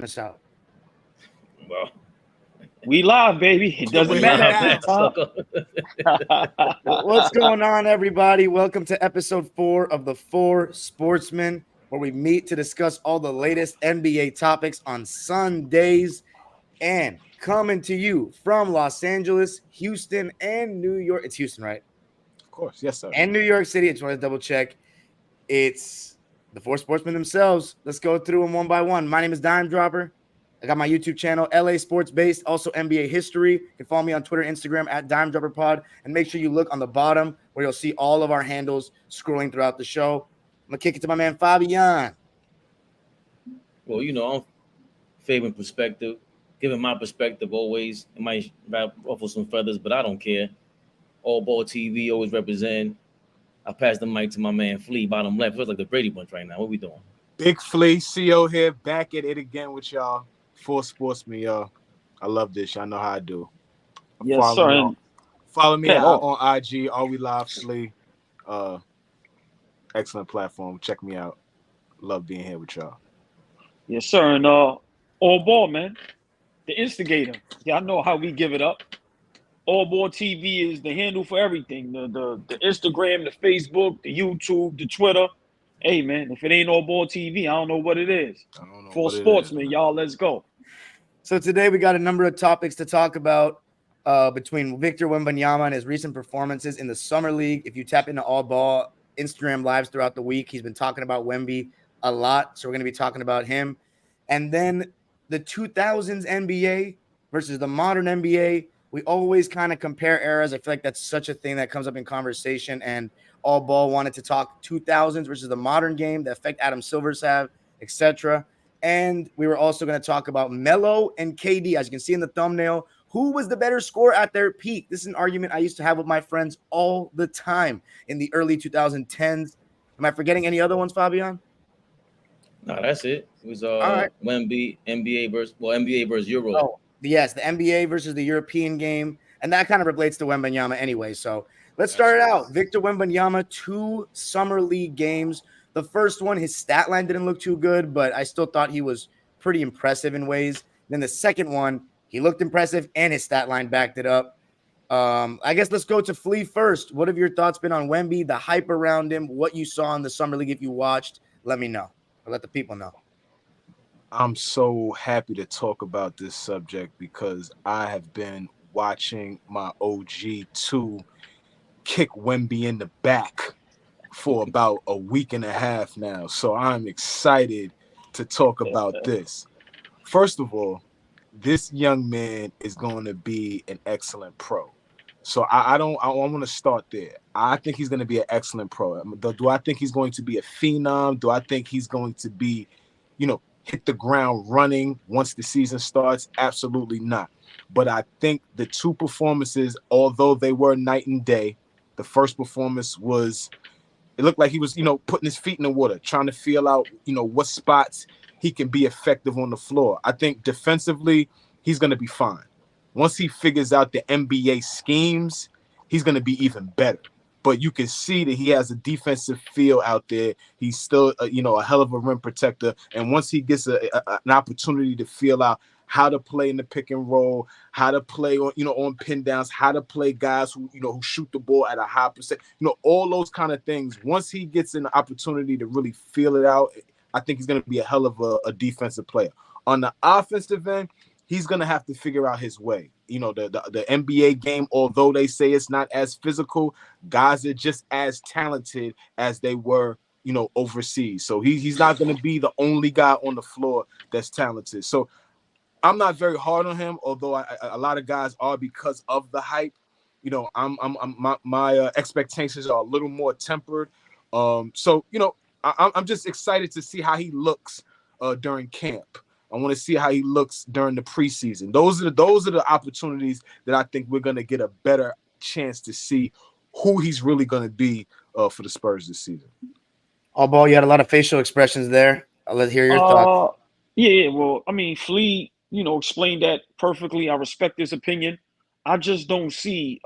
us out. Well, We live, baby. It doesn't matter at this time. What's going on, everybody? Welcome to episode 4 of the Four Sportsmen, where we meet to discuss all the latest NBA topics on Sundays. And coming to you from Los Angeles, Houston, and New York. It's Houston, right? Of course, yes, sir. And New York City. I just want to double check. It's the Four Sportsmen themselves. Let's go through them one by one. My name is Dime Dropper. I got my YouTube channel, LA Sports Based, also NBA History. You can follow me on Twitter, Instagram at dimedropperpod. And make sure you look on the bottom where you'll see all of our handles scrolling throughout the show. I'm going to kick it to my man, Fabian. well, I'm Fabian perspective, giving my perspective always. It might ruffle some feathers, but I don't care. AllBallTV always represent. I pass the mic to my man Flea, bottom left. Feels like the Brady Bunch right now. What we doing? Big Flea, CO here, back at it again with y'all. Four Sportsmen, y'all. I love this. Y'all know how I do. Yes, sir. Follow me on IG. All we live, Flea. Excellent platform. Check me out. Love being here with y'all. Yes, sir. And all ball, man. The instigator. Y'all know how we give it up. All Ball TV is the handle for everything. The Instagram, the Facebook, the YouTube, the Twitter. Hey, man, if it ain't All Ball TV, I don't know what it is. Four Sportsmen, y'all, let's go. So today we got a number of topics to talk about between Victor Wembanyama and his recent performances in the Summer League. If you tap into All Ball Instagram lives throughout the week, he's been talking about Wemby a lot. So we're going to be talking about him. And then the 2000s NBA versus the modern NBA. We always kind of compare eras. I feel like that's such a thing that comes up in conversation. And All Ball wanted to talk 2000s versus the modern game, the effect Adam Silver's have, etc. And we were also going to talk about Melo and KD. As you can see in the thumbnail, who was the better scorer at their peak? This is an argument I used to have with my friends all the time in the early 2010s. Am I forgetting any other ones, Fabian? No, that's it. It was right. WEMBY, NBA versus Euro. Oh, yes, the NBA versus the European game. And that kind of relates to Wembanyama anyway. So let's start it out. Victor Wembanyama, 2 Summer League games. The first one, his stat line didn't look too good, but I still thought he was pretty impressive in ways. Then the second one, he looked impressive and his stat line backed it up. I guess let's go to Flea first. What have your thoughts been on Wemby, the hype around him, what you saw in the Summer League? If you watched, let me know. Or let the people know. I'm so happy to talk about this subject because I have been watching my OG2 kick Wemby in the back for about a week and a half now. So I'm excited to talk about this. First of all, this young man is going to be an excellent pro. So I want to start there. I think he's going to be an excellent pro. Do I think he's going to be a phenom? Do I think he's going to be, hit the ground running once the season starts? Absolutely not. But I think the 2 performances, although they were night and day, the first performance it looked like he was, putting his feet in the water, trying to feel out, what spots he can be effective on the floor. I think defensively, he's going to be fine. Once he figures out the NBA schemes, he's going to be even better. But you can see that he has a defensive feel out there. He's still, a hell of a rim protector. And once he gets an opportunity to feel out how to play in the pick and roll, how to play on, on pin downs, how to play guys who, who shoot the ball at a high percent, all those kind of things. Once he gets an opportunity to really feel it out, I think he's going to be a hell of a defensive player. On the offensive end, he's going to have to figure out his way. The NBA game, although they say it's not as physical, guys are just as talented as they were, overseas. So he's not going to be the only guy on the floor that's talented. So I'm not very hard on him, although a lot of guys are because of the hype. My expectations are a little more tempered. I'm just excited to see how he looks during camp. I want to see how he looks during the preseason. Those are the opportunities that I think we're going to get a better chance to see who he's really going to be for the Spurs this season. All Ball, you had a lot of facial expressions there. Let's hear your thoughts. Yeah. Well, I mean, Flea, explained that perfectly. I respect his opinion. I just don't see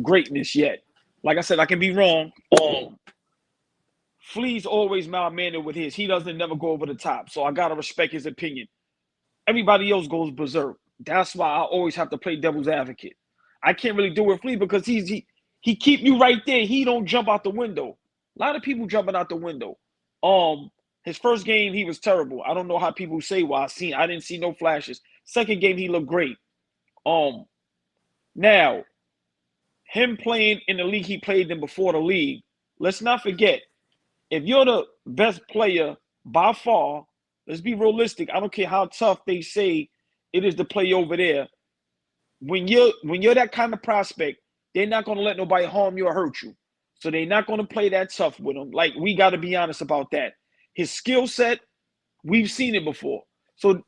greatness yet. Like I said, I can be wrong. Flea's always mild-mannered with his. He doesn't never go over the top. So I gotta respect his opinion. Everybody else goes berserk. That's why I always have to play devil's advocate. I can't really do it Flea because he keep you right there. He don't jump out the window. A lot of people jumping out the window. His first game, he was terrible. I don't know how people say, well, I didn't see no flashes. Second game, he looked great. Now, him playing in the league he played in before the league, let's not forget, if you're the best player by far, let's be realistic. I don't care how tough they say it is to play over there. When you're that kind of prospect, they're not going to let nobody harm you or hurt you. So they're not going to play that tough with him. Like, we got to be honest about that. His skill set, we've seen it before. So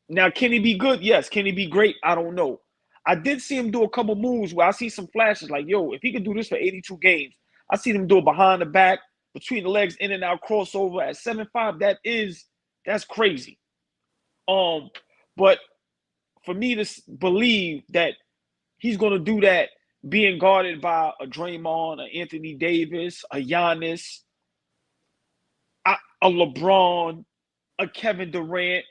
now, can he be good? Yes. Can he be great? I don't know. I did see him do a couple moves where I see some flashes like, yo, if he could do this for 82 games, I see him do it behind the back, between the legs, in and out crossover at 7'5". That's crazy. But for me to believe that he's going to do that being guarded by a Draymond, a Anthony Davis, a Giannis, a LeBron, a Kevin Durant,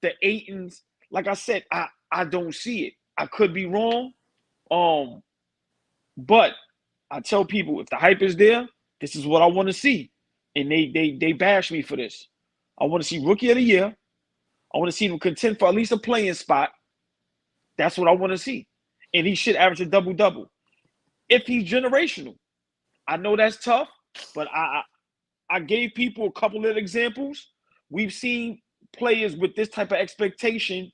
the Aytons, like I said, I don't see it. I could be wrong. But I tell people, if the hype is there, this is what I want to see. And they bash me for this. I want to see Rookie of the Year. I want to see him contend for at least a playing spot. That's what I want to see. And he should average a double-double. If he's generational. I know that's tough, but I gave people a couple of examples. We've seen players with this type of expectation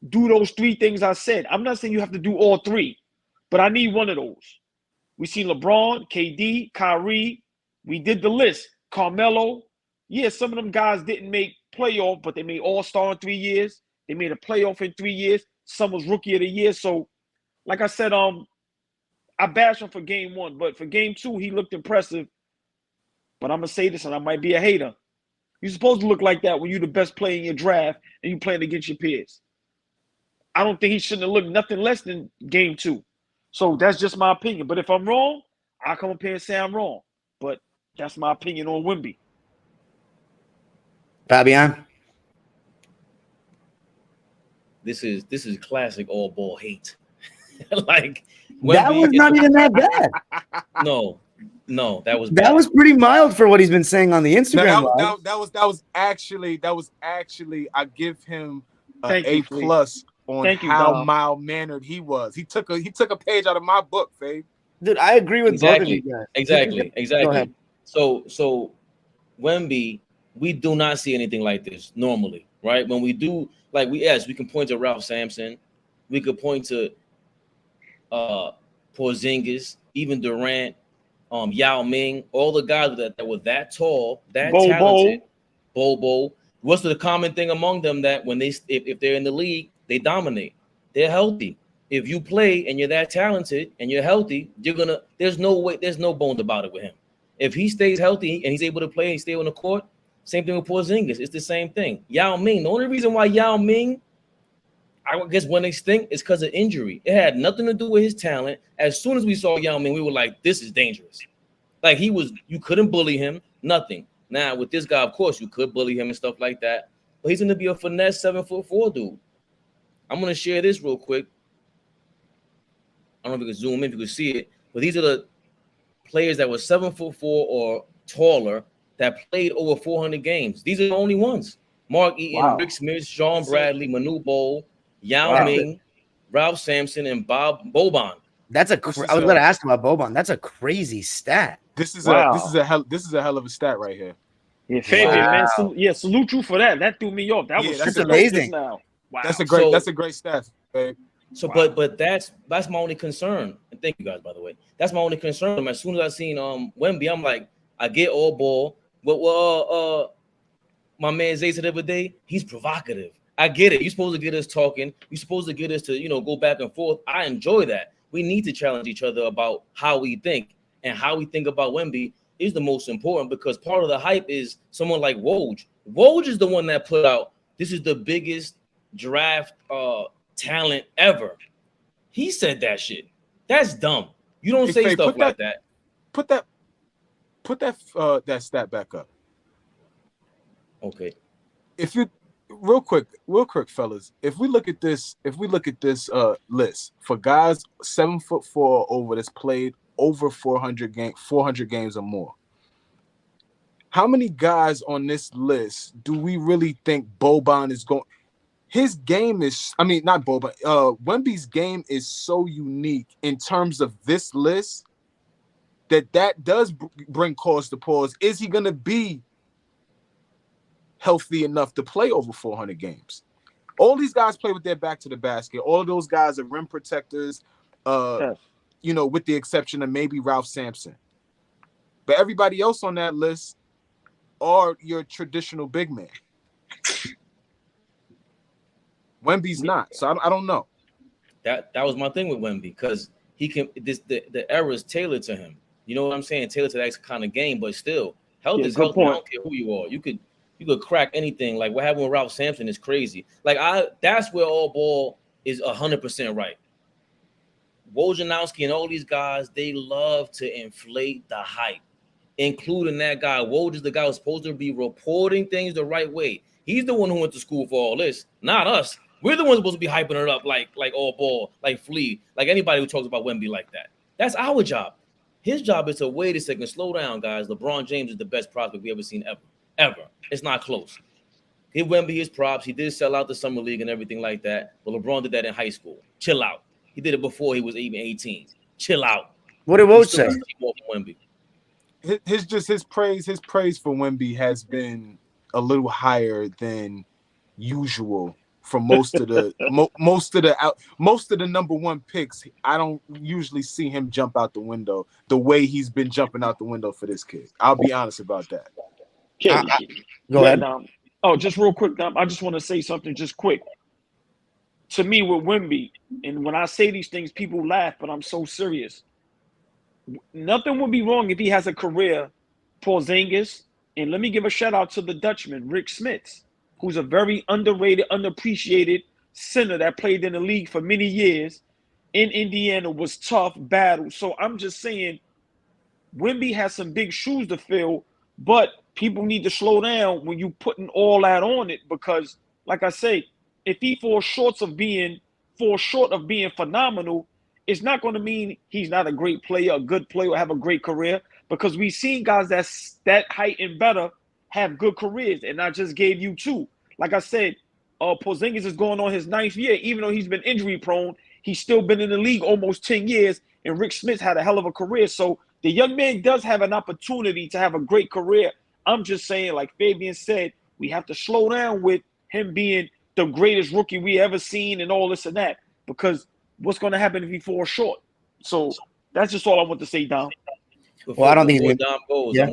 do those three things I said. I'm not saying you have to do all three, but I need one of those. We seen LeBron, KD, Kyrie. We did the list. Carmelo. Yeah, some of them guys didn't make playoff, but they made All-Star in 3 years. They made a playoff in 3 years. Some was Rookie of the Year. So, like I said, I bashed him for game one, but for game two, he looked impressive. But I'm going to say this, and I might be a hater. You're supposed to look like that when you're the best player in your draft and you're playing against your peers. I don't think he shouldn't have looked nothing less than game two. So that's just my opinion. But if I'm wrong, I'll come up here and say I'm wrong. But that's my opinion on WEMBY. Fabian? This is classic all ball hate. Like, that was not even that bad. No, that was bad. That was pretty mild for what he's been saying on the Instagram. That was actually I give him an A+ on how mild mannered he was. He took a page out of my book, Fabe. Dude, I agree with both of you guys. Exactly. Go ahead. So WEMBY, we do not see anything like this normally, right? When we do, like, we can point to Ralph Sampson, we could point to Porzingis, even Durant, Yao Ming, all the guys that were that tall, that talented. Bobo. What's the common thing among them? That when if they're in the league, they dominate. They're healthy. If you play and you're that talented and you're healthy, there's no bones about it with him. If he stays healthy and he's able to play and stay on the court, same thing with Porzingis. It's the same thing. Yao Ming, the only reason why Yao Ming, I guess, when they stink is because of injury. It had nothing to do with his talent. As soon as we saw Yao Ming, we were like, this is dangerous. Like, you couldn't bully him, nothing. Now, with this guy, of course, you could bully him and stuff like that. But he's going to be a finesse 7'4" dude. I'm going to share this real quick. I don't know if you can zoom in, if you can see it. But these are the players that were 7'4" or taller that played over 400 games. These are the only ones. Mark Eaton, Rick Smith, Sean Bradley, Manu Bol, Yao Ming, Ralph Sampson, and Boban. I was going to ask about Boban. That's a crazy stat. This is a hell of a stat right here. Yeah, Fabian, man. Salute you for that. That threw me off. That's amazing. Now. Wow. That's a great stat, babe. So, but that's my only concern. And thank you guys, by the way. That's my only concern. As soon as I seen WEMBY, I'm like, I get all ball. But my man Zay said the other day, he's provocative. I get it. You're supposed to get us talking. You're supposed to get us to, go back and forth. I enjoy that. We need to challenge each other about how we think, and how we think about WEMBY is the most important, because part of the hype is someone like Woj. Woj is the one that put out, this is the biggest draft talent ever. He said that shit. That's dumb. You don't say stuff like that. Put put that stat back up. Okay. If you real quick, fellas, if we look at this list for guys 7'4" over that's played over 400 games or more, how many guys on this list do we really think Boban is going? His game is, I mean, not Boban. Wemby's game is so unique in terms of this list that does bring cause to pause. Is he going to be healthy enough to play over 400 games? All these guys play with their back to the basket. All of those guys are rim protectors, you know, with the exception of maybe Ralph Sampson. But everybody else on that list are your traditional big man. Wemby's not, so I don't know. That was my thing with Wemby, because he can. The era is tailored to him. You know what I'm saying? Tailored to that kind of game, but still, health is health. I don't care who you are. You could crack anything. Like what happened with Ralph Sampson is crazy. Like that's where AllBall is 100% right. Wojnarowski and all these guys, they love to inflate the hype, including that guy. Woj is the guy who's supposed to be reporting things the right way. He's the one who went to school for all this, not us. We're the ones supposed to be hyping it up like AllBall, like Flea, like anybody who talks about Wemby like that. That's our job. His job is to wait a second, slow down, guys. LeBron James is the best prospect we ever seen ever. It's not close. Give Wemby his props. He did sell out the summer league and everything like that, but LeBron did that in high school. Chill out. He did it before he was even 18. Chill out. What did Woj say? Wemby. His praise for Wemby has been a little higher than usual for most of the most of the number one picks. I don't usually see him jump out the window the way he's been jumping out the window for this kid. I'll be honest about that. Go ahead. Oh, just real quick, Dom. I just want to say something just quick. To me, with Wemby, and when I say these things, people laugh, but I'm so serious. Nothing would be wrong if he has a career, Porzingis, and let me give a shout out to the Dutchman, Rick Smits, who's a very underrated, underappreciated center that played in the league for many years in Indiana, was tough, battle. So I'm just saying, Wemby has some big shoes to fill, but people need to slow down when you putting all that on it, because, like I say, if he falls short of being phenomenal, it's not going to mean he's not a great player, a good player, or have a great career, because we've seen guys that's that height and better have good careers, and I just gave you two. Like I said, Porzingis is going on his 9th year. Even though he's been injury prone, he's still been in the league almost 10 years, and Rick Smith had a hell of a career. So the young man does have an opportunity to have a great career. I'm just saying, like Fabian said, we have to slow down with him being the greatest rookie we ever seen and all this and that, because what's going to happen if he falls short? So that's just all I want to say, Dom. Before, I don't think Dom goes, yeah.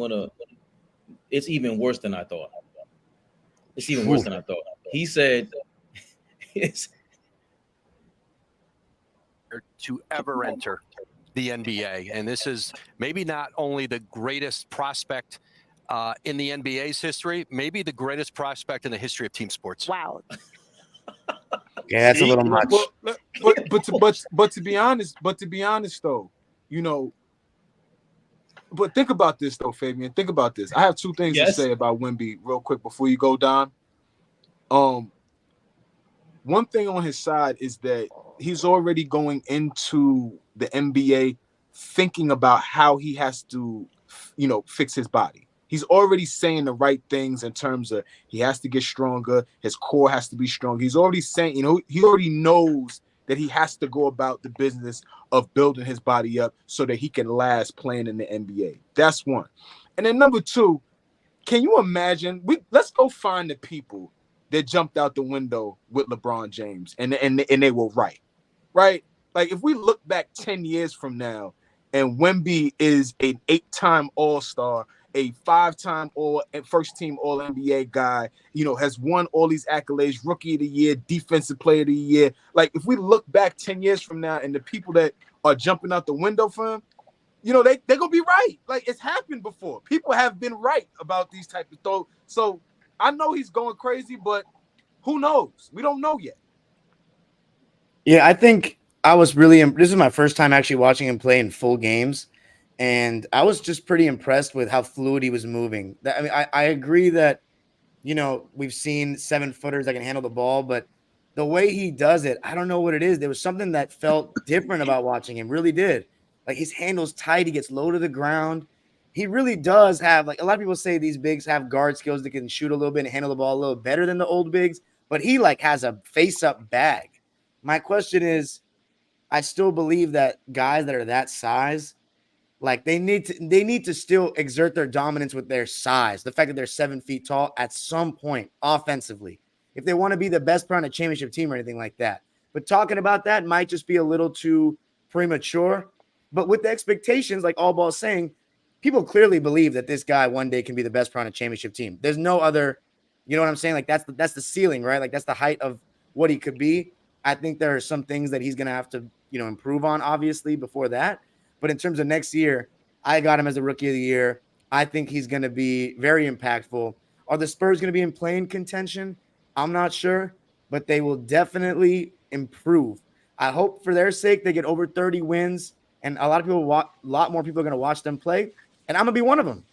It's even worse than I thought. It's even worse than I thought. He said it's to ever enter the NBA. And this is maybe not only the greatest prospect in the NBA's history, maybe the greatest prospect in the history of team sports. Wow. Yeah, that's a little much. But to be honest though, you know, but think about this though, Fabian. Think about this. I have two things to say about Wemby real quick before you go, Don. One thing on his side is that he's already going into the NBA thinking about how he has to, you know, fix his body. He's already saying the right things in terms of he has to get stronger. His core has to be strong. He's already saying, you know, he already knows that he has to go about the business of building his body up so that he can last playing in the NBA. That's one. And then number two, can you imagine? Let's go find the people that jumped out the window with LeBron James and they were right? Like if we look back 10 years from now and Wemby is an 8-time All-Star, a 5-time first-team All-NBA guy, you know, has won all these accolades, Rookie of the Year, Defensive Player of the Year. Like, if we look back 10 years from now and the people that are jumping out the window for him, you know, they're going to be right. Like, it's happened before. People have been right about these type of throws. So, I know he's going crazy, but who knows? We don't know yet. Yeah, I think I was really – this is my first time actually watching him play in full games. And I was just pretty impressed with how fluid he was moving. I mean, I agree that, you know, we've seen 7-footers that can handle the ball, but the way he does it, I don't know what it is. There was something that felt different about watching him, really did. Like his handle's tight, he gets low to the ground. He really does have, like, a lot of people say these bigs have guard skills that can shoot a little bit and handle the ball a little better than the old bigs, but he like has a face-up bag. My question is, I still believe that guys that are that size, like they need to still exert their dominance with their size. The fact that they're 7 feet tall at some point offensively, if they want to be the best player on a championship team or anything like that. But talking about that might just be a little too premature. But with the expectations, like AllBall is saying, people clearly believe that this guy one day can be the best player on a championship team. There's no other, you know what I'm saying? Like that's the ceiling, right? Like that's the height of what he could be. I think there are some things that he's going to have to, you know, improve on, obviously, before that. But in terms of next year, I got him as a rookie of the year. I think he's going to be very impactful. Are the Spurs going to be in playing contention? I'm not sure, but they will definitely improve. I hope for their sake they get over 30 wins, and a lot of people, a lot more people are going to watch them play, and I'm going to be one of them.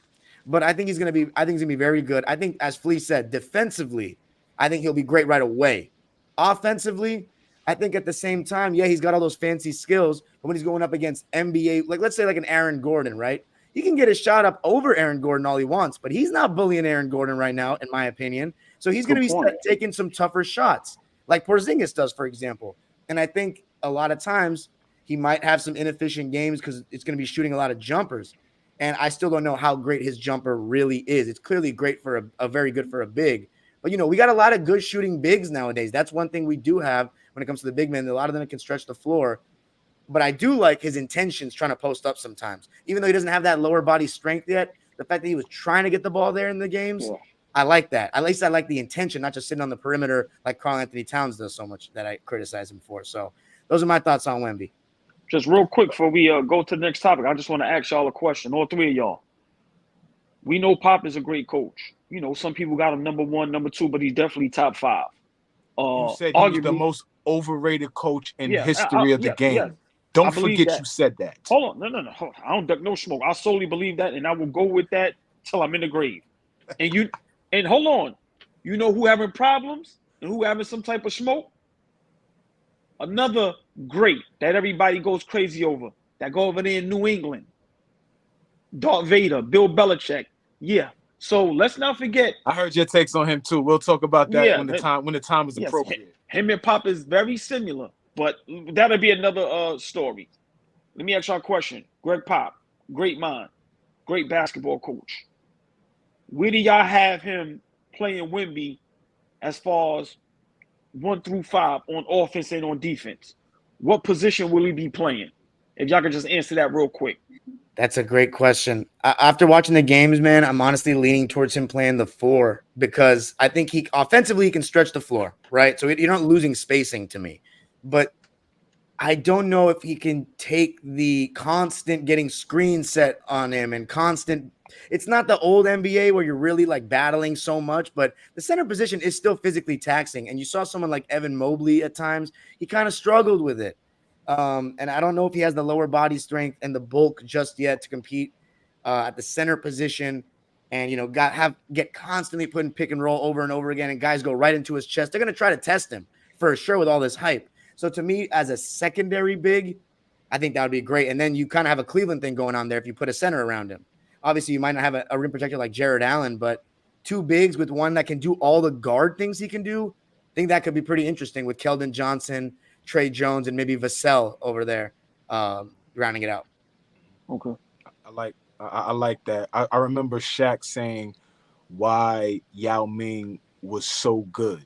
But I think he's going to be very good. I think, as Flea said, defensively, I think he'll be great right away. Offensively, I think at the same time, yeah, he's got all those fancy skills, but when he's going up against NBA, like let's say like an Aaron Gordon, right? He can get a shot up over Aaron Gordon all he wants, but he's not bullying Aaron Gordon right now, in my opinion. So he's going to be taking some tougher shots, like Porzingis does, for example. And I think a lot of times he might have some inefficient games because it's going to be shooting a lot of jumpers. And I still don't know how great his jumper really is. It's clearly great for a very good for a big. But, you know, we got a lot of good shooting bigs nowadays. That's one thing we do have when it comes to the big men. A lot of them can stretch the floor. But I do like his intentions trying to post up sometimes. Even though he doesn't have that lower body strength yet, the fact that he was trying to get the ball there in the games, I like that. At least I like the intention, not just sitting on the perimeter like Karl-Anthony Towns does so much that I criticize him for. So those are my thoughts on Wemby. Just real quick before we go to the next topic, I just want to ask y'all a question, all three of y'all. We know Pop is a great coach. You know, some people got him number 1, number 2, but he's definitely top 5. You said he was the most overrated coach in history of the game. Yeah. Don't forget you said that. Hold on. No. I don't duck no smoke. I solely believe that, and I will go with that till I'm in the grave. And hold on. You know who having problems and who having some type of smoke? Another great that everybody goes crazy over, that go over there in New England. Darth Vader, Bill Belichick. Yeah. So let's not forget. I heard your takes on him too. We'll talk about that when the time is appropriate. Him and Pop is very similar, but that'll be another story. Let me ask y'all a question. Greg Pop, great mind, great basketball coach. Where do y'all have him playing Wemby as far as 1 through 5 on offense and on defense? What position will he be playing? If y'all could just answer that real quick. That's a great question. After watching the games, man, I'm honestly leaning towards him playing the 4 because I think he offensively can stretch the floor, right? So you're not losing spacing to me. But I don't know if he can take the constant getting screen set on him and constant. It's not the old NBA where you're really like battling so much, but the center position is still physically taxing. And you saw someone like Evan Mobley at times. He kind of struggled with it. And I don't know if he has the lower body strength and the bulk just yet to compete at the center position and, you know, get constantly put in pick and roll over and over again. And guys go right into his chest. They're going to try to test him for sure with all this hype. So to me, as a secondary big, I think that would be great. And then you kind of have a Cleveland thing going on there if you put a center around him. Obviously, you might not have a rim protector like Jared Allen, but 2 bigs with one that can do all the guard things he can do. I think that could be pretty interesting with Keldon Johnson, Trey Jones, and maybe Vassell over there rounding it out. Okay. I like that. I remember Shaq saying why Yao Ming was so good.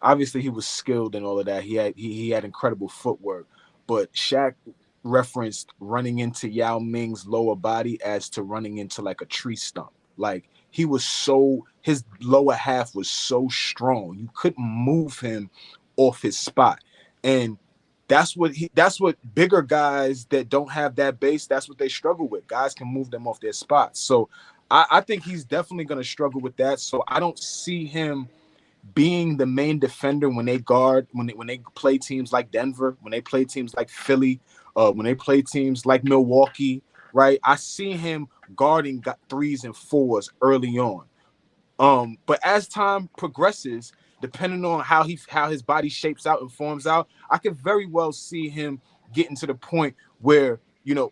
Obviously, he was skilled and all of that. He had incredible footwork, but Shaq referenced running into Yao Ming's lower body as to running into like a tree stump. Like his lower half was so strong. You couldn't move him off his spot. And that's what bigger guys that don't have that base, that's what they struggle with. Guys can move them off their spots. So I think he's definitely going to struggle with that. So I don't see him being the main defender when they play teams like Denver, when they play teams like Philly, when they play teams like Milwaukee, right? I see him guarding threes and fours early on. But as time progresses, depending on how his body shapes out and forms out, I can very well see him getting to the point where, you know,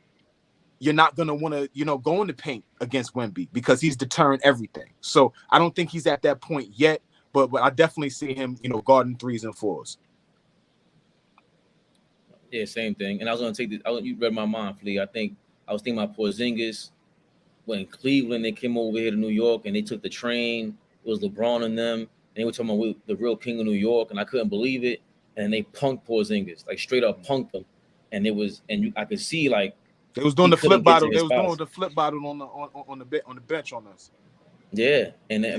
you're not going to want to, you know, go in the paint against Wemby because he's deterring everything. So I don't think he's at that point yet, but I definitely see him, you know, guarding threes and fours. Yeah, same thing. And I was going to take this. You read my mind, Flea. I was thinking about Porzingis when Cleveland, they came over here to New York and they took the train. It was LeBron and them. And they were talking about the real king of New York, and I couldn't believe it. And they punked Porzingis, like straight up punked him. And it was, I could see like they was doing the flip bottle. They was doing the flip bottle on the bench on us. Yeah,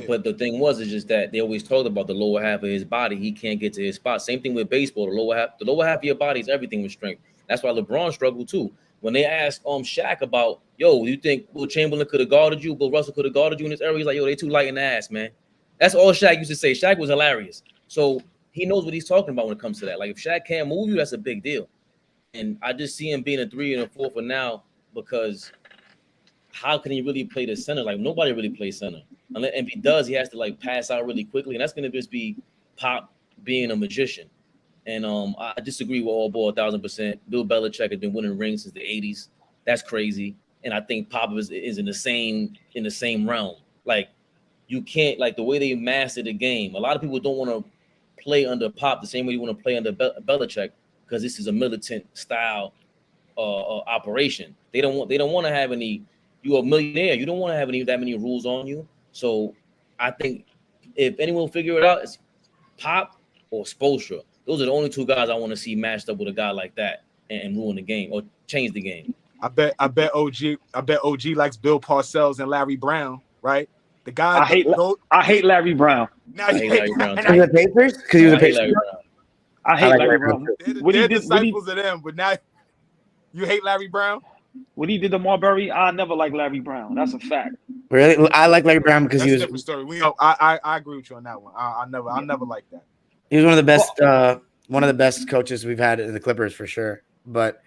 but the thing is just that they always talked about the lower half of his body. He can't get to his spot. Same thing with baseball. The lower half of your body is everything with strength. That's why LeBron struggled too. When they asked Shaq about, yo, you think Will Chamberlain could have guarded you, Bill Russell could have guarded you in this area? He's like, yo, they too light in the ass, man. That's all Shaq used to say. Shaq was hilarious. So he knows what he's talking about when it comes to that. Like if Shaq can't move you, that's a big deal. And I just see him being a 3 and a 4 for now because how can he really play the center? Like nobody really plays center. And if he does, he has to like pass out really quickly. And that's going to just be Pop being a magician. And I disagree with all ball 1,000%. Bill Belichick has been winning rings since the 80s. That's crazy. And I think Pop is in the same realm. Like you can't, like the way they master the game. A lot of people don't want to play under Pop the same way you want to play under Belichick because this is a militant style operation. They don't want to have any. You're a millionaire. You don't want to have that many rules on you. So I think if anyone will figure it out, it's Pop or Spoelstra. Those are the only 2 guys I want to see matched up with a guy like that and ruin the game or change the game. I bet OG likes Bill Parcells and Larry Brown, right? The guy I hate Larry Brown. I hate Larry Brown. Because he was a Pacers? Because he was a Pacers. I hate Larry Brown. They're disciples of them, but now you hate Larry Brown? What he did to Marbury, I never liked Larry Brown. That's a fact. Really? I like Larry Brown because he was a different story. I agree with you on that one. I never liked that. He was one of the best coaches we've had in the Clippers for sure. But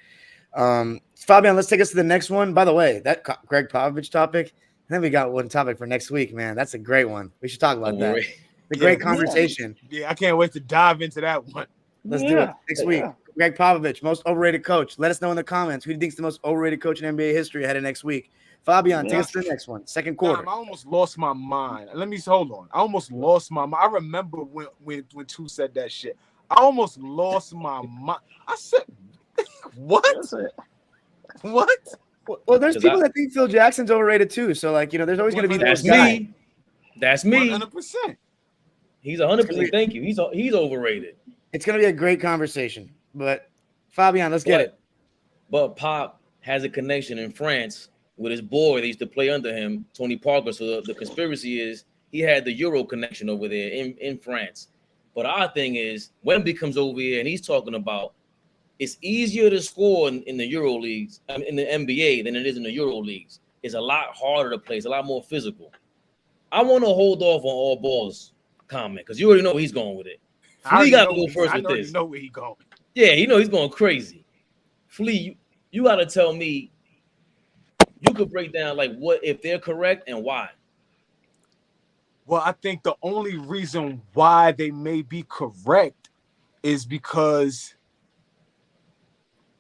Fabian, let's take us to the next one. By the way, that Greg Popovich topic, and then we got one topic for next week, man. That's a great one. We should talk about that. The great conversation. Yeah, I can't wait to dive into that one. Let's do it next week. Greg Popovich, most overrated coach. Let us know in the comments who do you think is the most overrated coach in NBA history ahead of next week. Fabian, take us to the next one. Second quarter. I almost lost my mind. Hold on. I almost lost my mind. I remember when Two said that shit. I almost lost my mind. I said, what? What? Well, there's people that think Phil Jackson's overrated too. So, like, you know, there's always going to be that's me. That's me. 100%. He's 100%. Thank you. He's overrated. It's going to be a great conversation. But Fabian, let's get it. But Pop has a connection in France with his boy. They used to play under him, Tony Parker. So the conspiracy is he had the Euro connection over there in France. But our thing is, Wemby comes over here and he's talking about it's easier to score in the Euro leagues, in the NBA than it is in the Euro leagues. It's a lot harder to play. It's a lot more physical. I want to hold off on all balls comment because you already know where he's going with it. Flea got to go first with this. I know where he's going. Yeah, you know he's going crazy. Flea, you got to tell me. You could break down like what if they're correct and why. Well, I think the only reason why they may be correct is because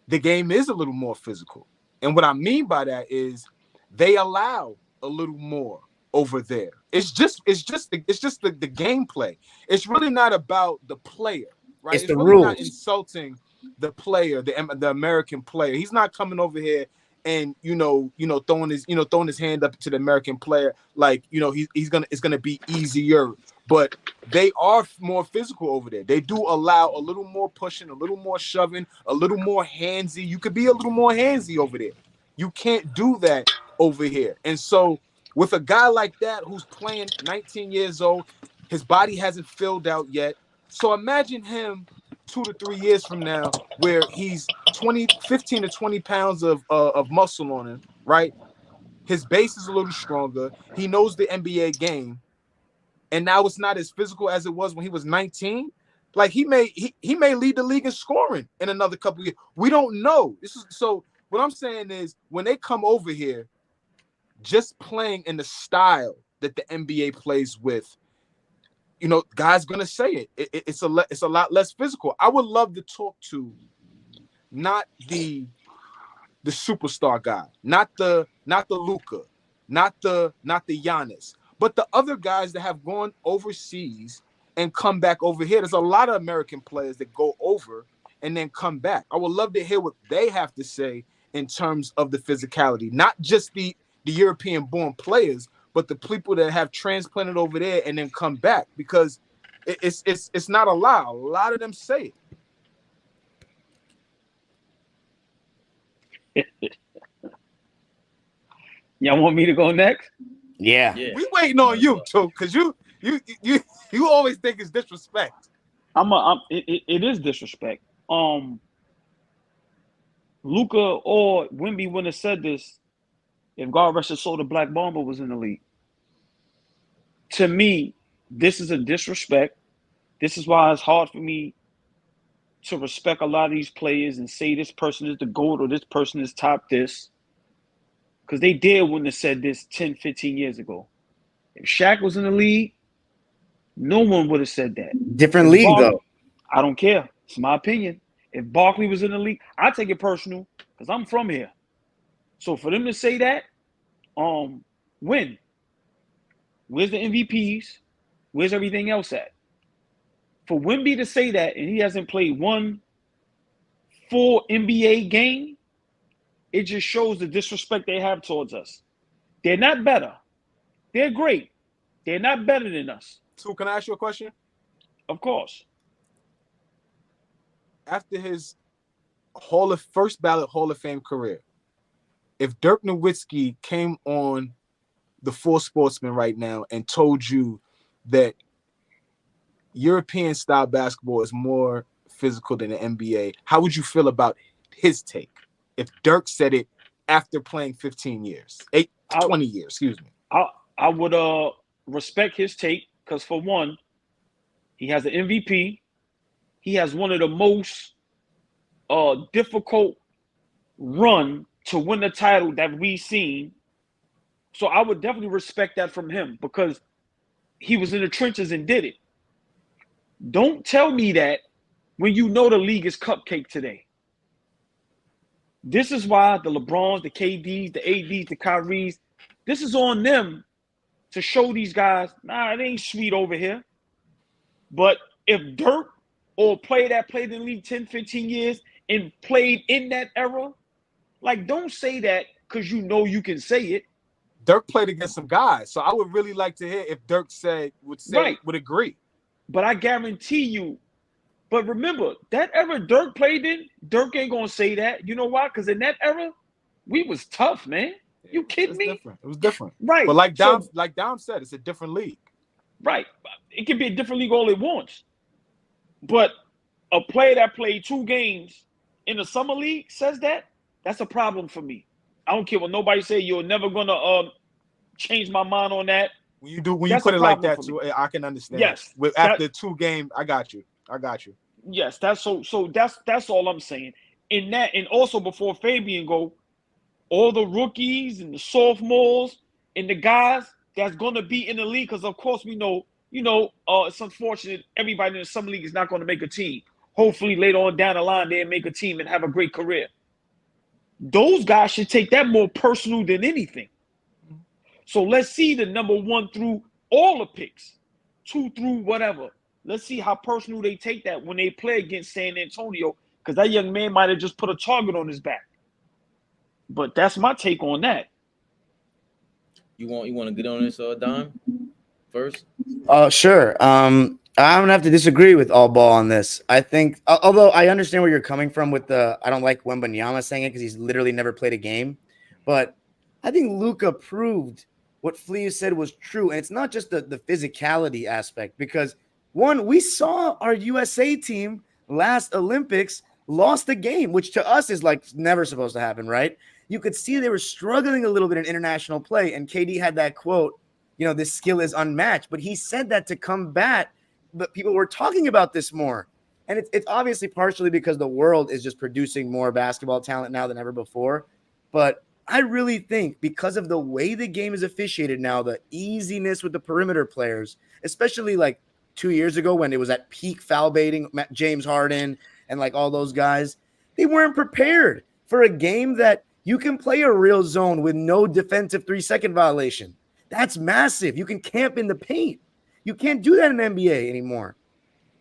the game is a little more physical. And what I mean by that is they allow a little more over there. It's just the gameplay. It's really not about the player, right? It's the really rules. Not insulting the player, the American player. He's not coming over here and throwing his hand up to the American player like it's gonna be easier. But they are more physical over there. They do allow a little more pushing, a little more shoving, a little more handsy. You could be a little more handsy over there. You can't do that over here. And so with a guy like that who's playing 19 years old, his body hasn't filled out yet. So imagine him 2 to 3 years from now where he's 15 to 20 pounds of muscle on him, right? His base is a little stronger. He knows the NBA game. And now it's not as physical as it was when he was 19. Like he may lead the league in scoring in another couple of years. We don't know. what I'm saying is when they come over here, just playing in the style that the NBA plays with, you know, guys gonna say it's a lot less physical. I would love to talk to not the superstar guy, not the Luka, not the Giannis, but the other guys that have gone overseas and come back over here. There's a lot of American players that go over and then come back. I would love to hear what they have to say in terms of the physicality, not just the European-born players, but the people that have transplanted over there and then come back, because it's not a lie. A lot of them say it. Y'all want me to go next? Yeah. We waiting on you too, because you always think it's disrespect. It is disrespect. Luka or Wemby wouldn't have said this if God rest his soul, the Black Bomber was in the league. To me, this is a disrespect. This is why it's hard for me to respect a lot of these players and say this person is the GOAT or this person is top this. Because they wouldn't have said this 10, 15 years ago. If Shaq was in the league, no one would have said that. Different league, though. I don't care. It's my opinion. If Barkley was in the league, I take it personal because I'm from here. So for them to say that, when? Where's the MVPs? Where's everything else at? For Wemby to say that and he hasn't played one full NBA game, it just shows the disrespect they have towards us. They're not better. They're great. They're not better than us. So can I ask you a question? Of course. After his first ballot Hall of Fame career, if Dirk Nowitzki came on the Four Sportsmen right now and told you that European style basketball is more physical than the NBA, how would you feel about his take? If Dirk said it after playing 20 years, excuse me. I would respect his take because, for one, he has an MVP. He has one of the most difficult run to win the title that we've seen. So I would definitely respect that from him because he was in the trenches and did it. Don't tell me that when you know the league is cupcake today. This is why the LeBrons, the KDs, the ADs, the Kyries, this is on them to show these guys, nah, it ain't sweet over here. But if Dirk or a player that played in the league 10, 15 years and played in that era, like, don't say that because you know you can say it. Dirk played against some guys, so I would really like to hear if Dirk would agree. But I guarantee you, but remember, that era Dirk played in, Dirk ain't going to say that. You know why? Because in that era, we was tough, man. You kidding me? Different. It was different. Right. But like Dom said, it's a different league. Right. It can be a different league all it wants. But a player that played 2 games in the summer league says that, that's a problem for me. I don't care what nobody say. You're never going to change my mind on that. When you put it like that, too, I can understand. Yes. After 2 games, I got you. Yes, that's that's all I'm saying. In that, and also before Fabian go, all the rookies and the sophomores and the guys that's gonna be in the league, because of course we know, it's unfortunate everybody in the summer league is not going to make a team. Hopefully later on down the line they'll make a team and have a great career. Those guys should take that more personal than anything. So let's see the number 1 through all the picks, 2 through whatever. Let's see how personal they take that when they play against San Antonio, because that young man might have just put a target on his back. But that's my take on that. You want to get on this, Don, first? Sure. I'm gonna have to disagree with AllBall on this. I think, although I understand where you're coming from with I don't like Wembanyama saying it because he's literally never played a game, but I think Luka proved what Flea said was true, and it's not just the physicality aspect, because one, we saw our USA team last Olympics lost a game, which to us is like never supposed to happen, right? You could see they were struggling a little bit in international play, and KD had that quote, this skill is unmatched, but he said that to combat, but people were talking about this more. And it's obviously partially because the world is just producing more basketball talent now than ever before. But I really think because of the way the game is officiated now, the easiness with the perimeter players, especially like 2 years ago when it was at peak foul baiting, James Harden and like all those guys, they weren't prepared for a game that you can play a real zone with no defensive 3-second violation. That's massive. You can camp in the paint. You can't do that in NBA anymore.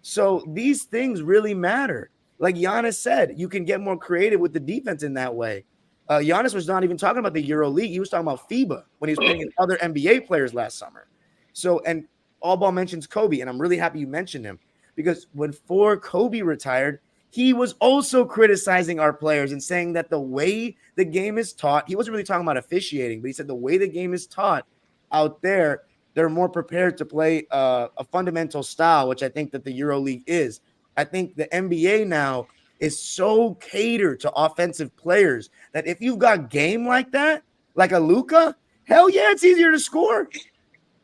So these things really matter. Like Giannis said, you can get more creative with the defense in that way. Giannis was not even talking about the Euro League. He was talking about FIBA when he was playing other NBA players last summer. So, and AllBall mentions Kobe, and I'm really happy you mentioned him because before Kobe retired, he was also criticizing our players and saying that the way the game is taught, he wasn't really talking about officiating, but he said the way the game is taught out there, they're more prepared to play a fundamental style, which I think that the Euro League is. I think the NBA now is so catered to offensive players that if you've got game like that, like a Luka, hell yeah, it's easier to score.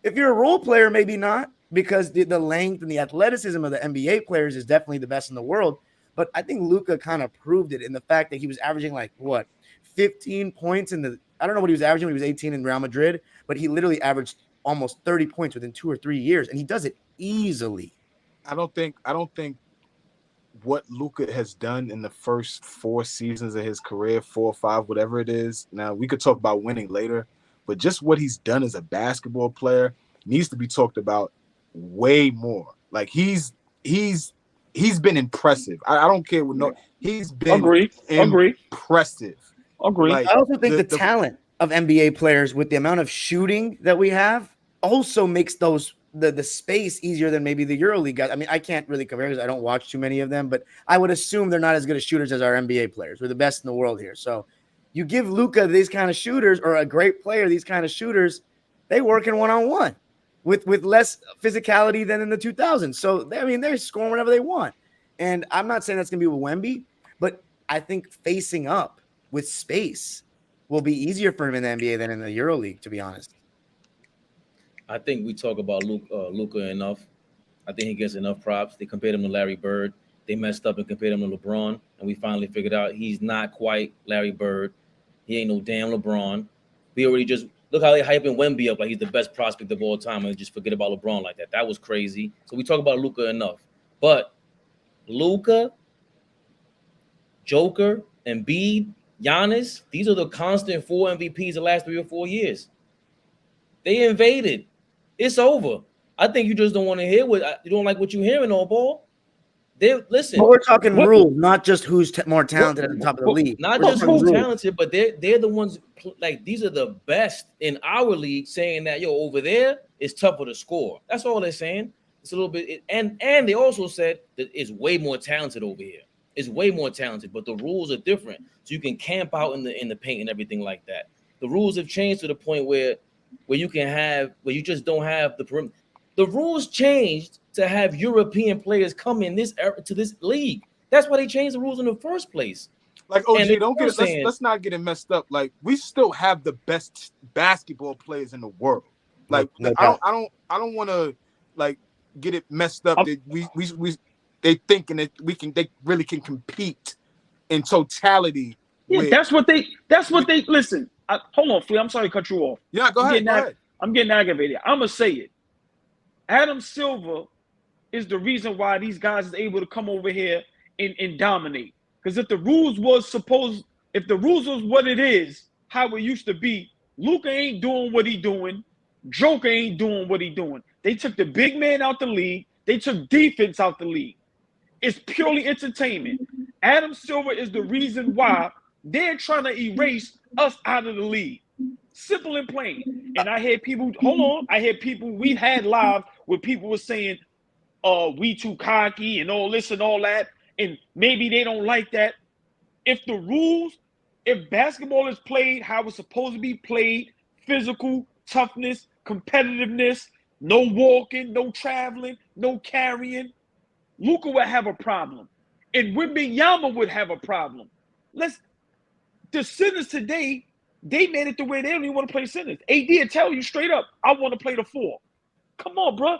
If you're a role player, maybe not, because the length and the athleticism of the NBA players is definitely the best in the world. But I think Luka kind of proved it in the fact that he was averaging like 15 points I don't know what he was averaging when he was 18 in Real Madrid, but he literally averaged almost 30 points within 2 or 3 years, and he does it easily. I don't think what Luka has done in the first 4 seasons of his career, 4 or 5, whatever it is. Now we could talk about winning later, but just what he's done as a basketball player needs to be talked about way more. Like he's been impressive. I don't care what he's been impressive. Agree. Like, I also think the talent of NBA players with the amount of shooting that we have also makes the space easier than maybe the EuroLeague guys. I mean, I can't really compare because I don't watch too many of them, but I would assume they're not as good as shooters as our NBA players. We're the best in the world here. So you give Luka these kind of shooters or a great player these kind of shooters, they work in one-on-one with less physicality than in the 2000s. So, they're scoring whenever they want. And I'm not saying that's going to be with WEMBY, but I think facing up with space will be easier for him in the NBA than in the EuroLeague, to be honest. I think we talk about Luka enough. I think he gets enough props. They compared him to Larry Bird. They messed up and compared him to LeBron, and we finally figured out he's not quite Larry Bird. He ain't no damn LeBron. We already just look how they hyping Wemby up like he's the best prospect of all time, and just forget about LeBron like that. That was crazy. So we talk about Luka enough, but Luka, Joker, Embiid, Giannis, these are the constant 4 MVPs the last 3 or 4 years. They invaded. It's over. I think you just don't want to hear you don't like what you're hearing, AllBall. Listen. But we're talking rules, not just who's more talented at the top of the league. Not just who's talented, but they're the ones like these are the best in our league saying that over there it's tougher to score. That's all they're saying. It's a little bit, and they also said that it's way more talented over here. It's way more talented, but the rules are different. So you can camp out in the paint and everything like that. The rules have changed to the point where you just don't have the perimeter. The rules changed to have European players come in to this league. That's why they changed the rules in the first place. Like OG, let's not get it messed up. Like we still have the best basketball players in the world. Like I don't want to like get it messed up. That they thinking that they really can compete in totality. Yeah, that's what they listen. Hold on, Flea. I'm sorry to cut you off. Yeah, go ahead. I'm getting aggravated. I'm gonna say it. Adam Silver is the reason why these guys is able to come over here and dominate. Because if the rules was what it is, how it used to be, Luka ain't doing what he doing. Joker ain't doing what he doing. They took the big man out the league. They took defense out the league. It's purely entertainment. Adam Silver is the reason why they're trying to erase us out of the league. Simple and plain. And I hear people, we've had live where people were saying, we too cocky and all this and all that. And maybe they don't like that. If basketball is played how it's supposed to be played, physical, toughness, competitiveness, no walking, no traveling, no carrying, Luka would have a problem. And Wembanyama would have a problem. The centers today, they made it to where they don't even want to play centers. AD will tell you straight up, I want to play the 4. Come on, bro.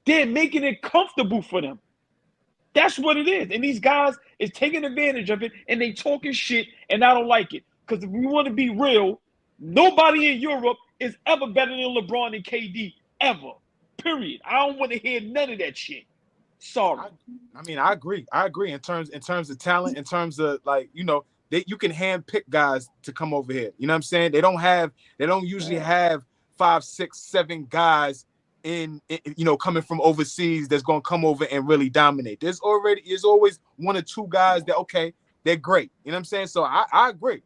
They're making it comfortable for them. That's what it is. And these guys is taking advantage of it, and they talking shit, and I don't like it. Because if we want to be real, nobody in Europe is ever better than LeBron and KD, ever. Period. I don't want to hear none of that shit. Sorry. I mean, I agree. I agree in terms of talent, in terms of you can handpick guys to come over here. You know what I'm saying? They don't usually have 5, 6, 7 guys in coming from overseas that's gonna come over and really dominate. There's always 1 or 2 guys that they're great. You know what I'm saying? So I agree.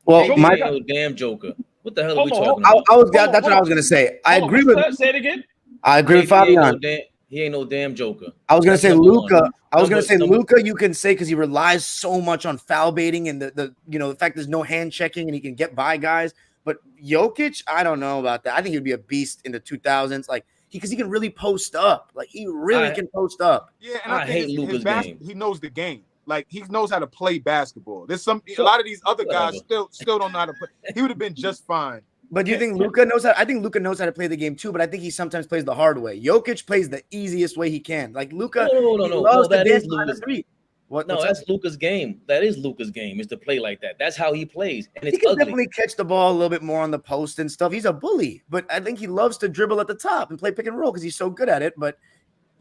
Well, no damn Joker. What the hell are we talking about? That's what I was gonna say. I agree with. Say it again. I agree with Fabian. He ain't no damn Joker. I was gonna say Luka. Luka. You can say because he relies so much on foul baiting and the fact there's no hand checking and he can get by guys. But Jokic, I don't know about that. I think he'd be a beast in the 2000s, because he can really post up. Like he really can post up. Yeah, and I hate Luka's game. He knows the game. Like he knows how to play basketball. There's a lot of these other guys still don't know how to play. He would have been just fine. But do you think Luka knows how? I think Luka knows how to play the game too, but I think he sometimes plays the hard way. Jokic plays the easiest way he can. Like Luka, no, that is Luka's game. That's Luka's game. That is Luka's game, is to play like that. That's how he plays, and it's he can ugly. Definitely catch the ball a little bit more on the post and stuff. He's a bully, but I think he loves to dribble at the top and play pick and roll because he's so good at it. But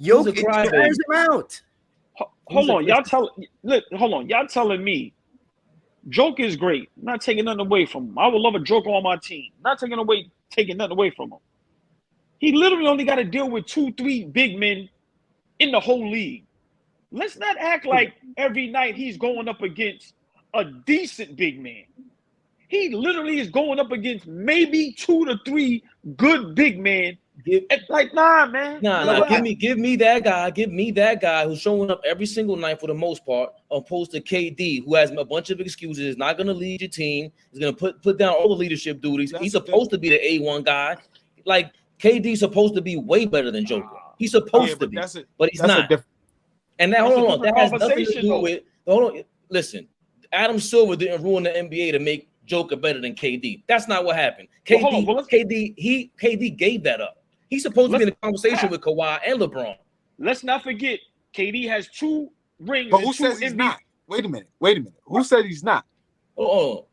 Jokic tires him out. Hold on, y'all telling me Joker is great. I'm not taking nothing away from him. I would love a Joker on my team. Not taking nothing away from him. He literally only got to deal with 2, 3 big men in the whole league. Let's not act like every night he's going up against a decent big man. He literally is going up against maybe 2 to 3 good big men. Nah, man. Give me that guy. Give me that guy who's showing up every single night for the most part, opposed to KD, who has a bunch of excuses, is not going to lead your team, is going to put down all the leadership duties. He's supposed to be the A1 guy. Like KD's supposed to be way better than Joker. He's supposed to be, but he's not. And now hold on, that has nothing to do with. Listen, Adam Silver didn't ruin the NBA to make Joker better than KD. That's not what happened. KD gave that up. He's supposed to be in a conversation with Kawhi and LeBron. Let's not forget, KD has 2 rings. But who says he's not? Wait a minute. Who said he's not? Well,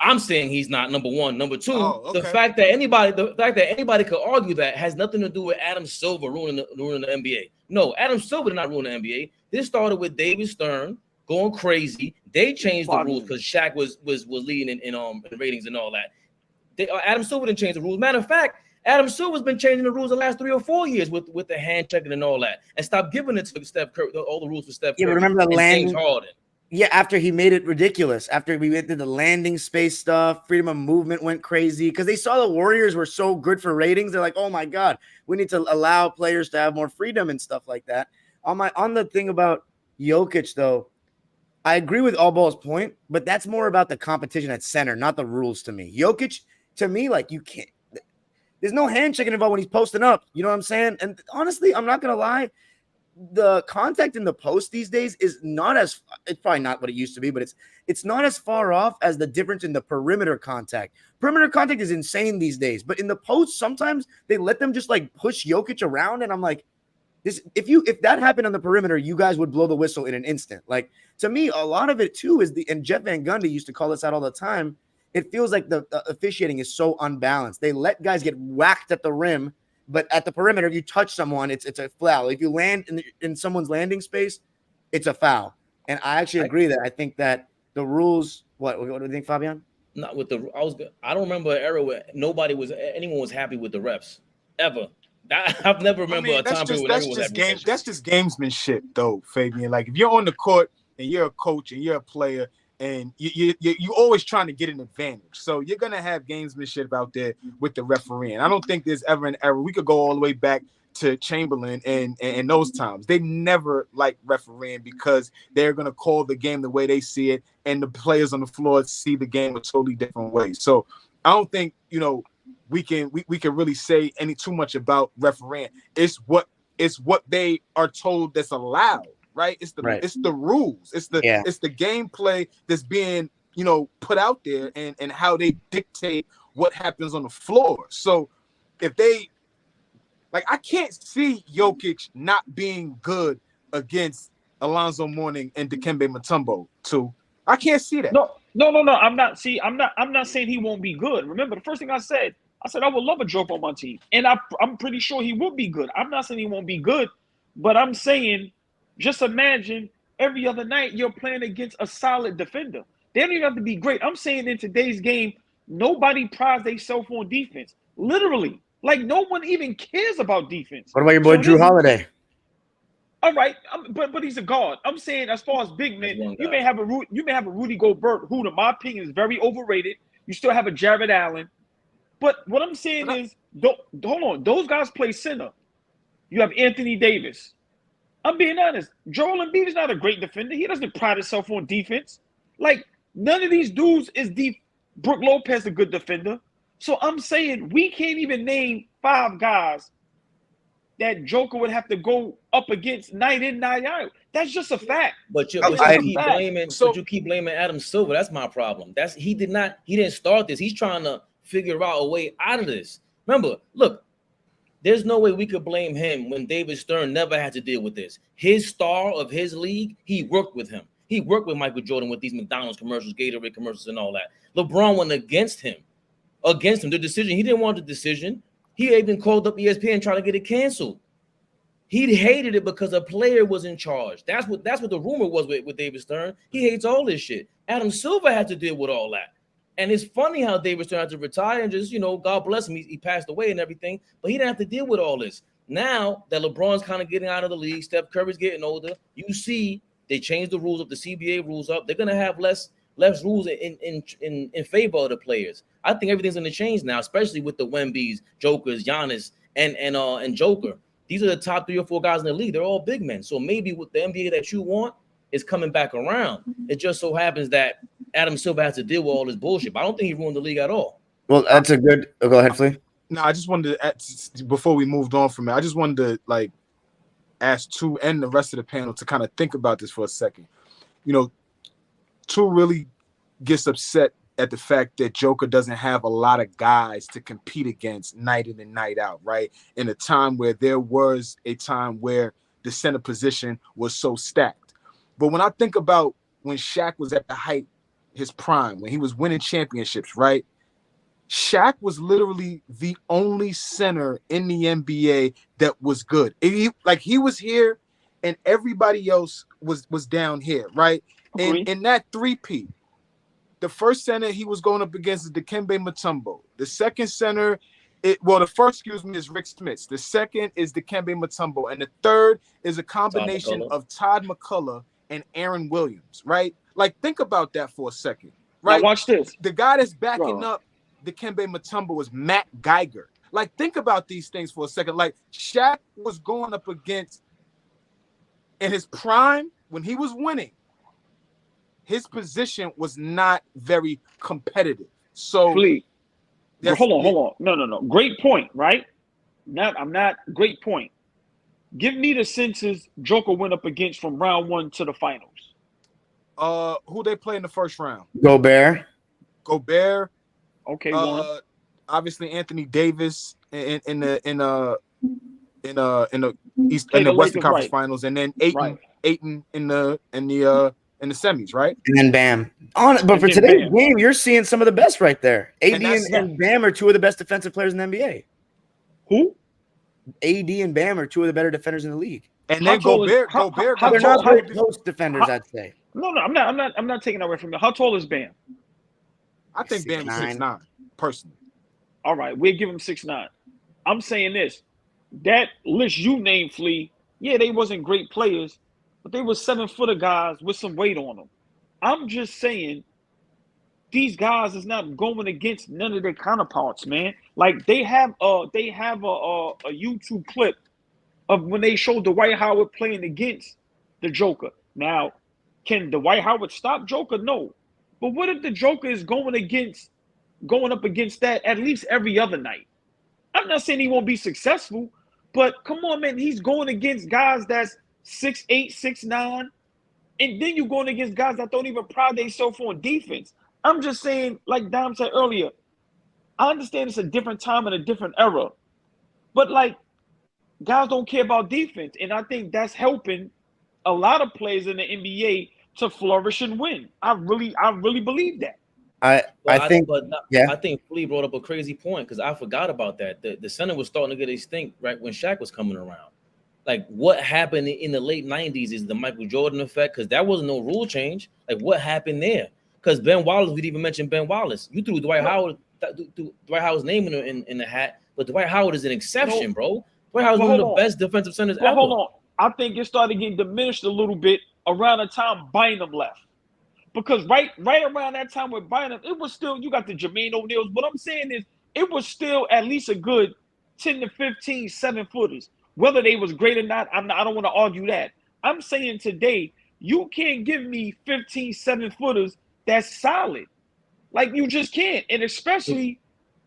I'm saying he's not, number one. Number two, the fact that anybody could argue that has nothing to do with Adam Silver ruining the NBA. No, Adam Silver did not ruin the NBA. This started with David Stern going crazy. They changed the rules because Shaq was leading in ratings and all that. Adam Silver didn't change the rules. Matter of fact, Adam Silver's been changing the rules the last 3 or 4 years with the hand checking and all that, and stop giving it to Steph Curry, all the rules for Steph Curry. Yeah, but remember the landing. James Harden. Yeah, after he made it ridiculous, after we did the landing space stuff, freedom of movement went crazy because they saw the Warriors were so good for ratings. They're like, oh my God, we need to allow players to have more freedom and stuff like that. On the thing about Jokic, though, I agree with AllBall's point, but that's more about the competition at center, not the rules to me. Jokic, to me, like you can't. There's no hand checking involved when he's posting up. You know what I'm saying? And honestly, I'm not going to lie. The contact in the post these days is not as – it's probably not what it used to be, but it's not as far off as the difference in the perimeter contact. Perimeter contact is insane these days. But in the post, sometimes they let them just like push Jokic around. And I'm like, if that happened on the perimeter, you guys would blow the whistle in an instant. Like, to me, a lot of it too is and Jeff Van Gundy used to call this out all the time. It feels like the officiating is so unbalanced. They let guys get whacked at the rim, but at the perimeter, if you touch someone, it's a foul. If you land in someone's landing space, it's a foul. And I actually agree that I think that the rules. What do you think, Fabian? Not with I don't remember an era where anyone was happy with the refs ever. I've never remember a time period where everyone was happy. That's just gamesmanship, though, Fabian. Like if you're on the court and you're a coach and you're a player. And you're always trying to get an advantage. So you're going to have gamesmanship out there with the referee. And I don't think there's ever an error. We could go all the way back to Chamberlain and those times. They never liked refereeing because they're going to call the game the way they see it. And the players on the floor see the game a totally different way. So I don't think, we can really say too much about refereeing. It's what they are told that's allowed. Right, it's the rules, it's the gameplay that's being put out there and how they dictate what happens on the floor. So if they I can't see Jokic not being good against Alonzo Mourning and Dikembe Mutombo too. I can't see that. No. I'm not saying he won't be good. Remember, the first thing I said I would love a Joker on my team, and I'm pretty sure he would be good. I'm not saying he won't be good, but I'm saying just imagine every other night you're playing against a solid defender. They don't even have to be great. I'm saying in today's game, nobody prides themselves on defense. Literally, like no one even cares about defense. What about your boy Drew Holiday? All right, but he's a guard. I'm saying as far as big men, you may have a Rudy Gobert, who, in my opinion, is very overrated. You still have a Jared Allen, but what I'm saying is, hold on, those guys play center. You have Anthony Davis. I'm being honest. Joel Embiid is not a great defender. He doesn't pride himself on defense. Like none of these dudes is deep. Brook Lopez a good defender. So I'm saying we can't even name 5 guys that Joker would have to go up against night in, night out. That's just a fact. But you keep blaming Adam Silver. That's my problem. He didn't start this. He's trying to figure out a way out of this. Remember, look, there's no way we could blame him when David Stern never had to deal with this. His star of his league, he worked with him. He worked with Michael Jordan with these McDonald's commercials, Gatorade commercials, and all that. LeBron went against him. The decision. He didn't want the decision. He even called up ESPN and tried to get it canceled. He hated it because a player was in charge. That's what the rumor was with David Stern. He hates all this shit. Adam Silver had to deal with all that. And it's funny how David Stern had to retire and just, God bless him. He passed away and everything, but he didn't have to deal with all this. Now that LeBron's kind of getting out of the league, Steph Curry's getting older, you see they changed the rules up, the CBA rules up. They're going to have less rules in favor of the players. I think everything's going to change now, especially with the Wembys, Jokers, Giannis, and Joker. These are the top 3 or 4 guys in the league. They're all big men. So maybe with the NBA that you want is coming back around. It just so happens that Adam Silver has to deal with all this bullshit. But I don't think he ruined the league at all. Well, that's a good. Go ahead, Flea. No, I just wanted to, before we moved on from it, I just wanted to ask Tu and the rest of the panel to kind of think about this for a second. Tu really gets upset at the fact that Joker doesn't have a lot of guys to compete against night in and night out, right? In a time where there was a time where the center position was so stacked. But when I think about when Shaq was at the height, his prime, when he was winning championships, right? Shaq was literally the only center in the NBA that was good. He was here and everybody else was down here, right? And in that 3P, the first center he was going up against is Dikembe Mutombo. The second center, the first, is Rick Smits. The second is Dikembe Mutombo. And the third is a combination of Todd McCullough and Aaron Williams, right? Like, think about that for a second, right? Now watch this. The guy that's backing up Dikembe Mutombo is Matt Geiger. Like, think about these things for a second. Like, Shaq was going up against, in his prime, when he was winning, his position was not very competitive. So, hold on. No. Great point, right? Great point. Give me the senses Joker went up against from round 1 to the finals. Who they play in the first round? Gobert. Okay, one. Obviously Anthony Davis in the Western Conference Finals, and then Ayton in the semis, right? And then Bam. But for today's game, you're seeing some of the best right there. AD and Bam are 2 of the best defensive players in the NBA. Who? AD and Bam are 2 of the better defenders in the league. And then Gobert, they're not great post defenders, I'd say. No, I'm not taking that away from you. How tall is Bam? I think Bam is 6'9", personally. All right, we'll give him 6'9". I'm saying this. That list you named, Flea, yeah, they wasn't great players, but they were 7-footer guys with some weight on them. I'm just saying these guys is not going against none of their counterparts, man. Like, they have a YouTube clip of when they showed Dwight Howard playing against the Joker. Now, can Dwight Howard stop Joker? No. But what if the Joker is going up against that at least every other night? I'm not saying he won't be successful, but come on, man, he's going against guys that's 6'8", 6'9", and then you're going against guys that don't even pride themselves on defense. I'm just saying, like Dom said earlier, I understand it's a different time and a different era, but like, guys don't care about defense, and I think that's helping a lot of players in the NBA to flourish and win. I really believe that. I think Flea brought up a crazy point because I forgot about that. The center was starting to get a stink right when Shaq was coming around. Like what happened in the late 90s is the Michael Jordan effect, because that wasn't no rule change. Like what happened there? Because Ben Wallace, we'd even mention Ben Wallace. You threw Dwight Howard's name in the hat, but Dwight Howard is an exception, bro. Dwight Howard's one of the best defensive centers ever. Hold on. I think it started getting diminished a little bit around the time Bynum left. Because right around that time with Bynum, it was still, you got the Jermaine O'Neals. What I'm saying is it was still at least a good 10 to 15 7-footers. Whether they was great or not, I don't want to argue that. I'm saying today, you can't give me 15 7-footers that's solid. Like you just can't. And especially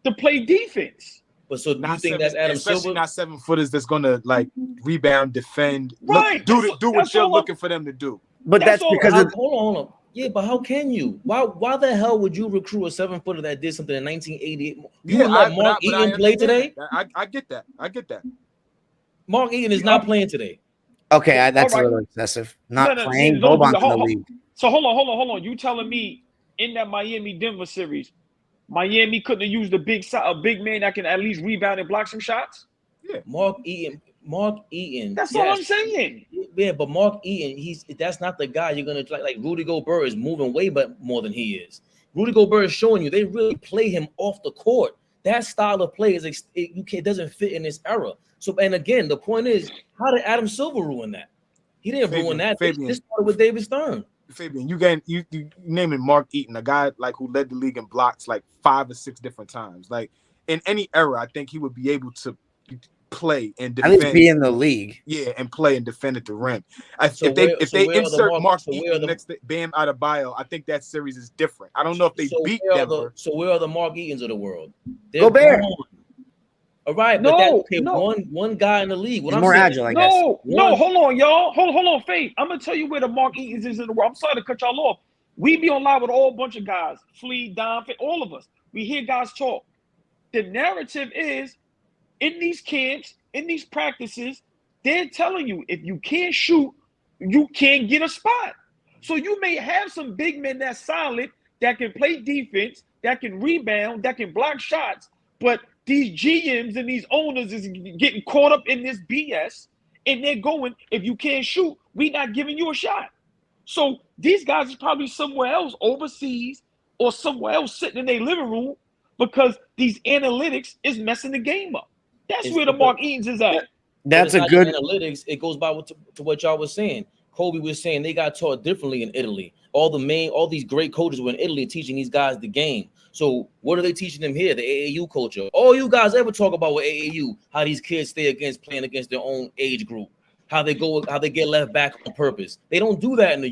to play defense. But so you think that's Adam especially Silver? Not 7-footers that's gonna like rebound, defend, right? do what you're looking for them to do. But that's because of hold on. Yeah, but how can you? Why the hell would you recruit a 7-footer that did something in 1988? You would let Mark Eaton play today? I get that. Mark Eaton is not playing today. Okay, that's a little excessive. Not playing. Boban's in the league. So hold on. You telling me in that Miami-Denver series, Miami couldn't have used a big man that can at least rebound and block some shots? Yeah, Mark Eaton. That's all I'm saying. Yeah, but Mark Eaton, that's not the guy you're gonna like Rudy Gobert is moving way more than he is. Rudy Gobert is showing you they really play him off the court. That style of play doesn't fit in this era. So, and again, the point is, how did Adam Silver ruin that? He didn't ruin that. This started with David Stern. Fabian, you naming Mark Eaton, a guy like who led the league in blocks like 5 or 6 different times. Like in any era, I think he would be able to play and defend. At least be in the league. Yeah, and play and defend at the rim. If they insert Mark Eaton next to Bam Adebayo, I think that series is different. I don't know if they beat Denver. So where are the Mark Eatons of the world? Gobert. All right, but one guy in the league. He's more agile, I guess. No, hold on, y'all. Hold on, Faith. I'm gonna tell you where the Mark Eatons is in the world. I'm sorry to cut y'all off. We be on live with a whole bunch of guys, Flea, Don, all of us. We hear guys talk. The narrative is in these camps, in these practices, they're telling you if you can't shoot, you can't get a spot. So you may have some big men that's solid, that can play defense, that can rebound, that can block shots, but these GMs and these owners is getting caught up in this BS, and they're going, if you can't shoot, we're not giving you a shot. So these guys are probably somewhere else overseas or somewhere else sitting in their living room because these analytics is messing the game up. That's where the Mark Eatons is at. That's a good analytics. It goes by to what y'all was saying. Kobe was saying they got taught differently in Italy. All these great coaches were in Italy teaching these guys the game. So what are they teaching them here? The AAU culture. All you guys ever talk about with AAU, how these kids stay playing against their own age group, how they get left back on purpose. They don't do that in the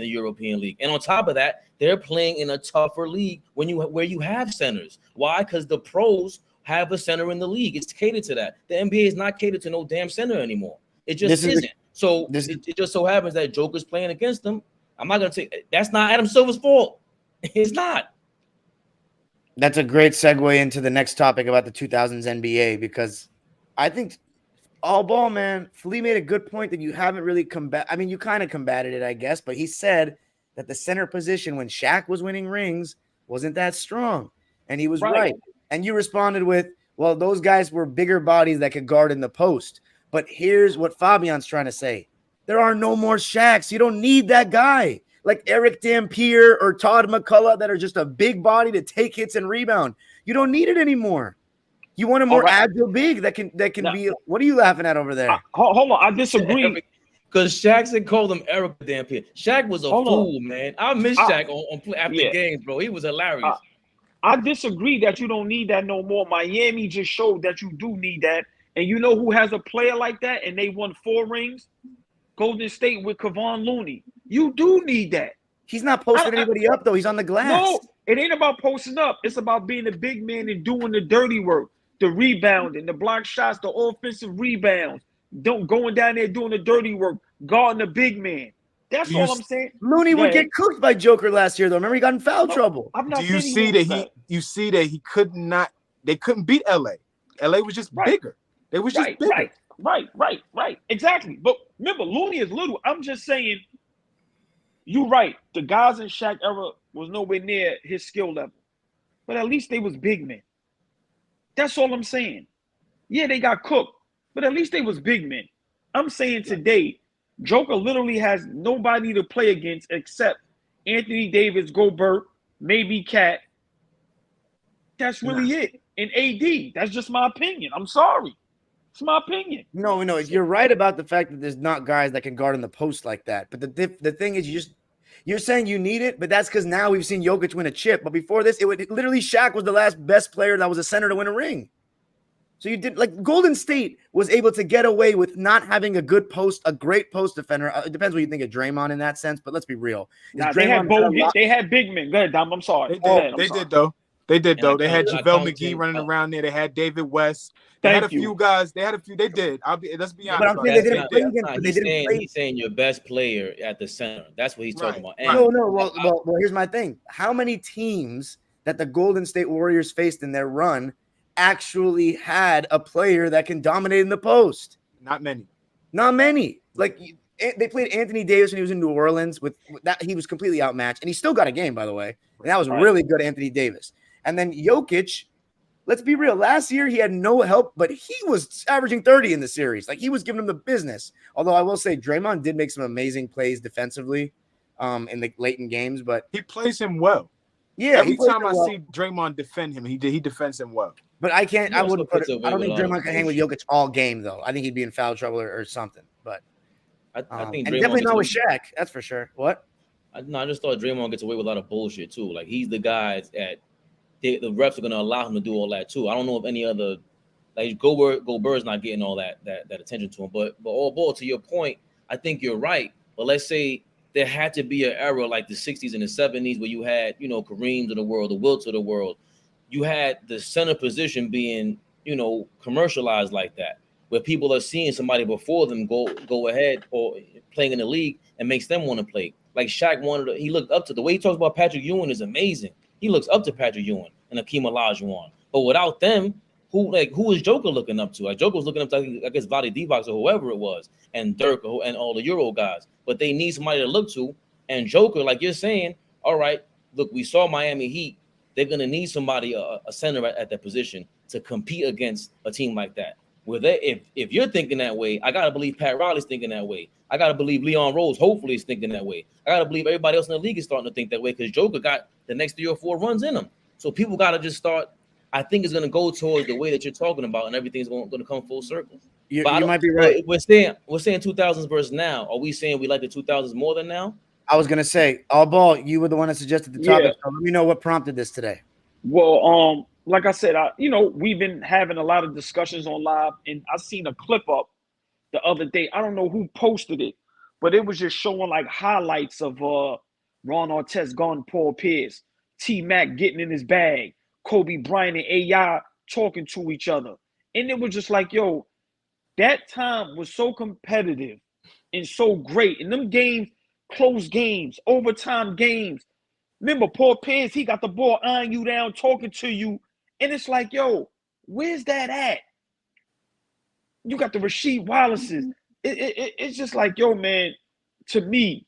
European League. And on top of that, they're playing in a tougher league where you have centers. Why? Because the pros have a center in the league. It's catered to that. The NBA is not catered to no damn center anymore. It just isn't. It just so happens that Joker's playing against them. I'm not gonna say that's not Adam Silver's fault. It's not. That's a great segue into the next topic about the 2000s NBA, because I think all ball, man, Flea made a good point that you haven't really you kind of combated it, I guess, but he said that the center position when Shaq was winning rings wasn't that strong. And he was right. And you responded with, well, those guys were bigger bodies that could guard in the post. But here's what Fabian's trying to say. There are no more Shaqs. You don't need that guy like Eric Dampier or Todd McCullough that are just a big body to take hits and rebound. You don't need it anymore. You want a more agile big that can be. What are you laughing at over there? Hold on, I disagree. Because Shaq called him Eric Dampier. Shaq was a fool, man. I miss Shaq after games, bro. He was hilarious. I disagree that you don't need that no more. Miami just showed that you do need that. And you know who has a player like that and they won 4 rings? Golden State with Kevon Looney. You do need that. He's not posting anybody up, though. He's on the glass. No, it ain't about posting up. It's about being a big man and doing the dirty work, the rebounding, the block shots, the offensive rebounds. Going down there doing the dirty work, guarding the big man. That's all I'm saying. Looney would get cooked by Joker last year, though. Remember, he got in foul trouble. Do you see that you see that he could not? They couldn't beat LA. LA was just bigger. They was just bigger. Right. Exactly. But remember, Looney is little. I'm just saying, you're right. The guys in Shaq era was nowhere near his skill level. But at least they was big men. That's all I'm saying. Yeah, they got cooked, but at least they was big men. I'm saying today, Joker literally has nobody to play against except Anthony Davis, Gobert, maybe Cat. That's really it. And AD. That's just my opinion. I'm sorry. It's my opinion. No, you're right about the fact that there's not guys that can guard in the post like that. But the thing is, you're saying you need it, but that's because now we've seen Jokic win a chip. But before this, literally Shaq was the last best player that was a center to win a ring. So you did, like, Golden State was able to get away with not having a good post, a great post defender. It depends what you think of Draymond in that sense, but let's be real. Nah, they had Bougie. They had big men. Go ahead, Dom. I'm sorry. They did though. They had JaVale McGee running Tim. around there. They had David West. They had a few guys. They did. Let's be honest. But they didn't play against. He's saying your best player at the center. That's what he's talking about. No. Well, here's my thing. How many teams that the Golden State Warriors faced in their run actually had a player that can dominate in the post? Not many. Like, they played Anthony Davis when he was in New Orleans. With that, he was completely outmatched, and he still got a game, by the way. And that was really good, Anthony Davis. And then Jokic, let's be real. Last year, he had no help, but he was averaging 30 in the series. Like, he was giving him the business. Although I will say Draymond did make some amazing plays defensively in the late in games, but he plays him well. Yeah, every time I see Draymond defend him, he defends him well. But I can't. I wouldn't put it. I don't think Draymond can hang with Jokic all game, though. I think he'd be in foul trouble or something. But I think and definitely not with Shaq. That's for sure. What? I just thought Draymond gets away with a lot of bullshit too. Like, he's the guy that the refs are going to allow him to do all that too. I don't know if any other, like, Gobert's not getting all that attention to him. But all ball, to your point, I think you're right. But let's say there had to be an era like the 60s and the 70s where you had, Kareems of the world, the Wilts of the world. You had the center position being, commercialized like that, where people are seeing somebody before them go ahead or playing in the league and makes them want to play. Like Shaq he looked up to, the way he talks about Patrick Ewing is amazing. He looks up to Patrick Ewing and Hakeem Olajuwon. But without them, who is Joker looking up to? Like, Joker was looking up to, I guess, Vlade Divac or whoever it was, and Dirk and all the Euro guys. But they need somebody to look to. And Joker, like you're saying, all right, look, we saw Miami Heat. They're going to need somebody, a center at that position, to compete against a team like that. Where if you're thinking that way, I got to believe Pat Riley's thinking that way. I got to believe Leon Rose hopefully is thinking that way. I got to believe everybody else in the league is starting to think that way, because Joker got the next 3 or 4 runs in him. So people got to just start. I think it's going to go towards the way that you're talking about, and everything's going to come full circle. You might be right. We're saying 2000s versus now. Are we saying we like the 2000s more than now? I was going to say, AllBall, you were the one that suggested the topic. So let me know what prompted this today. Well, like I said, we've been having a lot of discussions on live, and I seen a clip up the other day. I don't know who posted it, but it was just showing like highlights of Ron Artest going Paul Pierce, T-Mac getting in his bag, Kobe Bryant and AI talking to each other. And it was just like, yo, that time was so competitive and so great. And them games, close games, overtime games. Remember, Paul Pierce, he got the ball eyeing you down, talking to you. And it's like, yo, where's that at? You got the Rasheed Wallaces. It's just like, yo, man, to me,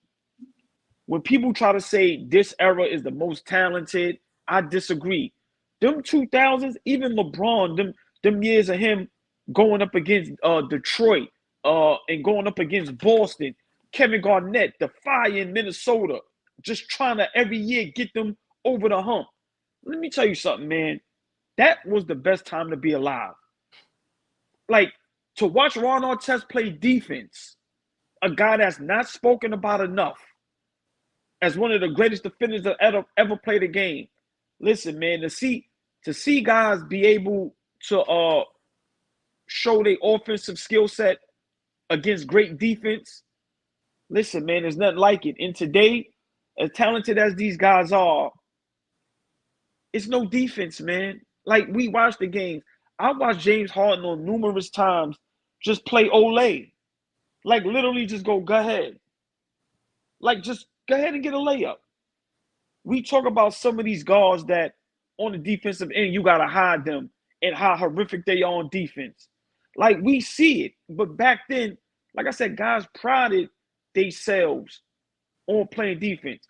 when people try to say this era is the most talented, I disagree. Them 2000s, even LeBron, them years of him going up against Detroit and going up against Boston, Kevin Garnett, the Fire in Minnesota, just trying to every year get them over the hump. Let me tell you something, man. That was the best time to be alive. Like, to watch Ron Artest play defense, a guy that's not spoken about enough, as one of the greatest defenders that ever played a game. Listen, man, to see guys be able to show their offensive skill set against great defense, listen, man, there's nothing like it. And today, as talented as these guys are, it's no defense, man. Like, we watch the games. I watched James Harden on numerous times just play Olay. Like, literally just go ahead. Like, just go ahead and get a layup. We talk about some of these guards that on the defensive end, you got to hide them and how horrific they are on defense. Like, we see it. but back then, like I said, guys prided themselves on playing defense.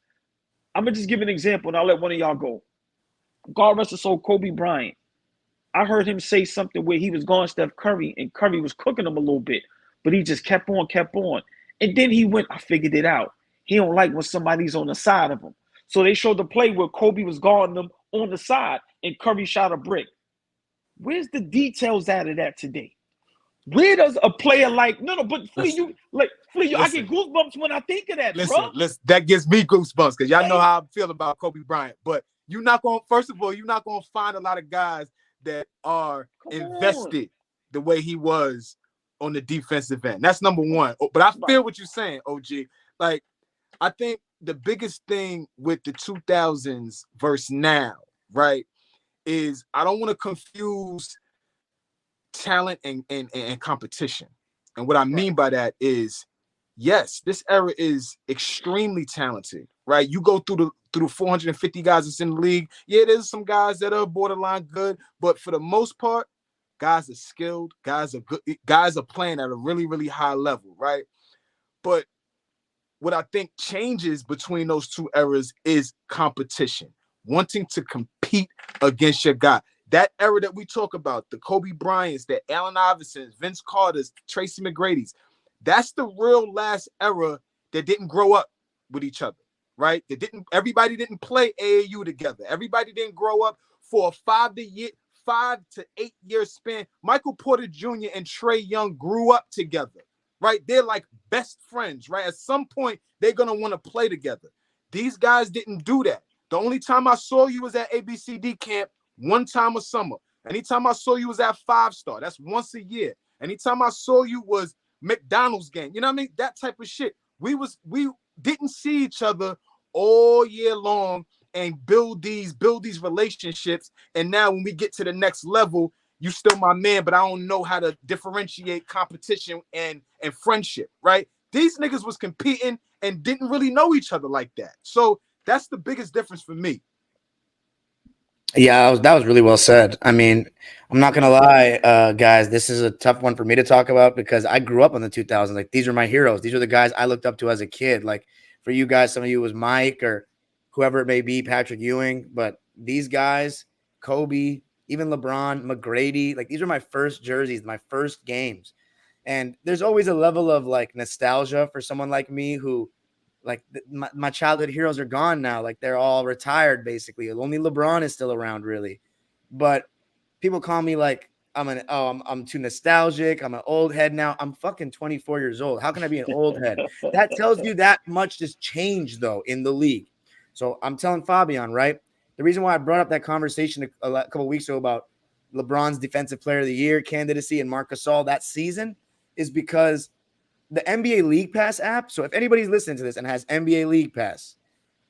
I'm gonna just give an example, and I'll let one of y'all go. God rest his soul, Kobe Bryant. I heard him say something where he was going Steph Curry, and Curry was cooking him a little bit, but he just kept on. And then he went, I figured it out. He don't like when somebody's on the side of him. So they showed the play where Kobe was guarding them on the side, and Curry shot a brick. Where's the details out of that today? Where does a player but Flea, I get goosebumps when I think of that, bro. Listen, that gives me goosebumps because y'all know how I feel about Kobe Bryant. But you're not going to find a lot of guys that are invested the way he was on the defensive end. That's number one. But I feel what you're saying, OG. Like, I think the biggest thing with the 2000s versus now, right, is I don't want to confuse talent and competition. And what I mean by that is, yes, this era is extremely talented, right? You go through the 450 guys that's in the league. Yeah, there's some guys that are borderline good, but for the most part, guys are skilled, guys are good, guys are playing at a really, really high level, right? But what I think changes between those two eras is competition, wanting to compete against your guy. That era that we talk about, the Kobe Bryants, the Allen Iversons, Vince Carters, Tracy McGrady's, that's the real last era that didn't grow up with each other, right? Everybody didn't play AAU together. Everybody didn't grow up for a 5 to 8 year span. Michael Porter Jr. and Trae Young grew up together, right? They're like best friends, right? At some point, they're going to want to play together. These guys didn't do that. The only time I saw you was at ABCD camp, one time a summer. Anytime I saw you was at 5-star. That's once a year. Anytime I saw you was McDonald's game. You know what I mean? That type of shit. We didn't see each other all year long and build these relationships. And now when we get to the next level, you still my man, but I don't know how to differentiate competition and friendship, right? These niggas was competing and didn't really know each other like that. So that's the biggest difference for me. Yeah, that was really well said. I mean, I'm not gonna lie, guys. This is a tough one for me to talk about because I grew up in the 2000s. Like, these are my heroes. These are the guys I looked up to as a kid. Like, for you guys, some of you was Mike or whoever it may be, Patrick Ewing. But these guys, Kobe, even LeBron, McGrady, like, these are my first jerseys, my first games. And there's always a level of like nostalgia for someone like me who, like, my childhood heroes are gone now. Like, they're all retired, basically. Only LeBron is still around, really. But people call me like I'm too nostalgic. I'm an old head now. I'm fucking 24 years old. How can I be an old head? That tells you that much has changed, though, in the league. So I'm telling Fabian, right? The reason why I brought up that conversation a couple of weeks ago about LeBron's Defensive Player of the Year candidacy and Marc Gasol that season is because the NBA League Pass app. So if anybody's listening to this and has NBA League Pass,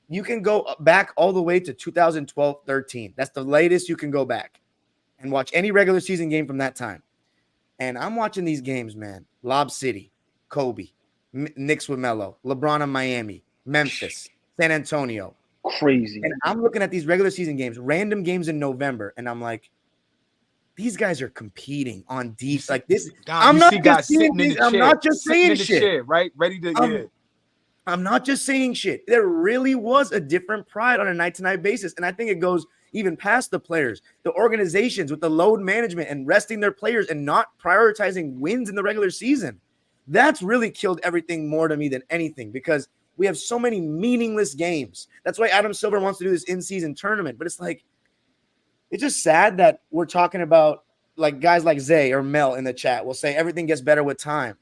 you can go back all the way to 2012-13. That's the latest you can go back and watch any regular season game from that time. And I'm watching these games, man. Lob City, Kobe, Knicks with Melo, LeBron in Miami, Memphis, San Antonio. Crazy. And I'm looking at these regular season games, random games in November, and I'm like, these guys are competing on defense like this. I'm not just saying shit, right? Ready to I'm not just saying shit. There really was a different pride on a night-to-night basis. And I think it goes even past the players, the organizations with the load management and resting their players and not prioritizing wins in the regular season. That's really killed everything more to me than anything because we have so many meaningless games. That's why Adam Silver wants to do this in-season tournament. But it's like, it's just sad that we're talking about like guys like Zay or Mel in the chat will say everything gets better with time.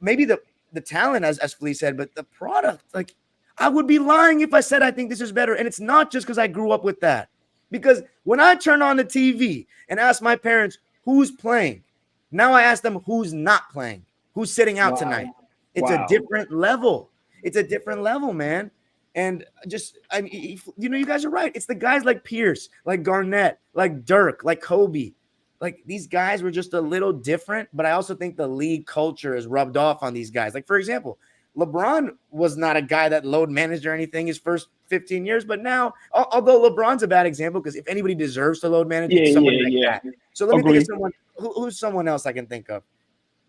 Maybe the talent, as Flea said, but the product, like, I would be lying if I said I think this is better. And it's not just because I grew up with that. Because when I turn on the TV and ask my parents who's playing, now I ask them who's not playing, who's sitting out tonight. It's a different level. It's a different level, man. And just, I mean, you know, you guys are right. It's the guys like Pierce, like Garnett, like Dirk, like Kobe. Like, these guys were just a little different, but I also think the league culture is rubbed off on these guys. Like, for example, LeBron was not a guy that load managed or anything his first 15 years, but now, although LeBron's a bad example because if anybody deserves to load manage, it's somebody like that. So let me think of someone, who's someone else I can think of.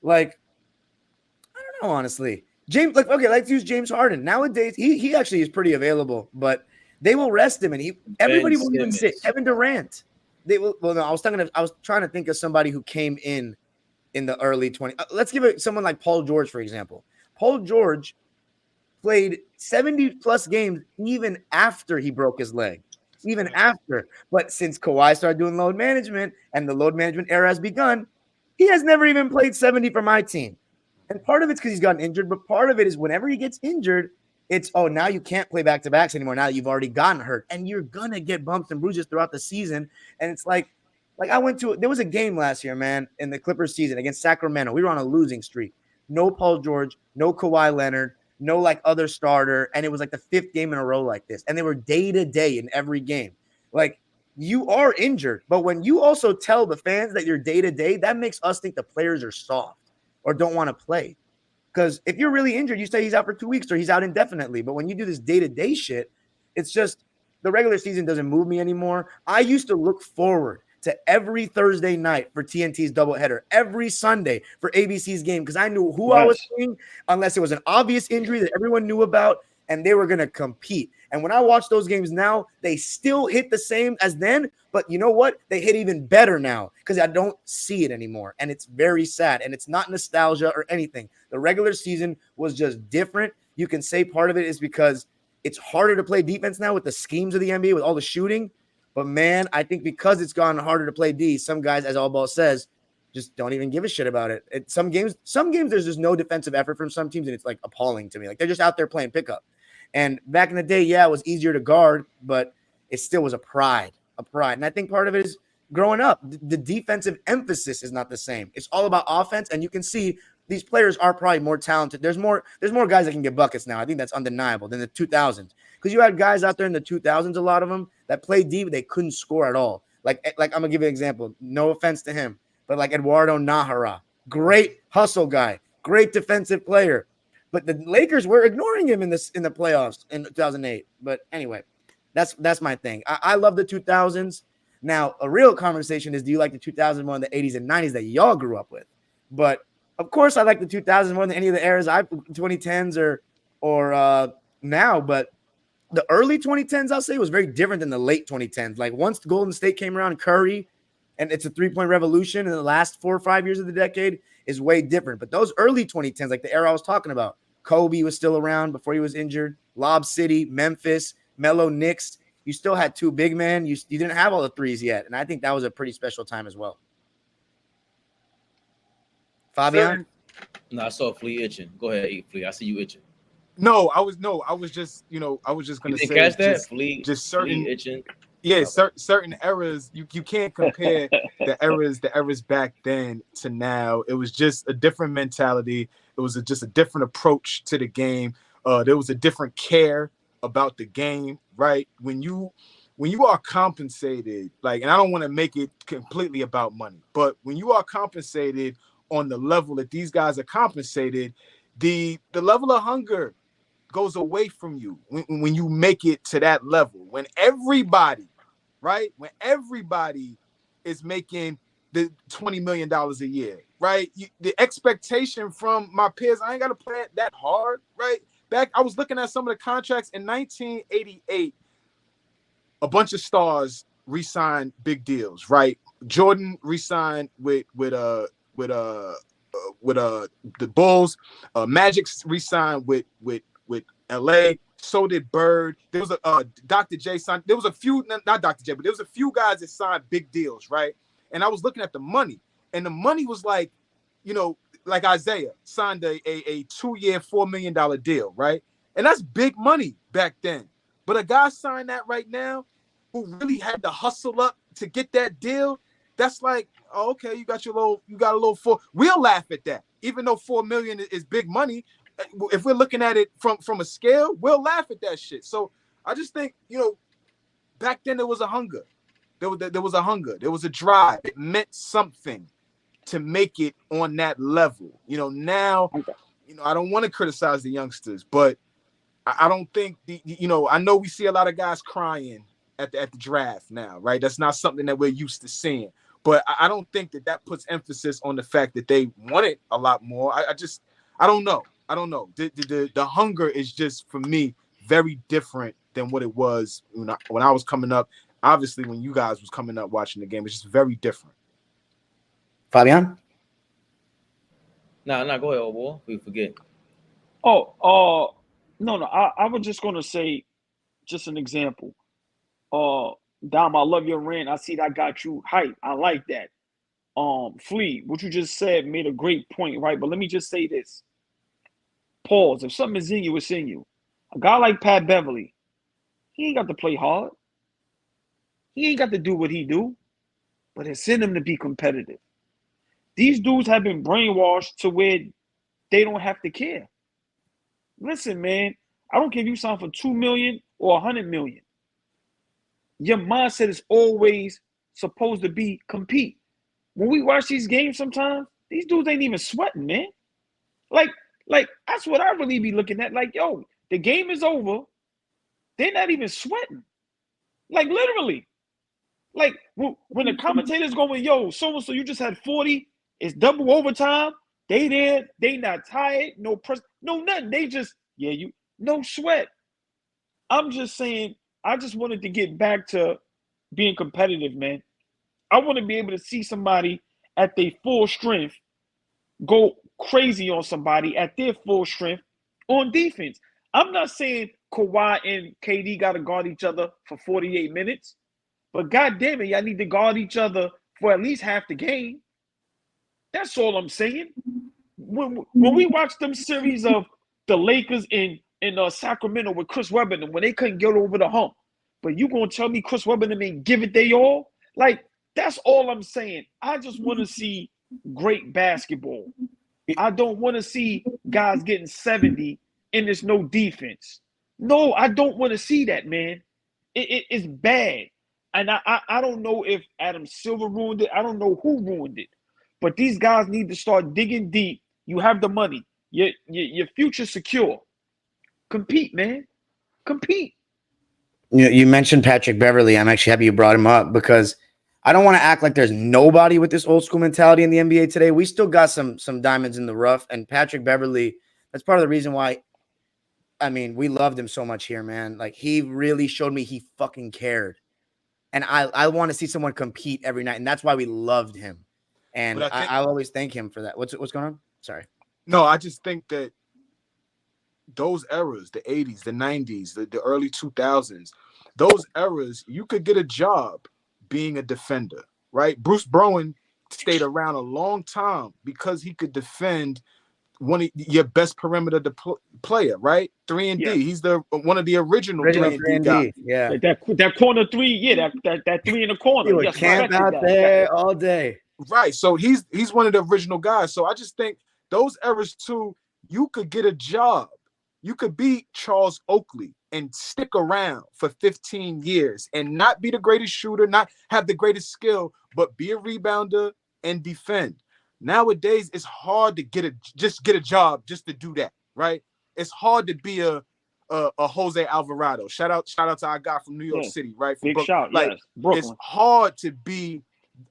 Like, I don't know, honestly. James, like, okay, let's use James Harden. Nowadays, he actually is pretty available, but they will rest him, and everybody will even sit. Kevin Durant. They will. Well, no, I was trying to think of somebody who came in the early 20s. Let's give it someone like Paul George, for example. Paul George played 70 plus games even after he broke his leg, even after. But since Kawhi started doing load management and the load management era has begun, he has never even played 70 for my team. And part of it's because he's gotten injured, but part of it is whenever he gets injured, it's, oh, now you can't play back-to-backs anymore now that you've already gotten hurt. And you're going to get bumps and bruises throughout the season. And it's like there was a game last year, man, in the Clippers season against Sacramento. We were on a losing streak. No Paul George, no Kawhi Leonard, no like other starter. And it was like the 5th game in a row like this. And they were day-to-day in every game. Like, you are injured. But when you also tell the fans that you're day-to-day, that makes us think the players are soft or don't want to play. Because if you're really injured, you say he's out for 2 weeks or he's out indefinitely. But when you do this day-to-day shit, it's just the regular season doesn't move me anymore. I used to look forward to every Thursday night for TNT's doubleheader, every Sunday for ABC's game, because I knew who I was seeing, unless it was an obvious injury that everyone knew about, and they were going to compete. And when I watch those games now, they still hit the same as then, but you know what? They hit even better now because I don't see it anymore, and it's very sad, and it's not nostalgia or anything. The regular season was just different. You can say part of it is because it's harder to play defense now with the schemes of the NBA, with all the shooting. But, man, I think because it's gone harder to play D, some guys, as AllBall says, just don't even give a shit about it. Some games, there's just no defensive effort from some teams, and it's, like, appalling to me. Like, they're just out there playing pickup. And back in the day, yeah, it was easier to guard, but it still was a pride. And I think part of it is growing up. The defensive emphasis is not the same. It's all about offense, and you can see these players are probably more talented. There's more guys that can get buckets now. I think that's undeniable than the 2000s. Because you had guys out there in the 2000s, a lot of them, that played deep, but they couldn't score at all. Like I'm going to give you an example. No offense to him, but like Eduardo Nahara. Great hustle guy. Great defensive player. But the Lakers were ignoring him in the playoffs in 2008. But anyway, that's my thing. I love the 2000s. Now, a real conversation is, do you like the 2000s more than the 80s and 90s that y'all grew up with? But, of course, I like the 2000s more than any of the eras 2010s or now. But the early 2010s, I'll say, was very different than the late 2010s. Like, once Golden State came around, Curry, and it's a three-point revolution in the last 4 or 5 years of the decade is way different. But those early 2010s, like the era I was talking about, Kobe was still around before he was injured, Lob City, Memphis, Melo, Knicks. You still had 2 big men. You didn't have all the threes yet. And I think that was a pretty special time as well. Fabian? No, I saw Flea itching. Go ahead, Flea. I see you itching. No, I was just going to say catch that? Flea certain itching. Yeah, certain eras, you can't compare the eras back then to now. It was just a different mentality. It was just a different approach to the game. There was a different care about the game, right? When you are compensated, like, and I don't want to make it completely about money, but when you are compensated on the level that these guys are compensated, the level of hunger goes away from you when you make it to that level. When everybody is making the $20 million a year, right? The expectation from my peers, I ain't got to play it that hard, right? Back, I was looking at some of the contracts in 1988. A bunch of stars re-signed big deals, right? Jordan re-signed with the Bulls. Magic re-signed with LA. So did Bird. There was a Dr. J signed. There was a few, not Dr. J, but there was a few guys that signed big deals, right? And I was looking at the money, and the money was like, like Isaiah signed a 2-year, $4 million deal, right? And that's big money back then. But a guy signed that right now who really had to hustle up to get that deal, that's like, oh, okay, you got a little $4. We'll laugh at that, even though $4 million is big money. If we're looking at it from a scale, we'll laugh at that shit. So I just think, back then there was a hunger. There was a hunger. There was a drive. It meant something to make it on that level. Now, I don't want to criticize the youngsters, but I don't think I know we see a lot of guys crying at the draft now, right? That's not something that we're used to seeing. But I don't think that puts emphasis on the fact that they wanted a lot more. I don't know. I don't know. The hunger is just, for me, very different than what it was when I was coming up. Obviously, when you guys was coming up watching the game, it's just very different. Fabian? Nah, go ahead, old boy. We forget. No. I was just gonna say, just an example. Dom, I love your rant. I see that got you hype. I like that. Flea, what you just said made a great point, right? But let me just say this. Pause. If something is in you, it's in you. A guy like Pat Beverly, he ain't got to play hard. He ain't got to do what he do, but it's in him to be competitive. These dudes have been brainwashed to where they don't have to care. Listen, man, I don't care if you sign for $2 million or $100 million. Your mindset is always supposed to be compete. When we watch these games sometimes, these dudes ain't even sweating, man. Like that's what I really be looking at. Like, yo, the game is over. They're not even sweating. Like, literally. Like, when the commentators going, yo, so-and-so, you just had 40. It's double overtime. They there. They not tired. No press. No nothing. They just, no sweat. I'm just saying, I just wanted to get back to being competitive, man. I want to be able to see somebody at their full strength go crazy on somebody at their full strength on defense. I'm not saying Kawhi and KD got to guard each other for 48 minutes, but God damn it, y'all need to guard each other for at least half the game. That's all I'm saying. When we watched them series of the Lakers in Sacramento with Chris Webber, and when they couldn't get over the hump, but you gonna tell me Chris Webber ain't give it they all? Like, that's all I'm saying. I just want to see great basketball. I don't want to see guys getting 70 and there's no defense. No, I don't want to see that, man. It's bad. And I don't know if Adam Silver ruined it. I don't know who ruined it. But these guys need to start digging deep. You have the money. Your future secure. Compete, man. Compete. You mentioned Patrick Beverly. I'm actually happy you brought him up because I don't want to act like there's nobody with this old school mentality in the NBA today. We still got some diamonds in the rough, and Patrick Beverly, that's part of the reason why, I mean, we loved him so much here, man. Like, he really showed me he fucking cared. And I want to see someone compete every night, and that's why we loved him. And I'll always thank him for that. What's going on? Sorry. No, I just think that those eras, the 80s, the 90s, the early 2000s, those eras, you could get a job being a defender, right? Bruce Bowen stayed around a long time because he could defend one of your best perimeter player, right? 3 and D. He's one of the original 3 and D guys. Yeah. Like that corner three, that three in the corner. He would camp out there all day. Right. So he's one of the original guys. So I just think those eras too, you could get a job. You could be Charles Oakley and stick around for 15 years and not be the greatest shooter, not have the greatest skill, but be a rebounder and defend. Nowadays, it's hard to get a job just to do that, right? It's hard to be a Jose Alvarado. Shout out to our guy from New York City, right? From Big Brooklyn. shout, like, yes. Brooklyn. It's hard to be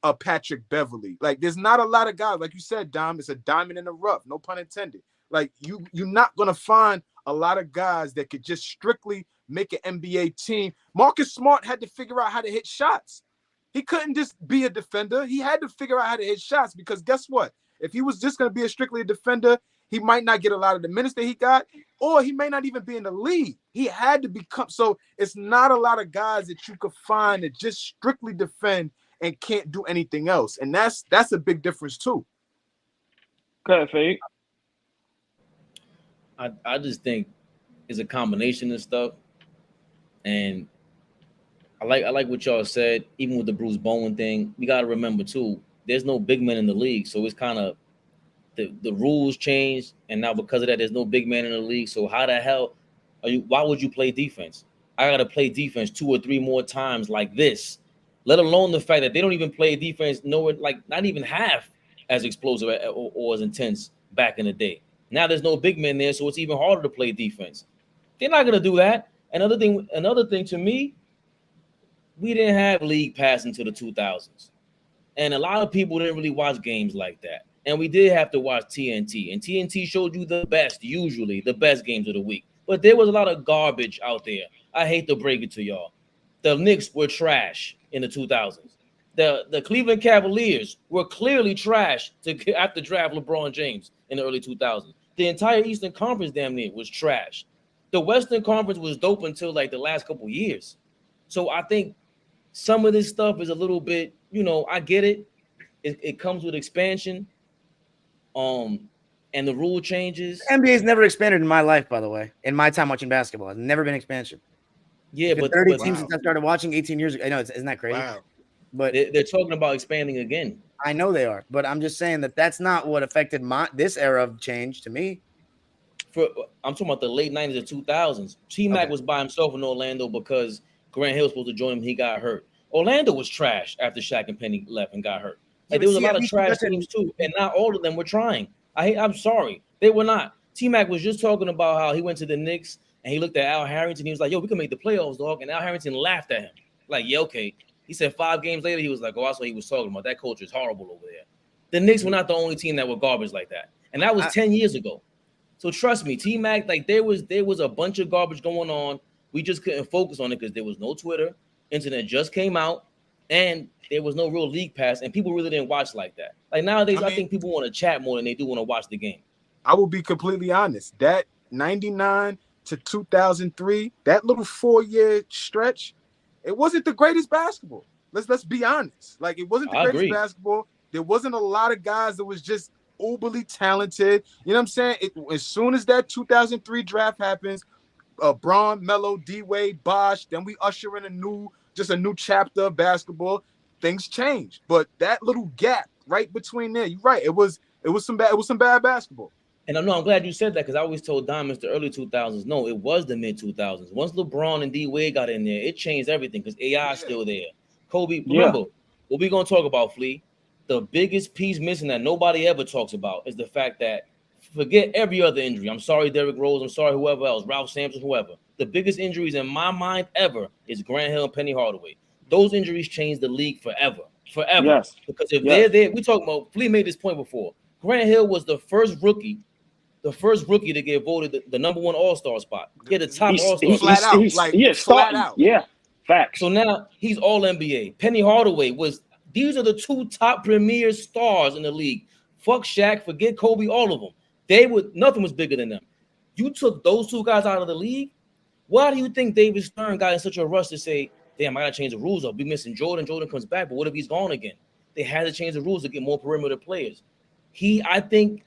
a Patrick Beverly. Like, there's not a lot of guys, like you said, Dom. It's a diamond in the rough, no pun intended. Like, you're not gonna find a lot of guys that could just strictly make an NBA team. Marcus Smart had to figure out how to hit shots. He couldn't just be a defender. He had to figure out how to hit shots because guess what? If he was just going to be strictly a defender, he might not get a lot of the minutes that he got, or he may not even be in the league. He had to become. So it's not a lot of guys that you could find that just strictly defend and can't do anything else. And that's a big difference too. Okay, Fade. I just think it's a combination of stuff, and I like what y'all said. Even with the Bruce Bowen thing, we got to remember too, there's no big men in the league, so it's kind of the rules changed, and now because of that, there's no big man in the league. So how the hell are you? Why would you play defense? I got to play defense 2 or 3 more times like this, let alone the fact that they don't even play defense nowhere, like not even half as explosive or as intense back in the day. Now there's no big men there, so it's even harder to play defense. They're not going to do that. Another thing to me, we didn't have league pass into the 2000s. And a lot of people didn't really watch games like that. And we did have to watch TNT. And TNT showed you usually the best games of the week. But there was a lot of garbage out there. I hate to break it to y'all. The Knicks were trash in the 2000s. The Cleveland Cavaliers were clearly trash after draft LeBron James in the early 2000s. The entire Eastern Conference damn near was trash. The Western Conference was dope until like the last couple years. So I think some of this stuff is a little bit, I get it. It comes with expansion. And the rule changes. NBA's never expanded in my life, by the way. In my time watching basketball, it's never been expansion. Yeah, but 30 teams since I started watching 18 years ago. I know, isn't that crazy? Wow. But they're talking about expanding again. I know they are, but I'm just saying that's not what affected this era of change to me. I'm talking about the late 90s and 2000s. T-Mac was by himself in Orlando because Grant Hill was supposed to join him. He got hurt. Orlando was trash after Shaq and Penny left and got hurt. Like, there was a lot of trash teams too, and not all of them were trying. I'm sorry, they were not. T-Mac was just talking about how he went to the Knicks and he looked at Al Harrington. He was like, "Yo, we can make the playoffs, dog." And Al Harrington laughed at him, like, "Yeah, okay." He said 5 games later, he was like, "Oh, that's what he was talking about. That culture is horrible over there." The Knicks were not the only team that were garbage like that, and that was 10 years ago. So trust me, T-Mac, like there was a bunch of garbage going on. We just couldn't focus on it because there was no Twitter. Internet just came out, and there was no real league pass, and people really didn't watch like that. Like nowadays, I think people want to chat more than they do want to watch the game. I will be completely honest. That 99 to 2003, that little 4-year stretch, it wasn't the greatest basketball. Let's be honest. Like, it wasn't the greatest basketball. There wasn't a lot of guys that was just uberly talented. You know what I'm saying? As soon as that 2003 draft happens, Braun, Melo, D-Wade, Bosh, then we usher in a new chapter of basketball. Things change. But that little gap right between there, you're right. It was some bad basketball. And I'm glad you said that, because I always told Diamonds the early 2000s. No, it was the mid 2000s. Once LeBron and D-Wade got in there, it changed everything because AI is still there. Kobe, remember, what we going to talk about, Flea? The biggest piece missing that nobody ever talks about is the fact that, forget every other injury. I'm sorry, Derrick Rose. I'm sorry, whoever else, Ralph Sampson, whoever. The biggest injuries in my mind ever is Grant Hill and Penny Hardaway. Those injuries changed the league forever. Yes. Because if they're there, we talking about, Flea made this point before. Grant Hill was the first rookie to get voted the number 1 All-Star spot. He had the top All-Star flat out. Yeah, facts. So now he's All-NBA. Penny Hardaway these are the 2 top premier stars in the league. Fuck Shaq, forget Kobe, all of them. Nothing was bigger than them. You took those 2 guys out of the league. Why do you think David Stern got in such a rush to say, damn, I gotta change the rules up? We missing Jordan. Jordan comes back, but what if he's gone again? They had to change the rules to get more perimeter players. I think,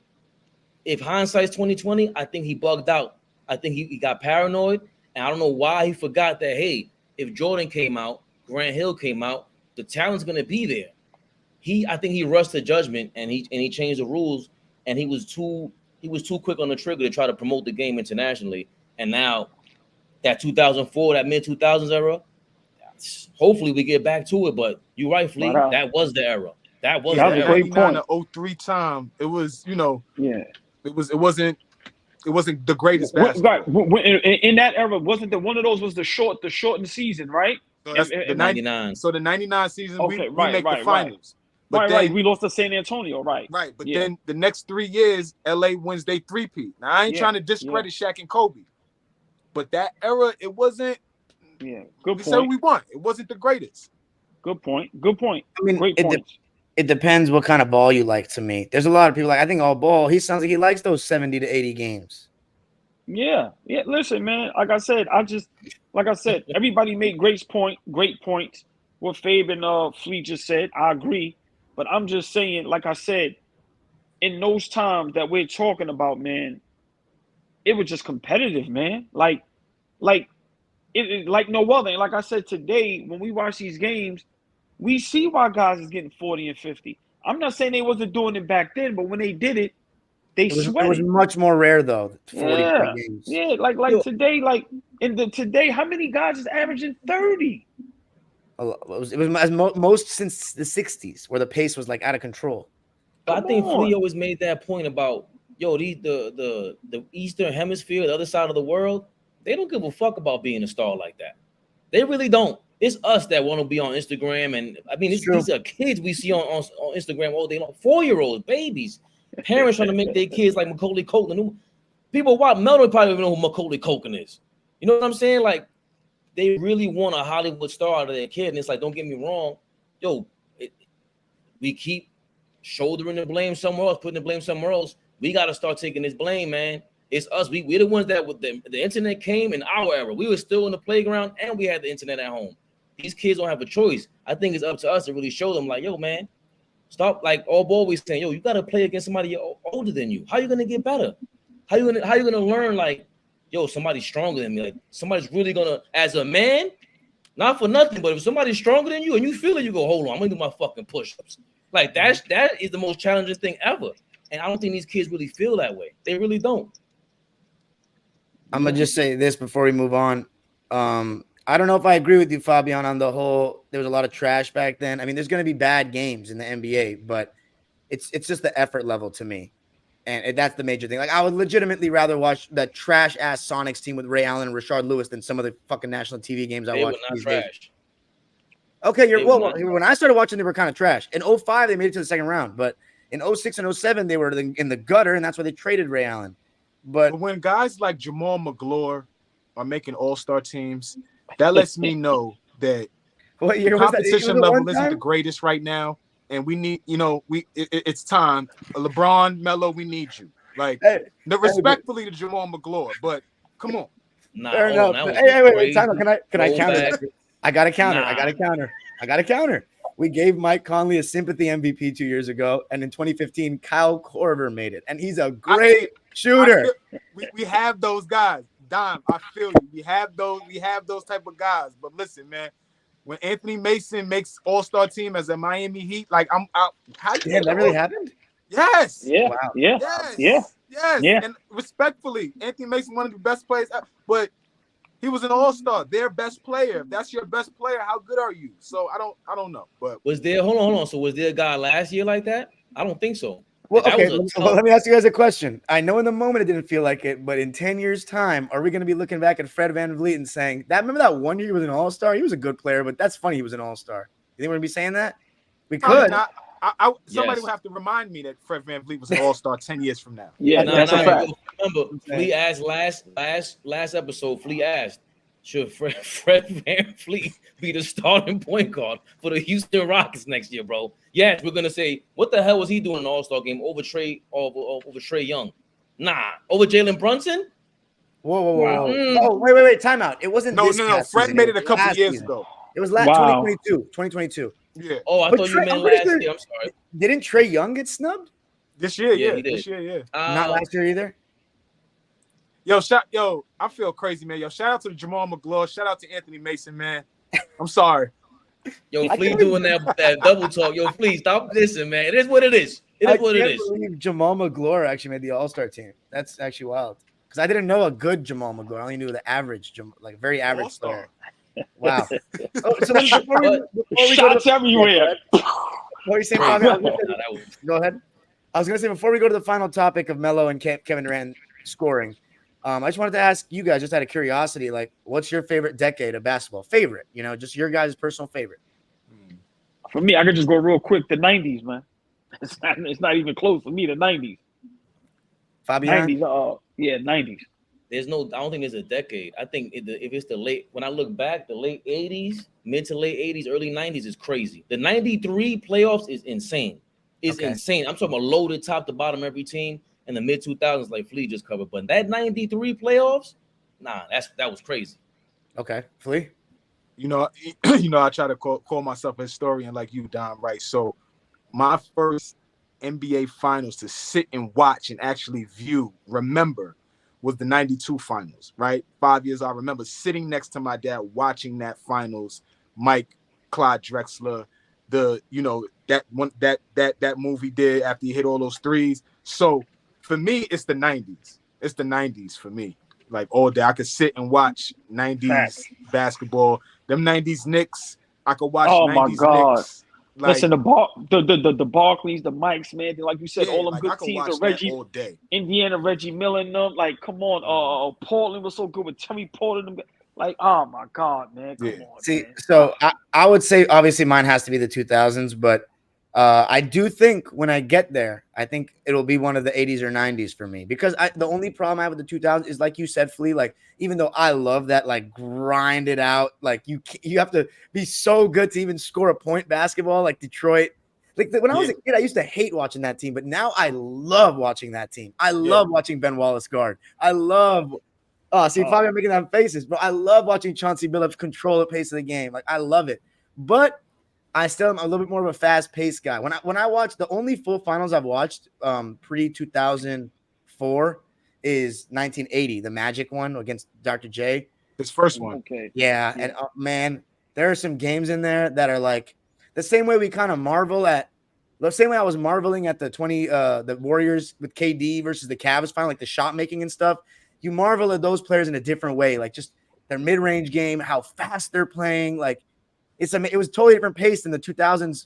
if hindsight's 2020, I think he bugged out. I think he got paranoid, and I don't know why he forgot that, hey, if Jordan came out, Grant Hill came out, the talent's gonna be there. I think he rushed to judgment, and he changed the rules, and he was too quick on the trigger to try to promote the game internationally. And now that 2004, that mid 2000s era, hopefully we get back to it. But you're right, Flea. That was the era. That was the era. 99 to 03 time. It was, it wasn't the greatest basketball. Right. In that era, wasn't the one of those was the shortened season, right? So that's the 99. So the 99 season, we make the finals. But then, we lost to San Antonio, right? Right. But then the next 3 years, LA wins their 3-peat. Now I ain't trying to discredit Shaq and Kobe, but that era, it wasn't. Yeah, good point. So we won. It wasn't the greatest. Good point. I mean, great point. It depends what kind of ball you like. To me, there's a lot of people I think AllBall. He sounds like he likes those 70 to 80 games. Yeah. Listen, man. Like I said, everybody made great points. What Fabian Flea just said, I agree. But I'm just saying, like I said, in those times that we're talking about, man, it was just competitive, man. Like no other. And like I said today, when we watch these games, we see why guys is getting 40 and 50. I'm not saying they wasn't doing it back then, but when they did it, they sweated. It was much more rare though. 40 games. Yeah, like today, today, how many guys is averaging 30? It was most since the 60s, where the pace was like out of control. But I think Flea always made that point about the Eastern Hemisphere, the other side of the world. They don't give a fuck about being a star like that. They really don't. It's us that want to be on Instagram, and I mean, these are kids we see on Instagram all day long. 4-year-olds, babies, parents trying to make their kids like Macaulay Culkin. People watch Melo probably don't even know who Macaulay Culkin is. You know what I'm saying? Like, they really want a Hollywood star out of their kid, and it's like, don't get me wrong, yo, we keep shouldering the blame somewhere else, putting the blame somewhere else. We got to start taking this blame, man. It's us. We're the ones that with the internet came in our era. We were still in the playground, and we had the internet at home. These kids don't have a choice. I think it's up to us to really show them, like, yo, man, stop. Like all always saying, yo, you got to play against somebody older than you. How you gonna get better? How you gonna learn? Like, yo, somebody's stronger than me. Like, somebody's really gonna, as a man, not for nothing, but if somebody's stronger than you and you feel it, you go, hold on, I'm gonna do my fucking push-ups. Like, that is the most challenging thing ever. And I don't think these kids really feel that way. They really don't. I'm gonna just say this before we move on. I don't know if I agree with you, Fabian, on the whole. There was a lot of trash back then. I mean, there's going to be bad games in the NBA, but it's just the effort level to me, and that's the major thing. Like, I would legitimately rather watch the trash ass Sonics team with Ray Allen and Rashard Lewis than some of the fucking national TV games I watch. They were not trash. Okay, when I started watching, they were kind of trash. In 05, they made it to the second round, but in 06 and 07, they were in the gutter, and that's why they traded Ray Allen. But when guys like Jamal McGlure are making all-star teams, that lets me know that what year the was that? competition level isn't the greatest right now, and we need, it's time. LeBron, Melo, we need you. Like, respectfully to Jamal McGlure, but come on. Fair enough. Wait, time out. Can I counter? I got to counter. We gave Mike Conley a sympathy MVP 2 years ago, and in 2015, Kyle Korver made it, and he's a great shooter. We have those guys. Dime, I feel you. We have those type of guys. But listen, man, when Anthony Mason makes all-star team as a Miami Heat, like, I'm out. Yeah, that really happened? Yes. Yeah. Wow. Yeah. Yes. Yeah. Yes. Yeah. And respectfully, Anthony Mason, one of the best players, but he was an all-star, their best player. If that's your best player, how good are you? So I don't know. But was there hold on. So was there a guy last year like that? I don't think so. Well, okay, let me ask you guys a question. I know in the moment it didn't feel like it, but in 10 years' time, are we going to be looking back at Fred VanVleet and saying, remember that 1 year he was an all-star? He was a good player, but that's funny he was an all-star. You think we're going to be saying that? We could. Somebody would have to remind me that Fred VanVleet was an all-star 10 years from now. Yeah, that's a fact. Remember, Flea asked last episode, Flea asked, should Fred VanVleet be the starting point guard for the Houston Rockets next year, bro? Yes, we're gonna say, what the hell was he doing in the All-Star game over Trey Young? Nah, over Jalen Brunson? Whoa. Oh, wait, timeout. It wasn't No. Fred Season. made it a couple years ago. It was 2022. Yeah. Oh, I thought you meant last year. I'm sorry. Didn't Trey Young get snubbed? This year, yeah. He did. This year, yeah. Not last year either. Yo, I feel crazy, man. Yo, shout out to Jamal McGlure. Shout out to Anthony Mason, man. I'm sorry. Yo, Flea doing that double talk. Yo, Flea, stop listening, man. It is what it is. It is what it is. I can't believe Jamal McGlure actually made the All-Star team. That's actually wild. Because I didn't know a good Jamal McGlure. I only knew the average, like very average All-Star player. Wow. So then before we shots everywhere. What are you saying, Fabian? Go ahead. I was going to say, before we go to the final topic of Melo and Kevin Durant scoring, I just wanted to ask you guys, just out of curiosity, like, what's your favorite decade of basketball? Favorite, just your guys' personal favorite. For me, I could just go real quick. The 90s, man. It's not even close for me. The 90s. Fabian? 90s. Yeah, 90s. I don't think there's a decade. I think if it's when I look back, the late 80s, mid to late 80s, early 90s is crazy. The 93 playoffs is insane. It's insane. I'm talking about loaded top to bottom every team. In the mid 2000s, like Flea just covered, but that 93 playoffs, that was crazy. Okay, Flea. I try to call myself a historian like you, Dom, right? So my first NBA finals to sit and watch and actually remember was the 92 finals, right? 5 years, I remember sitting next to my dad watching that finals, Mike, Clyde Drexler, that movie did after he hit all those threes. So for me, it's the 90s. It's the 90s for me. Like all day, I could sit and watch 90s basketball. Them 90s Knicks, I could watch 90s my God. Knicks. Like, listen, the Barclays, the Mikes, man. Like you said, all them good teams. The Reggie, all day. Indiana, Reggie Miller, and them. Like, come on. Portland was so good with Terry Portland. Like, oh my God, man, come Yeah. on. See, man. so I would say obviously mine has to be the 2000s, but I do think when I get there, I think it'll be one of the 80s or 90s for me because the only problem I have with the 2000s is like you said, Flea. Like even though I love that, like grind it out, like you have to be so good to even score a point basketball, like Detroit. Like when I was a kid, I used to hate watching that team, but now I love watching that team. I love watching Ben Wallace guard. I love. Oh, see, Fabian making that faces, but I love watching Chauncey Billups control the pace of the game. Like I love it, but I still am a little bit more of a fast-paced guy. When I watch the only full finals I've watched pre-2004 is 1980, the Magic one against Dr. J. His first one. Okay. Yeah, and man, there are some games in there that are like the same way we kind of marvel at the same way I was marveling at the Warriors with KD versus the Cavs final, like the shot making and stuff. You marvel at those players in a different way, like just their mid-range game, how fast they're playing. Like it was totally different pace than the 2000s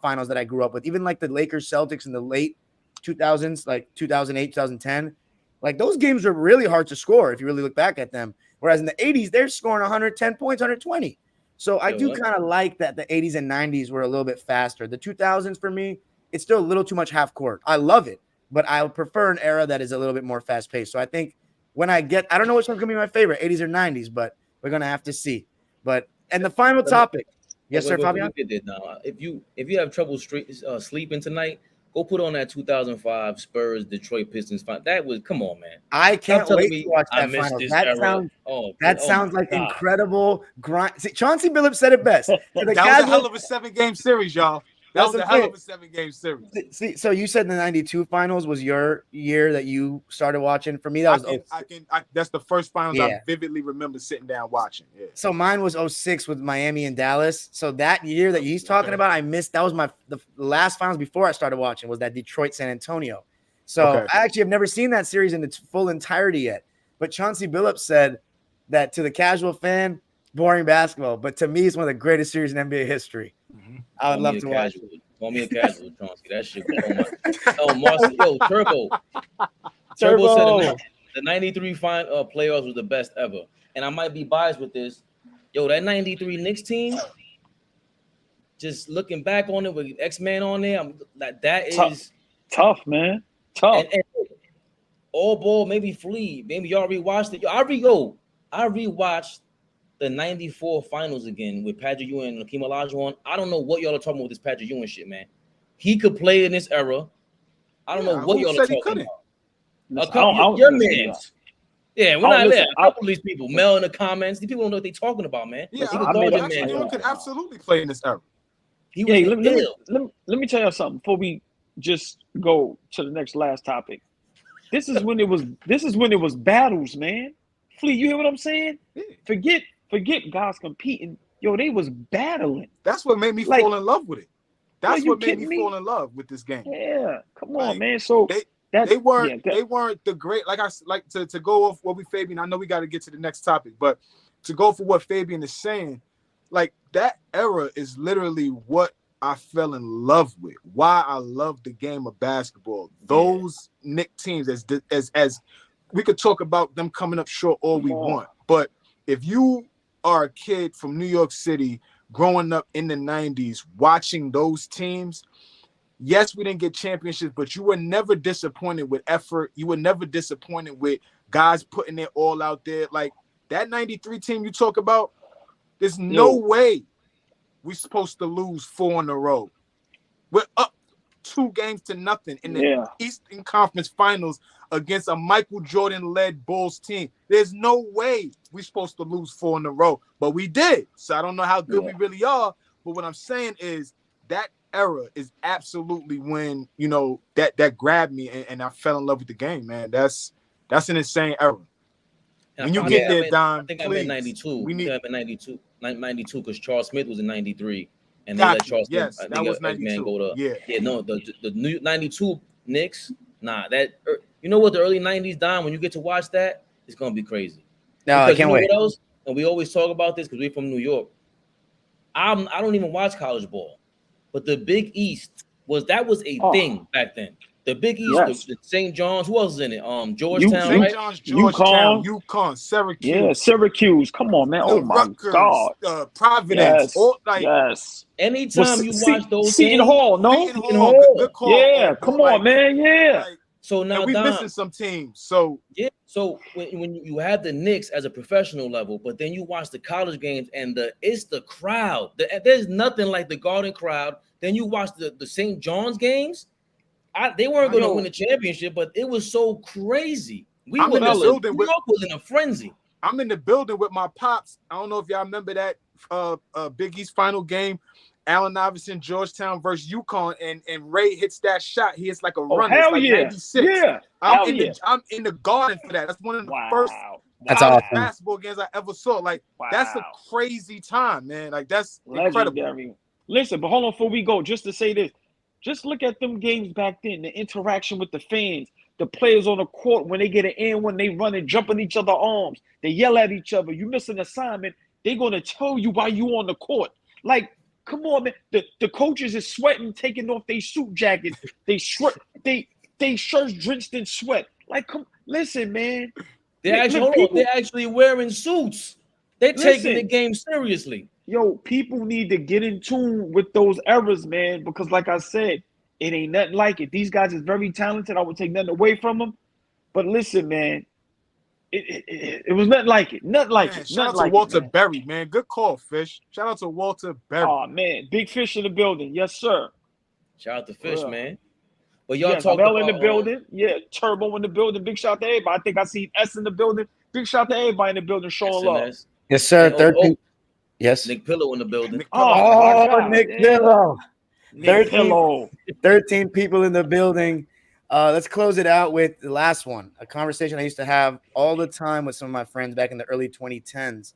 finals that I grew up with. Even like the Lakers Celtics in the late 2000s, like 2008, 2010. Like those games were really hard to score if you really look back at them. Whereas in the 80s, they're scoring 110 points, 120. So I do kind of like that the 80s and 90s were a little bit faster. The 2000s for me, it's still a little too much half court. I love it, but I would prefer an era that is a little bit more fast paced. So I think when I don't know which one's gonna be my favorite, 80s or 90s, but we're gonna have to see. And the final topic, yes, sir, Fabian. If you have trouble sleeping tonight, go put on that 2005 Spurs Detroit Pistons final. That was come on, man. I can't wait to watch that final. That sounds like incredible grind. See, Chauncey Billups said it best. That was a hell of a 7-game series, y'all. That was a hell of a 7-game series. See, so you said the 92 finals was your year that you started watching. For me, that was that's the first finals I vividly remember sitting down watching. Yeah. So mine was 06 with Miami and Dallas. So that year that he's talking about, I missed. That was the last finals before I started watching was that Detroit San Antonio. So I actually have never seen that series in its full entirety yet. But Chauncey Billups said that to the casual fan, boring basketball. But to me, it's one of the greatest series in NBA history. Mm-hmm. I would love to watch it. Call me a casual, Chauncey. That shit. Marcel, Turbo said the 93 playoffs was the best ever. And I might be biased with this. Yo, that 93 Knicks team, just looking back on it with X-Man on there, that is tough, man. Tough. And all ball, maybe Flea. Maybe y'all rewatched it. I rewatched the 94 finals again with Patrick Ewing and Hakeem Olajuwon. I don't know what y'all are talking about with this Patrick Ewing shit, man. He could play in this era. I don't know what y'all are talking about. Your man's. Yeah, we're not there. A couple of these people, Mel in the comments, these people don't know what they're talking about, man. Yeah, Patrick Ewing could absolutely play in this era. Let me tell you something before we just go to the last topic. This is when it was battles, man. Flea, you hear what I'm saying? Yeah. Forget guys competing. Yo, they was battling. That's what made me fall in love with it. That's what made me fall in love with this game. Yeah, come on, man. So they weren't the great. To go off what Fabian. I know we got to get to the next topic, but to go for what Fabian is saying, like that era is literally what I fell in love with. Why I love the game of basketball. Those Knick teams, as we could talk about them coming up short all we want, but if you are a kid from New York City growing up in the 90s watching those teams, yes, we didn't get championships, but you were never disappointed with effort. You were never disappointed with guys putting it all out there. Like that 93 team you talk about, there's no way we're supposed to lose 4 in a row. We're up 2-0 in the Eastern Conference Finals against a Michael Jordan-led Bulls team. There's no way we're supposed to lose 4 in a row, but we did. So I don't know how good we really are, but what I'm saying is that era is absolutely when, that grabbed me and I fell in love with the game, man. That's an insane era. When you get there, Don, I think I'm in 92. We need to have in 92 because Charles Smith was in 93. And they let Charles Smith, I think that was 92. Go to the new 92 Knicks. Nah, you know what, the early 90s, Don, when you get to watch that, it's gonna be crazy. No, I can't wait. What else? And we always talk about this because we're from New York. I don't even watch college ball, but the Big East was a thing back then. The Big East, Yes. the St. John's. Who else is in it? Georgetown, St. right? John's, Georgetown, UConn. UConn, Syracuse. Yeah, Syracuse. Come on, man. Oh my Rutgers, God. Providence. Yes. All like Yes. Anytime Well, you watch those Seton games, Hall, no? Seton Seton Hall, Hall. good call. Yeah, come on, man. Yeah. Like, so now and we Dom, missing some teams. So yeah. So when you have the Knicks as a professional level, but then you watch the college games and it's the crowd. There's nothing like the Garden crowd. Then you watch the St. John's games. They weren't going to win the championship, but it was so crazy. I'm in the building New York was in a frenzy. I'm in the building with my pops. I don't know if y'all remember that Big East final game, Allen Iverson, Georgetown versus UConn, and Ray hits that shot. He hits like a run. Hell it's like yeah. 96. Yeah. I'm in the Garden for that. That's one of the first awesome basketball games I ever saw. Like that's a crazy time, man. Like that's incredible. Legendary. Listen, but hold on before we go, just to say this. Just look at them games back then, the interaction with the fans, the players on the court when they get an in, when they run and jump in each other's arms, they yell at each other. You miss an assignment, they're going to tell you why you on the court. Like, come on, man. The coaches is sweating, taking off their suit jackets. They shirts drenched in sweat. Like, listen, man. They're actually wearing suits. They're taking the game seriously. Yo, people need to get in tune with those eras, man, because like I said, it ain't nothing like it. These guys is very talented. I would take nothing away from them. But listen, man, it was nothing like it. Nothing like it. Shout out to Walter Berry, man. Good call, Fish. Shout out to Walter Berry. Oh, man. Big Fish in the building. Yes, sir. Shout out to Fish, man. But y'all talk about in the building. Yeah, Turbo in the building. Big shout out to everybody. I think I see S in the building. Big shout out to everybody in the building showing love. Yes, sir. 13. Yes. Nick Pillow in the building. Nick Pillow. 13 people in the building. Let's close it out with the last one. A conversation I used to have all the time with some of my friends back in the early 2010s.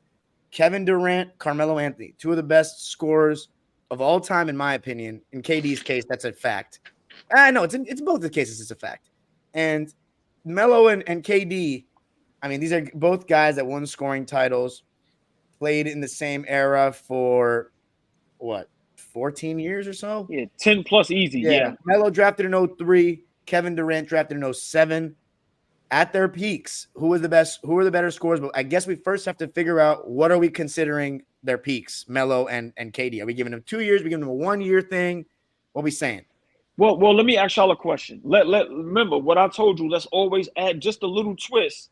Kevin Durant, Carmelo Anthony, two of the best scorers of all time, in my opinion. In KD's case, that's a fact. I know it's both the cases. It's a fact. And Melo and KD, I mean, these are both guys that won scoring titles, played in the same era for what, 14 years or so? Yeah, 10 plus easy. Yeah. Melo drafted in 2003. Kevin Durant drafted in 2007. At their peaks, who were the better scorers? But I guess we first have to figure out, what are we considering their peaks, Melo and KD? Are we giving them 2 years? Are we giving them a 1 year thing? What are we saying? Well, let me ask y'all a question. Remember what I told you. Let's always add just a little twist.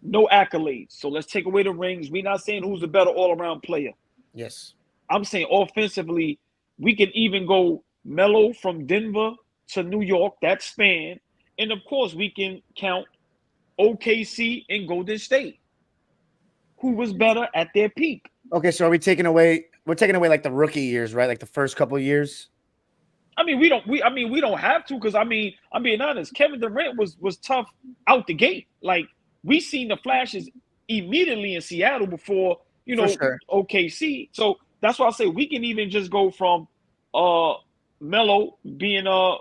No accolades. So let's take away the rings. We're not saying who's the better all-around player. Yes. I'm saying offensively, we can even go Melo from Denver to New York, that span. And, of course, we can count OKC and Golden State. Who was better at their peak? Okay, so we're taking away like the rookie years, right? Like the first couple of years? I mean, we don't have to, because I'm being honest, Kevin Durant was tough out the gate. Like, we seen the flashes immediately in Seattle before, OKC. So that's why I say we can even just go from Melo being out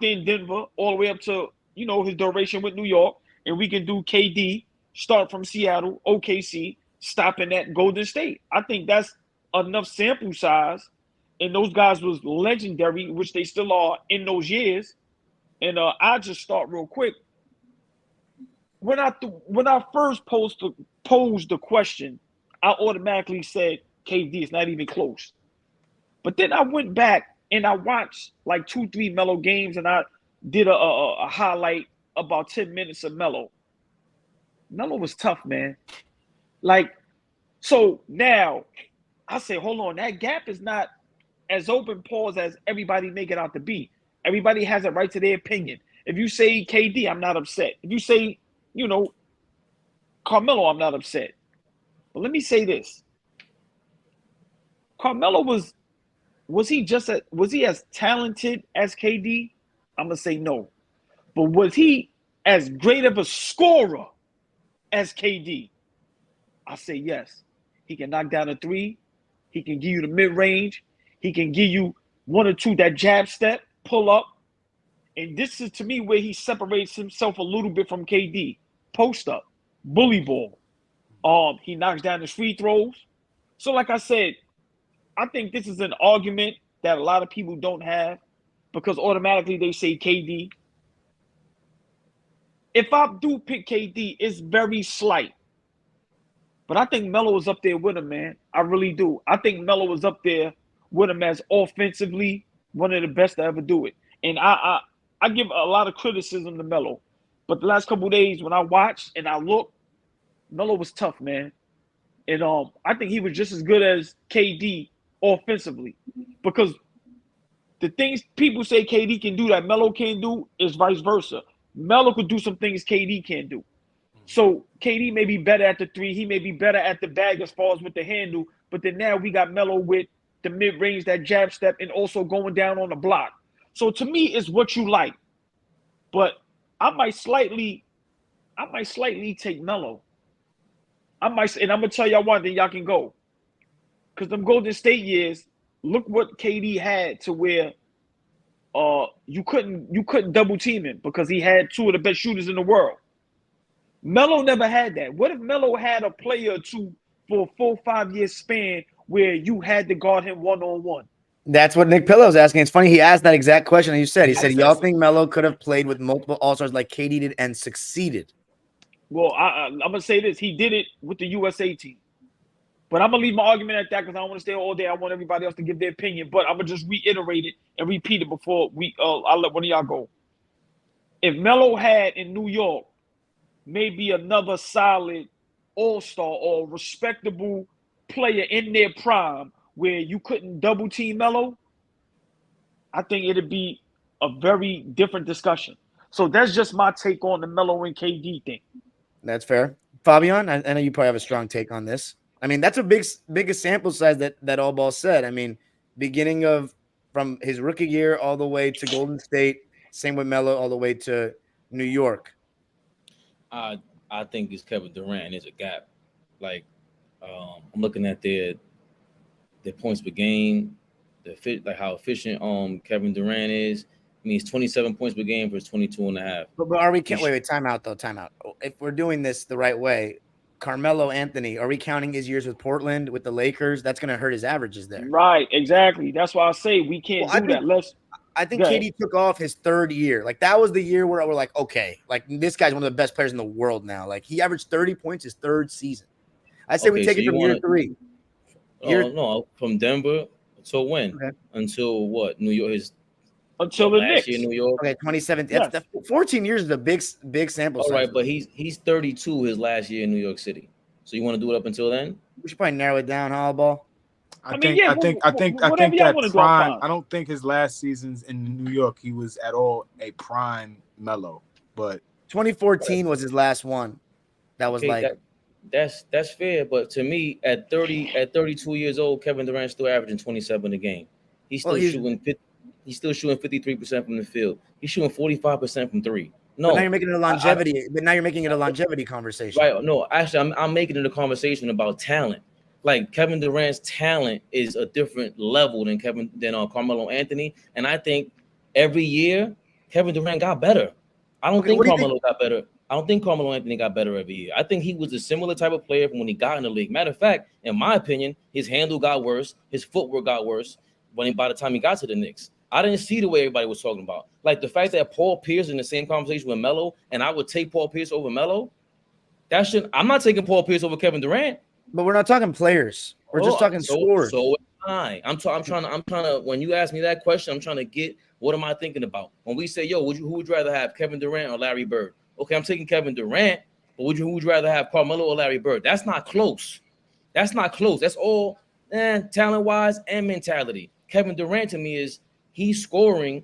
there in Denver all the way up to, his duration with New York, and we can do KD, start from Seattle, OKC, stopping at Golden State. I think that's enough sample size. And those guys was legendary, which they still are in those years. And I'll just start real quick. When I first posed the question, I automatically said KD is not even close. But then I went back and I watched like 2-3 Melo games, and I did a highlight about 10 minutes of Melo. Melo was tough, man. Like, so now I say, hold on, that gap is not as open pause as everybody make it out to be. Everybody has a right to their opinion. If you say KD, I'm not upset. If you say, Carmelo, I'm not upset. But let me say this. Carmelo was he as talented as KD? I'm gonna say no. But was he as great of a scorer as KD? I say yes. He can knock down a three. He can give you the mid-range. He can give you one or two, that jab step, pull up. And this is, to me, where he separates himself a little bit from KD. Post up, bully ball. He knocks down his free throws. So like I said, I think this is an argument that a lot of people don't have, because automatically they say KD. if I do pick KD, it's very slight. But I think Melo is up there with him, man. I really do. I think Melo is up there with him as offensively one of the best to ever do it. And I give a lot of criticism to Melo. But the last couple of days when I watched and I looked, Melo was tough, man. And I think he was just as good as KD offensively. Because the things people say KD can do that Melo can't do is vice versa. Melo could do some things KD can't do. So KD may be better at the three. He may be better at the bag as far as with the handle. But then now we got Melo with the mid-range, that jab step, and also going down on the block. So to me, it's what you like. But I might slightly take Melo. And I'm gonna tell y'all one thing, y'all can go. Because them Golden State years, look what KD had to where you couldn't double team him because he had two of the best shooters in the world. Melo never had that. What if Melo had a player or two for a 4-5 year span where you had to guard him one-on-one? That's what Nick Pillow's asking. It's funny he asked that exact question. And you said, he said, y'all think Melo could have played with multiple All-Stars like KD did and succeeded? Well, I'm going to say this. He did it with the USA team. But I'm going to leave my argument at that because I don't want to stay all day. I want everybody else to give their opinion. But I'm going to just reiterate it and repeat it before I'll let one of y'all go. If Melo had in New York maybe another solid all-star or respectable player in their prime where you couldn't double team Melo, I think it'd be a very different discussion. So that's just my take on the Melo and KD thing. That's fair. Fabian, I know you probably have a strong take on this. I mean, that's a biggest sample size that AllBall said. I mean, beginning from his rookie year all the way to Golden State, same with Melo all the way to New York. I think it's Kevin Durant. There's a gap. Like I'm looking at their points per game, how efficient Kevin Durant is. I mean, it's 27 points per game versus 22.5. But are we wait, time out though, time out. If we're doing this the right way, Carmelo Anthony, are we counting his years with Portland, with the Lakers? That's going to hurt his averages there. Right, exactly. That's why I say we can't do that. I think KD took off his third year. Like, that was the year where we're like, okay, like, this guy's one of the best players in the world now. Like, he averaged 30 points his third season. I say we take it from year 3. No, from Denver until when? Okay. Until what? New York is until the last year in New York. Okay, 2017. Yes. That's 14 years is a big sample size. All right, but he's 32 his last year in New York City. So you want to do it up until then? We should probably narrow it down, AllBall. I think that prime. I don't think his last seasons in New York he was at all a prime Melo. But 2014 was his last one. That was that's fair. But to me, at 32 years old, Kevin Durant's still averaging 27 a game. He's still shooting 53% from the field. He's shooting 45% from 3. No, but now you're making it a longevity. But now you're making it a longevity conversation. Right? No, actually, I'm making it a conversation about talent. Like, Kevin Durant's talent is a different level than Carmelo Anthony, and I think every year Kevin Durant got better. I don't think Carmelo got better. I don't think Carmelo Anthony got better every year. I think he was a similar type of player from when he got in the league. Matter of fact, in my opinion, his handle got worse, his footwork got worse by the time he got to the Knicks. I didn't see the way everybody was talking about. Like, the fact that Paul Pierce in the same conversation with Melo, and I would take Paul Pierce over Melo. I'm not taking Paul Pierce over Kevin Durant. But we're not talking players. We're just talking scores. So I'm trying to. When you ask me that question, I'm trying to get what am I thinking about. When we say, yo, who would you rather have, Kevin Durant or Larry Bird? Okay, I'm taking Kevin Durant, but who would you rather have, Carmelo or Larry Bird? That's not close. That's all talent-wise and mentality. Kevin Durant to me he's scoring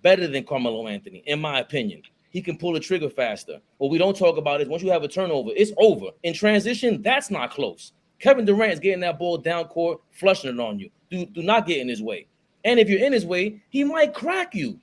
better than Carmelo Anthony, in my opinion. He can pull the trigger faster. What we don't talk about is once you have a turnover, it's over. In transition, that's not close. Kevin Durant is getting that ball down court, flushing it on you. Do not get in his way. And if you're in his way, he might crack you.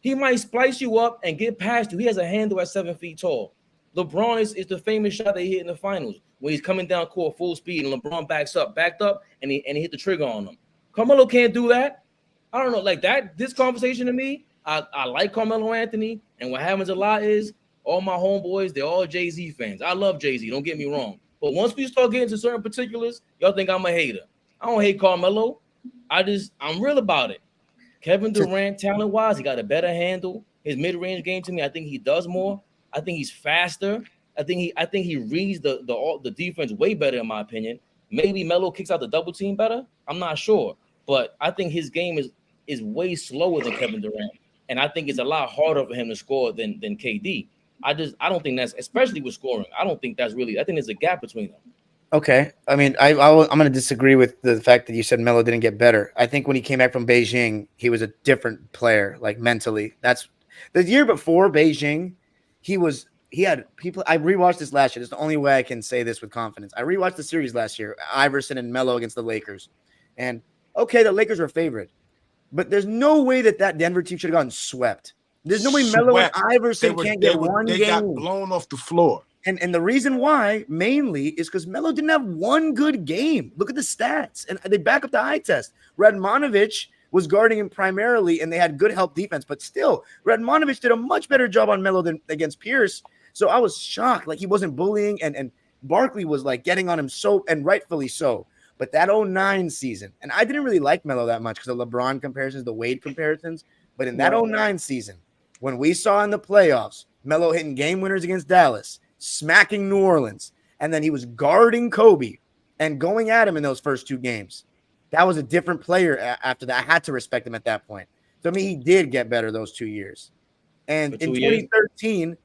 He might splice you up and get past you. He has a handle at 7 feet tall. LeBron is the famous shot that he hit in the finals when he's coming down court full speed and LeBron backed up, and he hit the trigger on him. Carmelo can't do that. I don't know, like that. This conversation to me, I like Carmelo Anthony, and what happens a lot is all my homeboys, they're all Jay-Z fans. I love Jay-Z, don't get me wrong. But once we start getting to certain particulars, y'all think I'm a hater. I don't hate Carmelo. I'm real about it. Kevin Durant, talent-wise, he got a better handle. His mid-range game, to me, I think he does more. I think he's faster. I think he reads the defense way better, in my opinion. Maybe Melo kicks out the double team better. I'm not sure, but I think his game is way slower than Kevin Durant, and I think it's a lot harder for him to score than KD. I don't think that's, especially with scoring. I don't think that's really. I think there's a gap between them. Okay, I mean, I'm going to disagree with the fact that you said Melo didn't get better. I think when he came back from Beijing, he was a different player, like mentally. That's the year before Beijing. He had people. I rewatched this last year. It's the only way I can say this with confidence. I rewatched the series last year, Iverson and Melo against the Lakers, and okay, the Lakers were favored, but there's no way that Denver team should have gotten swept. There's no way Melo and Iverson can't get one game. They got blown off the floor. And the reason why mainly is because Melo didn't have one good game. Look at the stats, and they back up the eye test. Radmanovich was guarding him primarily, and they had good help defense, but still, Radmanovich did a much better job on Melo than against Pierce. So I was shocked, like he wasn't bullying, and Barkley was like getting on him so, and rightfully so. But that 09 season, and I didn't really like Melo that much because of LeBron comparisons, the Wade comparisons. But in that 09 season, when we saw in the playoffs, Melo hitting game winners against Dallas, smacking New Orleans, and then he was guarding Kobe and going at him in those first two games. That was a different player after that. I had to respect him at that point. So, I mean, he did get better those 2 years. And in 2013,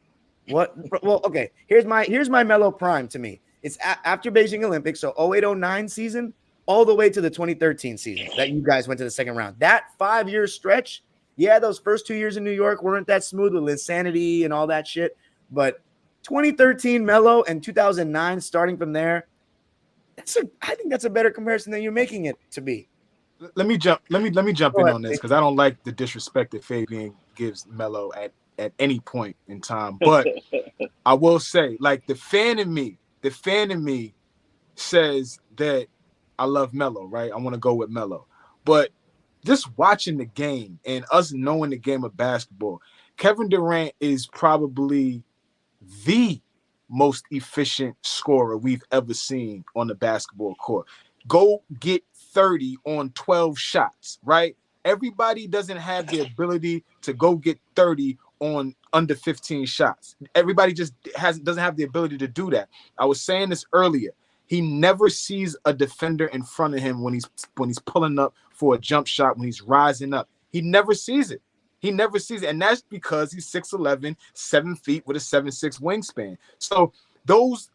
okay, here's my Melo prime to me. It's after Beijing Olympics, so 08-09 season, all the way to the 2013 season that you guys went to the second round. That 5-year stretch, yeah, those first 2 years in New York weren't that smooth with insanity and all that shit, but 2013 Melo and 2009 starting from there, I think that's a better comparison than you're making it to be. Let me jump in on this because I don't like the disrespect that Fabian gives Melo at any point in time. But I will say, like, the fan in me says that I love Melo, right? I want to go with Melo. But just watching the game and us knowing the game of basketball, Kevin Durant is probably the most efficient scorer we've ever seen on the basketball court. Go get 30 on 12 shots, right? Everybody doesn't have the ability to go get 30 on under 15 shots. Everybody just doesn't have the ability to do that. I was saying this earlier. He never sees a defender in front of him when he's pulling up for a jump shot, when he's rising up. He never sees it. He never sees it. And that's because he's 6'11", 7 feet with a 7'6" wingspan. So those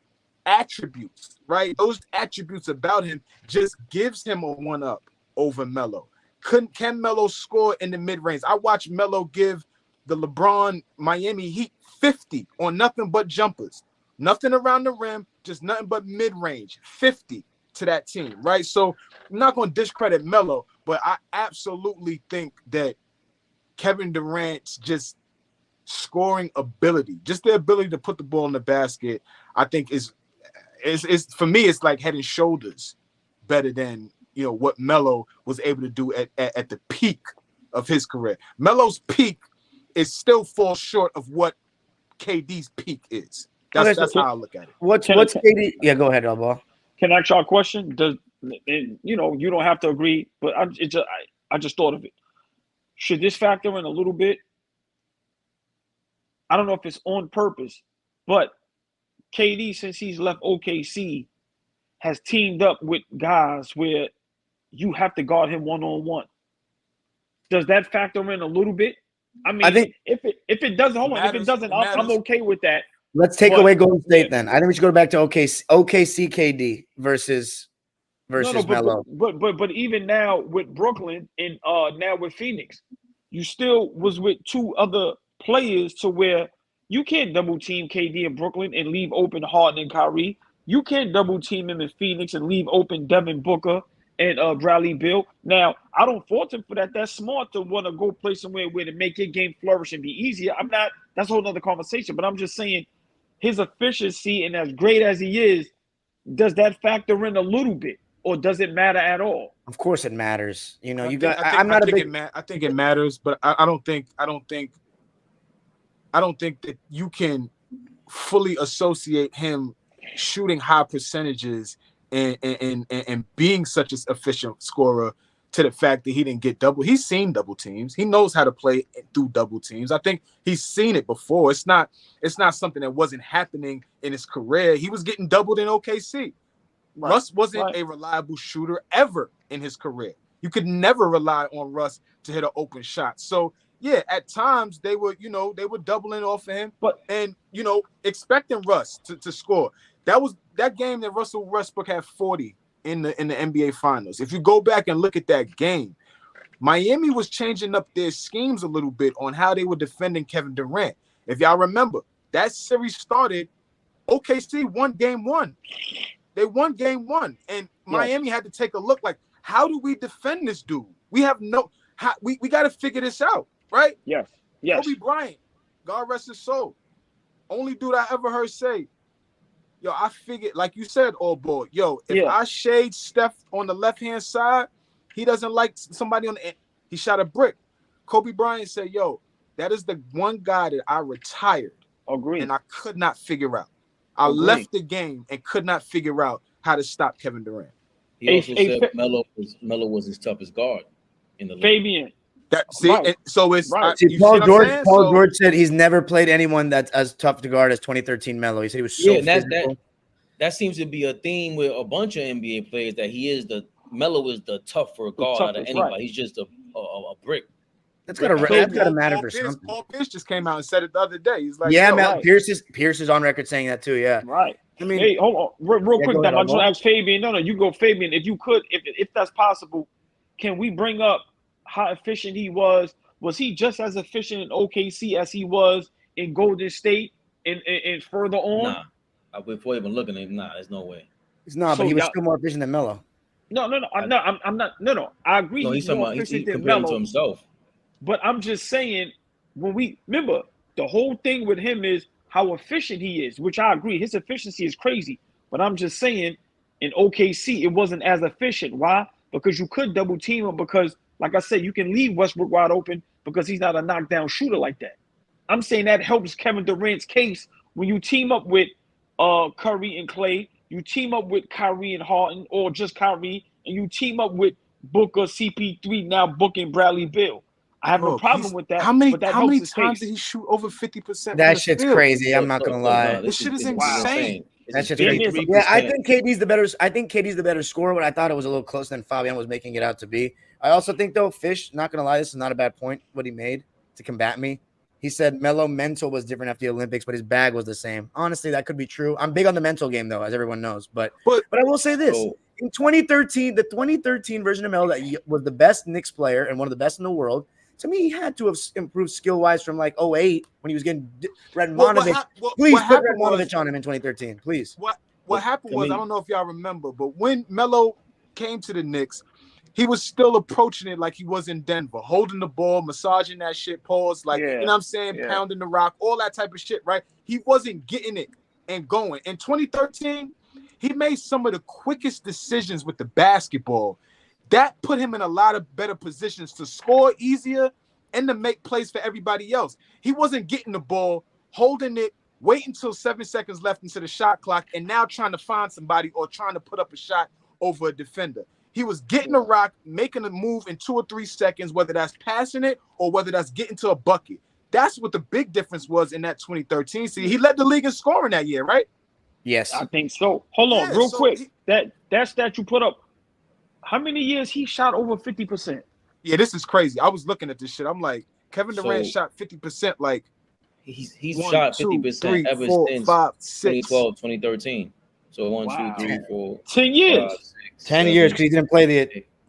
attributes, right? Those attributes about him just gives him a one-up over Melo. Can Melo score in the mid-range? I watched Melo give the LeBron Miami Heat 50 on nothing but jumpers. Nothing around the rim, just nothing but mid-range. 50 to that team, right? So I'm not going to discredit Melo, but I absolutely think that Kevin Durant's just scoring ability, just the ability to put the ball in the basket, I think is for me, it's like head and shoulders better than, you know, what Melo was able to do at the peak of his career. Melo's peak is still falls short of what KD's peak is. That's how I look at it. What's KD? Yeah, go ahead, AllBall. Can I ask y'all a question? You don't have to agree, but I just thought of it. Should this factor in a little bit? I don't know if it's on purpose, but KD, since he's left OKC, has teamed up with guys where you have to guard him one-on-one. Does that factor in a little bit? I mean, I think if it doesn't, if it doesn't, I'm okay with that. Let's take away Golden State then. I think we should go back to OKC KD versus Melo. But even now with Brooklyn and now with Phoenix, you still was with two other players to where you can't double team KD in Brooklyn and leave open Harden and Kyrie. You can't double team him in Phoenix and leave open Devin Booker and Bradley Beal. Now, I don't fault him for that. That's smart to want to go play somewhere where to make your game flourish and be easier. That's a whole nother conversation, but I'm just saying his efficiency, and as great as he is, does that factor in a little bit, or does it matter at all? Of course it matters. You know, I think it matters, but I don't think that you can fully associate him shooting high percentages and being such an efficient scorer to the fact that he didn't get double. He's seen double teams. He knows how to play through double teams. I think he's seen it before. It's not something that wasn't happening in his career. He was getting doubled in OKC. Right. Russ wasn't a reliable shooter ever in his career. You could never rely on Russ to hit an open shot. So yeah, at times they were doubling off of him, and expecting Russ to score. That game that Russell Westbrook had 40 in the NBA Finals. If you go back and look at that game, Miami was changing up their schemes a little bit on how they were defending Kevin Durant. If y'all remember, that series started, OKC won game 1. They won game 1, and Miami had to take a look like, how do we defend this dude? We have we got to figure this out, right? Yes. Kobe Bryant, God rest his soul, only dude I ever heard say, yo, I figured, like you said, AllBall, if I shade Steph on the left-hand side, he doesn't like somebody on the end. He shot a brick. Kobe Bryant said, yo, that is the one guy that I retired. Agreed. And I could not figure out. I left the game and could not figure out how to stop Kevin Durant. He also said Melo was his toughest guard in the league. Fabian. Paul George said he's never played anyone that's as tough to guard as 2013 Melo. He said he was so physical. That seems to be a theme with a bunch of NBA players, that Melo is the tougher guard out of anybody. Right. He's just a brick. That's gotta matter for something. Paul Pierce just came out and said it the other day. He's like, Pierce is on record saying that too. Yeah, right. I mean, hey, hold on, real quick. I just want to ask Fabian. No, you go, Fabian. If you could, if that's possible, can we bring up how efficient he was? Was he just as efficient in OKC as he was in Golden State and further on? Nah, before even looking at him, there's no way. He's not, but he was still more efficient than Melo. No, I'm not. No, I agree. No, he's more efficient than Melo to himself. But I'm just saying, when we remember, the whole thing with him is how efficient he is, which I agree. His efficiency is crazy. But I'm just saying, in OKC, it wasn't as efficient. Why? Because you could double team him, because, like I said, you can leave Westbrook wide open because he's not a knockdown shooter like that. I'm saying that helps Kevin Durant's case when you team up with Curry and Clay, you team up with Kyrie and Harden, or just Kyrie, and you team up with Booker, CP3, now booking Bradley Beal. I have no problem with that. How many times did he shoot over 50%? That shit's crazy. I'm not gonna lie. This shit is insane. That shit's crazy. Yeah, I think KD's the better scorer, but I thought it was a little closer than Fabian was making it out to be. I also think, though, Fish, not gonna lie, this is not a bad point what he made to combat me. He said Melo mental was different after the Olympics, but his bag was the same. Honestly, that could be true. I'm big on the mental game, though, as everyone knows. But I will say this. In 2013, the 2013 version of Melo that was the best Knicks player and one of the best in the world, to me, he had to have improved skill-wise from like 2008 when he was getting Radmanovich. Please put Radmanovich on him in 2013, please. What happened was, I don't know if y'all remember, but when Melo came to the Knicks, he was still approaching it like he was in Denver, holding the ball, massaging that shit, pause, like, you know what I'm saying, pounding the rock, all that type of shit, right? He wasn't getting it and going. In 2013, he made some of the quickest decisions with the basketball. That put him in a lot of better positions to score easier and to make plays for everybody else. He wasn't getting the ball, holding it, waiting until 7 seconds left into the shot clock, and now trying to find somebody or trying to put up a shot over a defender. He was getting a rock, making a move in 2 or 3 seconds, whether that's passing it or whether that's getting to a bucket. That's what the big difference was in that 2013 season. He led the league in scoring that year, right? Yes. I think so. Hold on, real quick. That stat you put up, how many years he shot over 50%? Yeah, this is crazy. I was looking at this shit. I'm like, Kevin Durant shot 50% like he's shot 50% ever since 2012, 2013. So 1, 2, 3, 4, 10 years. 5, 6, 10 years because he didn't play in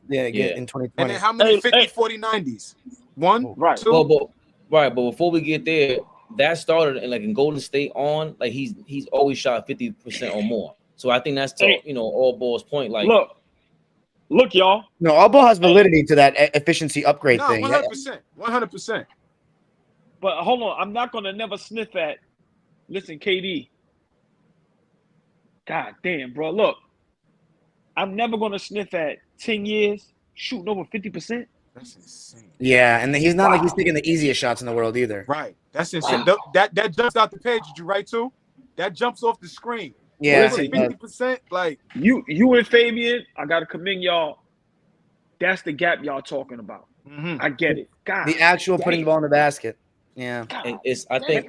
2020. And then how many 50, 40, 90s? 1, right. 2. But before we get there, that started in Golden State on, like he's always shot 50% or more. So I think that's AllBall's point. Like, look, y'all. No, AllBall has validity to that efficiency upgrade thing. 100%. But hold on, I'm not gonna never sniff at. Listen, KD. God damn, bro. Look, I'm never gonna sniff at 10 years shooting over 50%. That's insane. Yeah, and he's not like he's taking the easiest shots in the world either. Right. That's insane. That jumps out the page. Did you write too? That jumps off the screen. Yeah, 50%. Like you and Fabian, I gotta commend y'all. That's the gap y'all talking about. Mhm. I get it. God, The actual putting the damn. ball in the basket. Yeah. And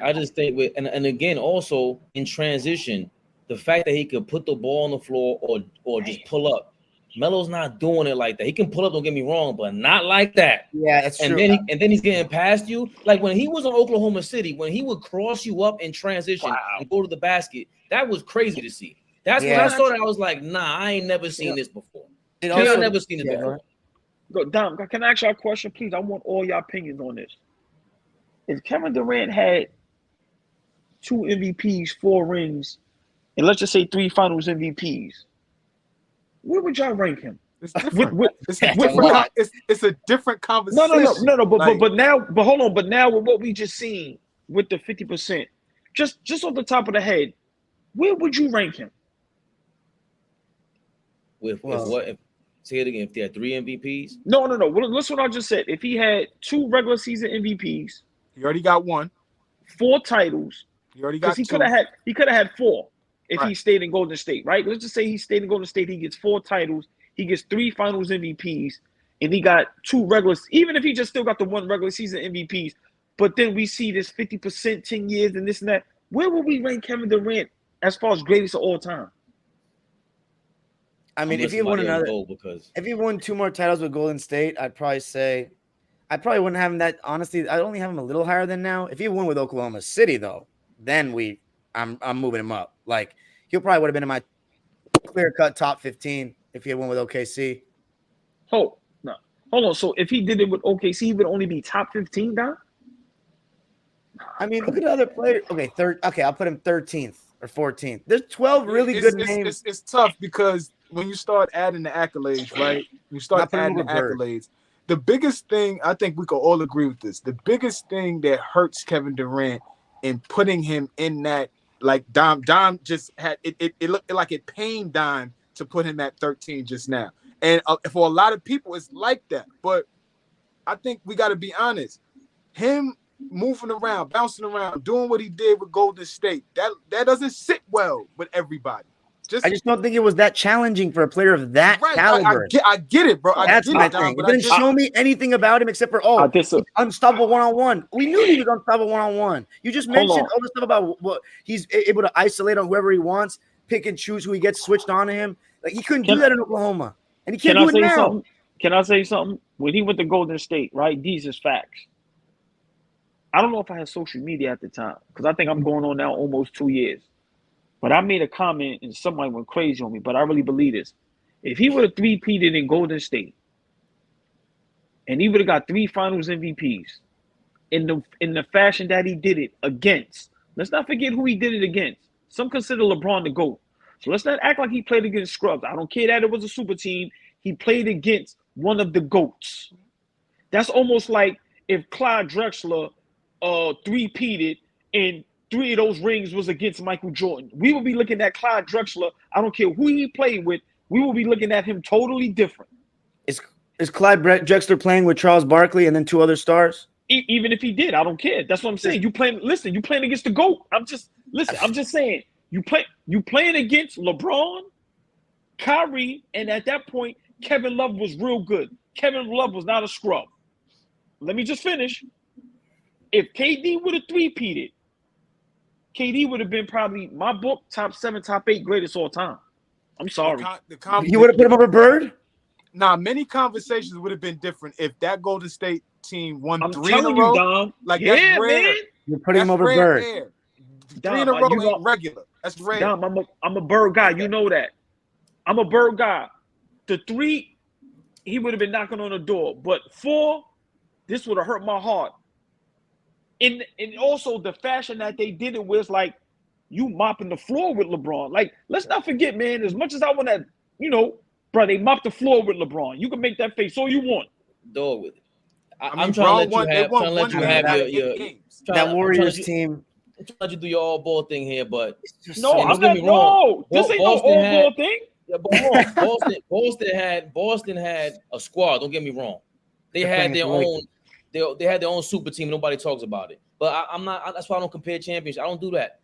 I just think with and again also in transition, the fact that he could put the ball on the floor or just pull up. Melo's not doing it like that. He can pull up, don't get me wrong, but not like that. Yeah, that's And true. then he's getting past you. Like when he was in Oklahoma City, when he would cross you up in transition and go to the basket, that was crazy to see. That's when I saw that. I was like, nah, I ain't never seen this before. I've never seen this before. Go, Dom, can I ask y'all a question, please? I want all your opinions on this. If Kevin Durant had 2 MVPs, 4 rings, and let's just say 3 Finals MVPs, where would y'all rank him? It's different. It's a different No. conversation. But hold on. But now with what we just seen with the 50%, just off the top of the head, where would you rank him? Say it again. If they had 3 MVPs? No. Well, listen what I just said. If he had 2 regular season MVPs, he already got 1. 4 titles. He already got 2. He could have had 4 if he stayed in Golden State, right? Let's just say he stayed in Golden State. He gets 4 titles. He gets 3 Finals MVPs, and he got 2 regulars. Even if he just still got the 1 regular season MVPs, but then we see this 50%, 10 years, and this and that. Where would we rank Kevin Durant as far as greatest of all time? I mean, if he won if he won 2 more titles with Golden State, I'd probably say I probably wouldn't have him that. Honestly, I'd only have him a little higher than now. If he won with Oklahoma City, though, then I'm moving him up. Like he probably would have been in my clear-cut top 15 if he had won with OKC. Hold on. So if he did it with OKC, he would only be top 15 now? I mean, look at the other players. Okay, I'll put him 13th or 14th. There's 12 really good names. It's tough because when you start adding the accolades, right? You start adding the accolades. The biggest thing, I think we can all agree with this, the biggest thing that hurts Kevin Durant in putting him in that, like Dom just had, it looked like it pained Dom to put him at 13 just now. And for a lot of people, it's like that. But I think we got to be honest. Him moving around, bouncing around, doing what he did with Golden State, that doesn't sit well with everybody. I just don't think it was that challenging for a player of that caliber. I get it, bro. That's my thing. It didn't show me anything about him except for he's unstoppable one-on-one. We knew he was unstoppable one-on-one. You just mentioned all the stuff about what he's able to isolate on whoever he wants, pick and choose who he gets switched on to him. Like he couldn't do that in Oklahoma, and he can't do it now. Can I say something? When he went to Golden State, right? These is facts. I don't know if I had social media at the time because I think I'm going on now almost 2 years. But I made a comment and somebody went crazy on me, but I really believe this. If he would have 3-peated in Golden State and he would have got 3 Finals MVPs in the fashion that he did it against, let's not forget who he did it against. Some consider LeBron the GOAT. So let's not act like he played against scrubs. I don't care that it was a super team. He played against one of the GOATs. That's almost like if Clyde Drexler 3-peated and 3 of those rings was against Michael Jordan. We will be looking at Clyde Drexler. I don't care who he played with. We will be looking at him totally different. Is Clyde Drexler playing with Charles Barkley and then 2 other stars? Even if he did, I don't care. That's what I'm saying. You playing against the GOAT. I'm just saying. You playing against LeBron, Kyrie, and at that point, Kevin Love was real good. Kevin Love was not a scrub. Let me just finish. If KD would have 3-peated, KD would have been probably my book top 7, top 8 greatest all time. I'm sorry. You would have put him over Bird? Nah, many conversations would have been different if that Golden State team won 3 in a row. You, Dom. Like that's rare. Man. You're putting him over Bird. 3 in a row ain't regular. That's rare. Dom, I'm a Bird guy. You know that. I'm a Bird guy. The 3, he would have been knocking on the door. But 4, this would have hurt my heart. And also the fashion that they did it was like you mopping the floor with LeBron. Like, let's not forget, man, as much as I want to, bro, they mopped the floor with LeBron. You can make that face all you want. Dog with it. I'm trying to let you have your that Warriors team. I'm trying to let you do your all-ball thing here, but no, I'm not. No, this ain't no all-ball thing. Yeah, but Boston had a squad. Don't get me wrong. They had their own. They had their own super team. Nobody talks about it. But I'm not. That's why I don't compare championships. I don't do that.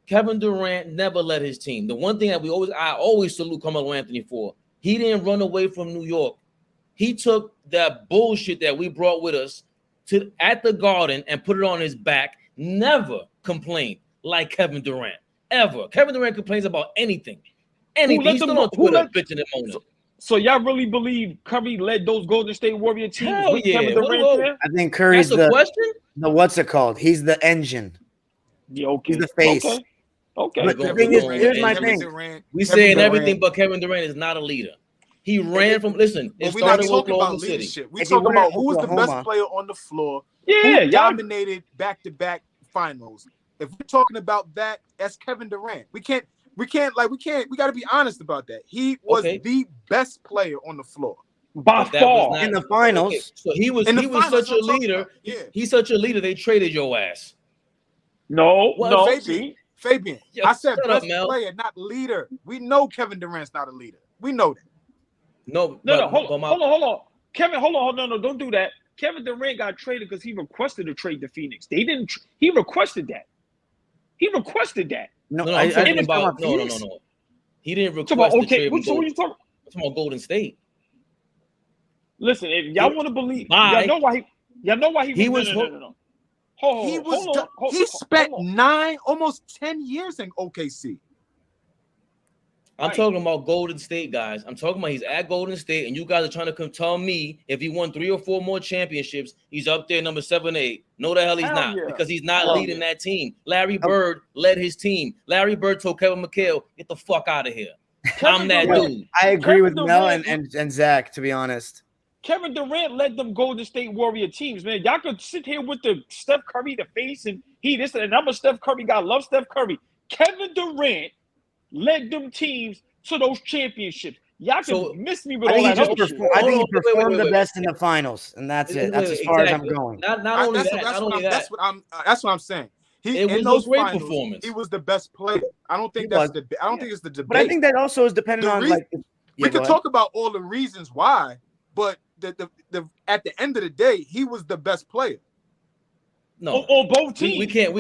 Kevin Durant never led his team. The one thing that I always salute Carmelo Anthony for. He didn't run away from New York He took that bullshit that we brought with us at the Garden and put it on his back. Never complained like Kevin Durant. Ever. Kevin Durant complains about anything. He's still on Twitter bitching and moaning. So y'all really believe Curry led those Golden State Warrior teams Hell with yeah. Kevin Durant there? I think Curry's That's a question? the what's it called? He's the engine. Yeah, okay. He's the face. Okay. But the thing is, here's my thing. We saying everything but Kevin Durant is not a leader. He ran from, listen, it we're not started with talking about Oklahoma City. leadership. We're talking about who was the best player on the floor. Yeah, who dominated back-to-back finals. If we're talking about that, that's Kevin Durant. We got to be honest about that. He was the best player on the floor. By far. In the finals. Okay. So he was such a leader. He's such a leader, they traded your ass. No. Fabian. Yo, I said best up, player, not leader. We know Kevin Durant's not a leader. We know that. No, hold on. Kevin, hold on. No, don't do that. Kevin Durant got traded because he requested a trade to Phoenix. They didn't. He requested that. No. I'm talking about no. He didn't request the trade. So what are you talking? I'm talking about Golden State. Listen, if y'all want to believe, y'all know why he was. No. He spent almost 10 years in OKC. I'm talking about Golden State, guys. I'm talking about he's at Golden State, and you guys are trying to come tell me if he won 3 or 4 more championships, he's up there number 7, 8. No, the hell he's not, because he's not leading that team. Larry Bird led his team. Larry Bird told Kevin McHale, "Get the fuck out of here." I'm that dude. I agree with Mel and Zach, to be honest. Kevin Durant led them Golden State Warrior teams, man. Y'all could sit here with the Steph Curry, the face, and and I'm a Steph Curry guy. Love Steph Curry. Kevin Durant led them teams to those championships. Y'all can miss me with all that other shit. I think he performed the best in the finals, and that's it. That's as far as I'm going. Not only that. That's what I'm saying. It was a great performance. He was the best player. I don't think think it's the debate. But I think that also is dependent on we could talk about all the reasons why, but at the end of the day, he was the best player. No, on both teams. We can't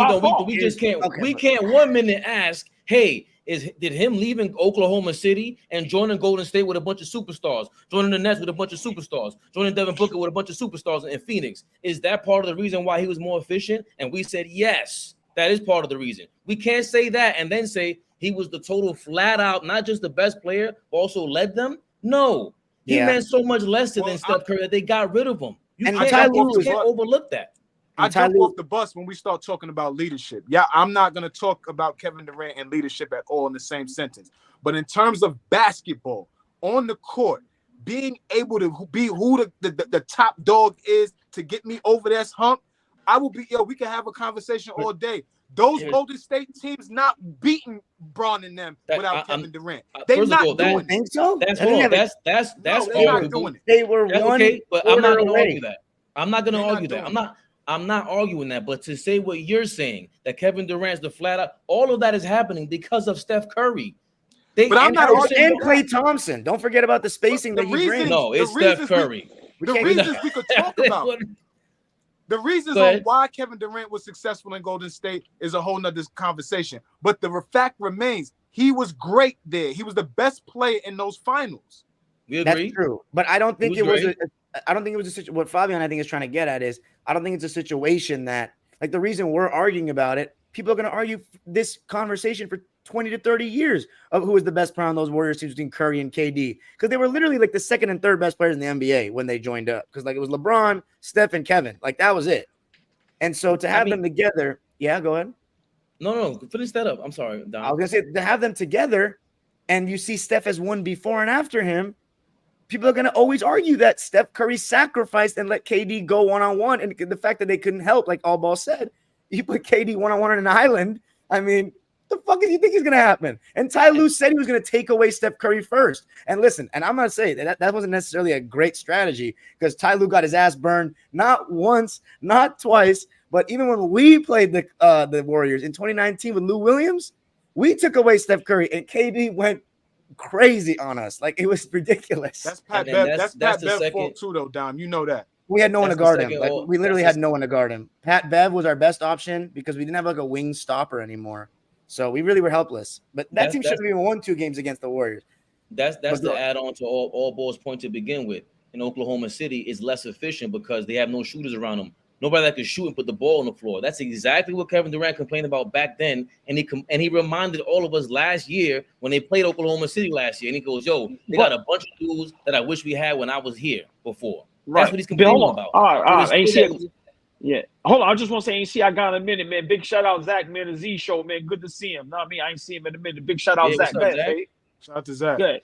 1 minute ask, hey, did him leaving Oklahoma City and joining Golden State with a bunch of superstars, joining the Nets with a bunch of superstars, joining Devin Booker with a bunch of superstars in Phoenix, is that part of the reason why he was more efficient? And we said yes, that is part of the reason. We can't say that and then say he was the total flat out, not just the best player, but also led them. No, he meant so much less than Steph Curry that they got rid of him. You can't overlook that. I jump off the bus when we start talking about leadership. Yeah, I'm not going to talk about Kevin Durant and leadership at all in the same sentence. But in terms of basketball, on the court, being able to be who the top dog is to get me over that hump, I will be, we can have a conversation all day. Those Golden State teams not beating Braun and them without Kevin Durant. They're not doing think so. That's not doing it. They were one. Okay, but I'm not going to argue that. I'm not going to argue that. I'm not arguing that, but to say what you're saying, that Kevin Durant's the flat out, all of that is happening because of Steph Curry. But I'm not arguing Klay Thompson. Don't forget about the spacing that he brings. No, it's Steph Curry. The reasons we could talk about. The reasons on why Kevin Durant was successful in Golden State is a whole nother conversation. But the fact remains, he was great there. He was the best player in those finals. We agree. That's true. But I don't think it was a situation. What Fabian, I think, is trying to get at is, I don't think it's a situation that, like, the reason we're arguing about it, people are going to argue this conversation for 20 to 30 years of who was the best player on those Warriors teams between Curry and KD, because they were literally like the second and third best players in the NBA when they joined up, because like it was LeBron, Steph, and Kevin. Like, that was it. And so to have them together, go ahead. No, finish that up. I'm sorry, Don. I was going to say, to have them together, and you see Steph has won before and after him, people are going to always argue that Steph Curry sacrificed and let KD go one-on-one. And the fact that they couldn't help, like AllBall said, you put KD one-on-one on an island. I mean, the fuck do you think is going to happen? And Ty Lue said he was going to take away Steph Curry first. And listen, and I'm going to say that wasn't necessarily a great strategy, because Ty Lue got his ass burned not once, not twice, but even when we played the Warriors in 2019 with Lou Williams, we took away Steph Curry and KD went crazy on us. Like, it was ridiculous. That's Pat Bev. That's Pat Bev's fault too, though, Dom. You know that. We had no one to guard him. Like, we literally had no one to guard him. Pat Bev was our best option because we didn't have like a wing stopper anymore. So we really were helpless. But that team should have even won 2 games against the Warriors. That's the add-on to AllBall's point to begin with. in Oklahoma City is less efficient because they have no shooters around them. Nobody that can shoot and put the ball on the floor. That's exactly what Kevin Durant complained about back then. And he reminded all of us last year when they played Oklahoma City last year. And he goes, yo, they got a bunch of dudes that I wish we had when I was here before. That's what he's complaining about. All right. Ain't see yeah. Hold on. I just want to say, ain't see I got in a minute, man. Big shout out Zach, man. The Z Show, man. Good to see him. Know what I mean? I ain't see him in a minute. Big shout out Zach. Go ahead, Zach. Shout out to Zach. Good.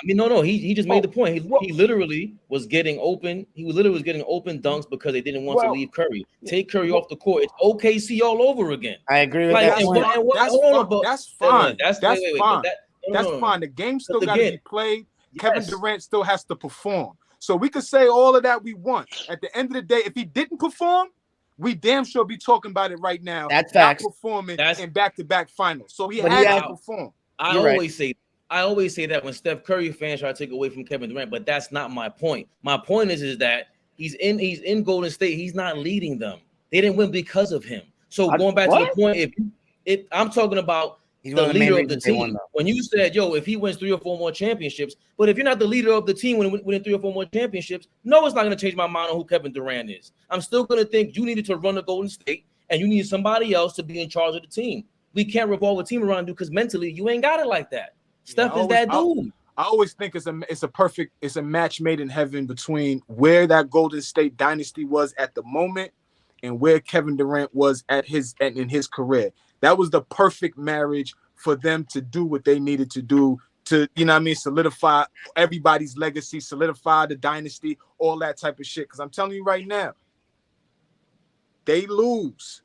No, he just made the point. He literally was getting open. He literally was getting open dunks because they didn't want to leave Curry. Take Curry off the court. It's OKC all over again. I agree with that. That's fine. That's fine. That's fine. The game still got to be played. Yes. Kevin Durant still has to perform. So we could say all of that we want. At the end of the day, if he didn't perform, we damn sure be talking about it right now. That's facts. Performing in back-to-back finals. So he had to perform. I always say that when Steph Curry fans try to take away from Kevin Durant, but that's not my point. My point is that he's in Golden State. He's not leading them. They didn't win because of him. So going back to the point, if I'm talking about the leader of the team. When you said, yo, if he wins 3 or 4 more championships, but if you're not the leader of the team when winning 3 or 4 more championships, no, it's not going to change my mind on who Kevin Durant is. I'm still going to think you needed to run the Golden State and you need somebody else to be in charge of the team. We can't revolve a team around you because mentally you ain't got it like that. Steph is that dude. I always think it's a match made in heaven between where that Golden State dynasty was at the moment and where Kevin Durant was in his career. That was the perfect marriage for them to do what they needed to do to, solidify everybody's legacy, solidify the dynasty, all that type of shit. Because I'm telling you right now, they lose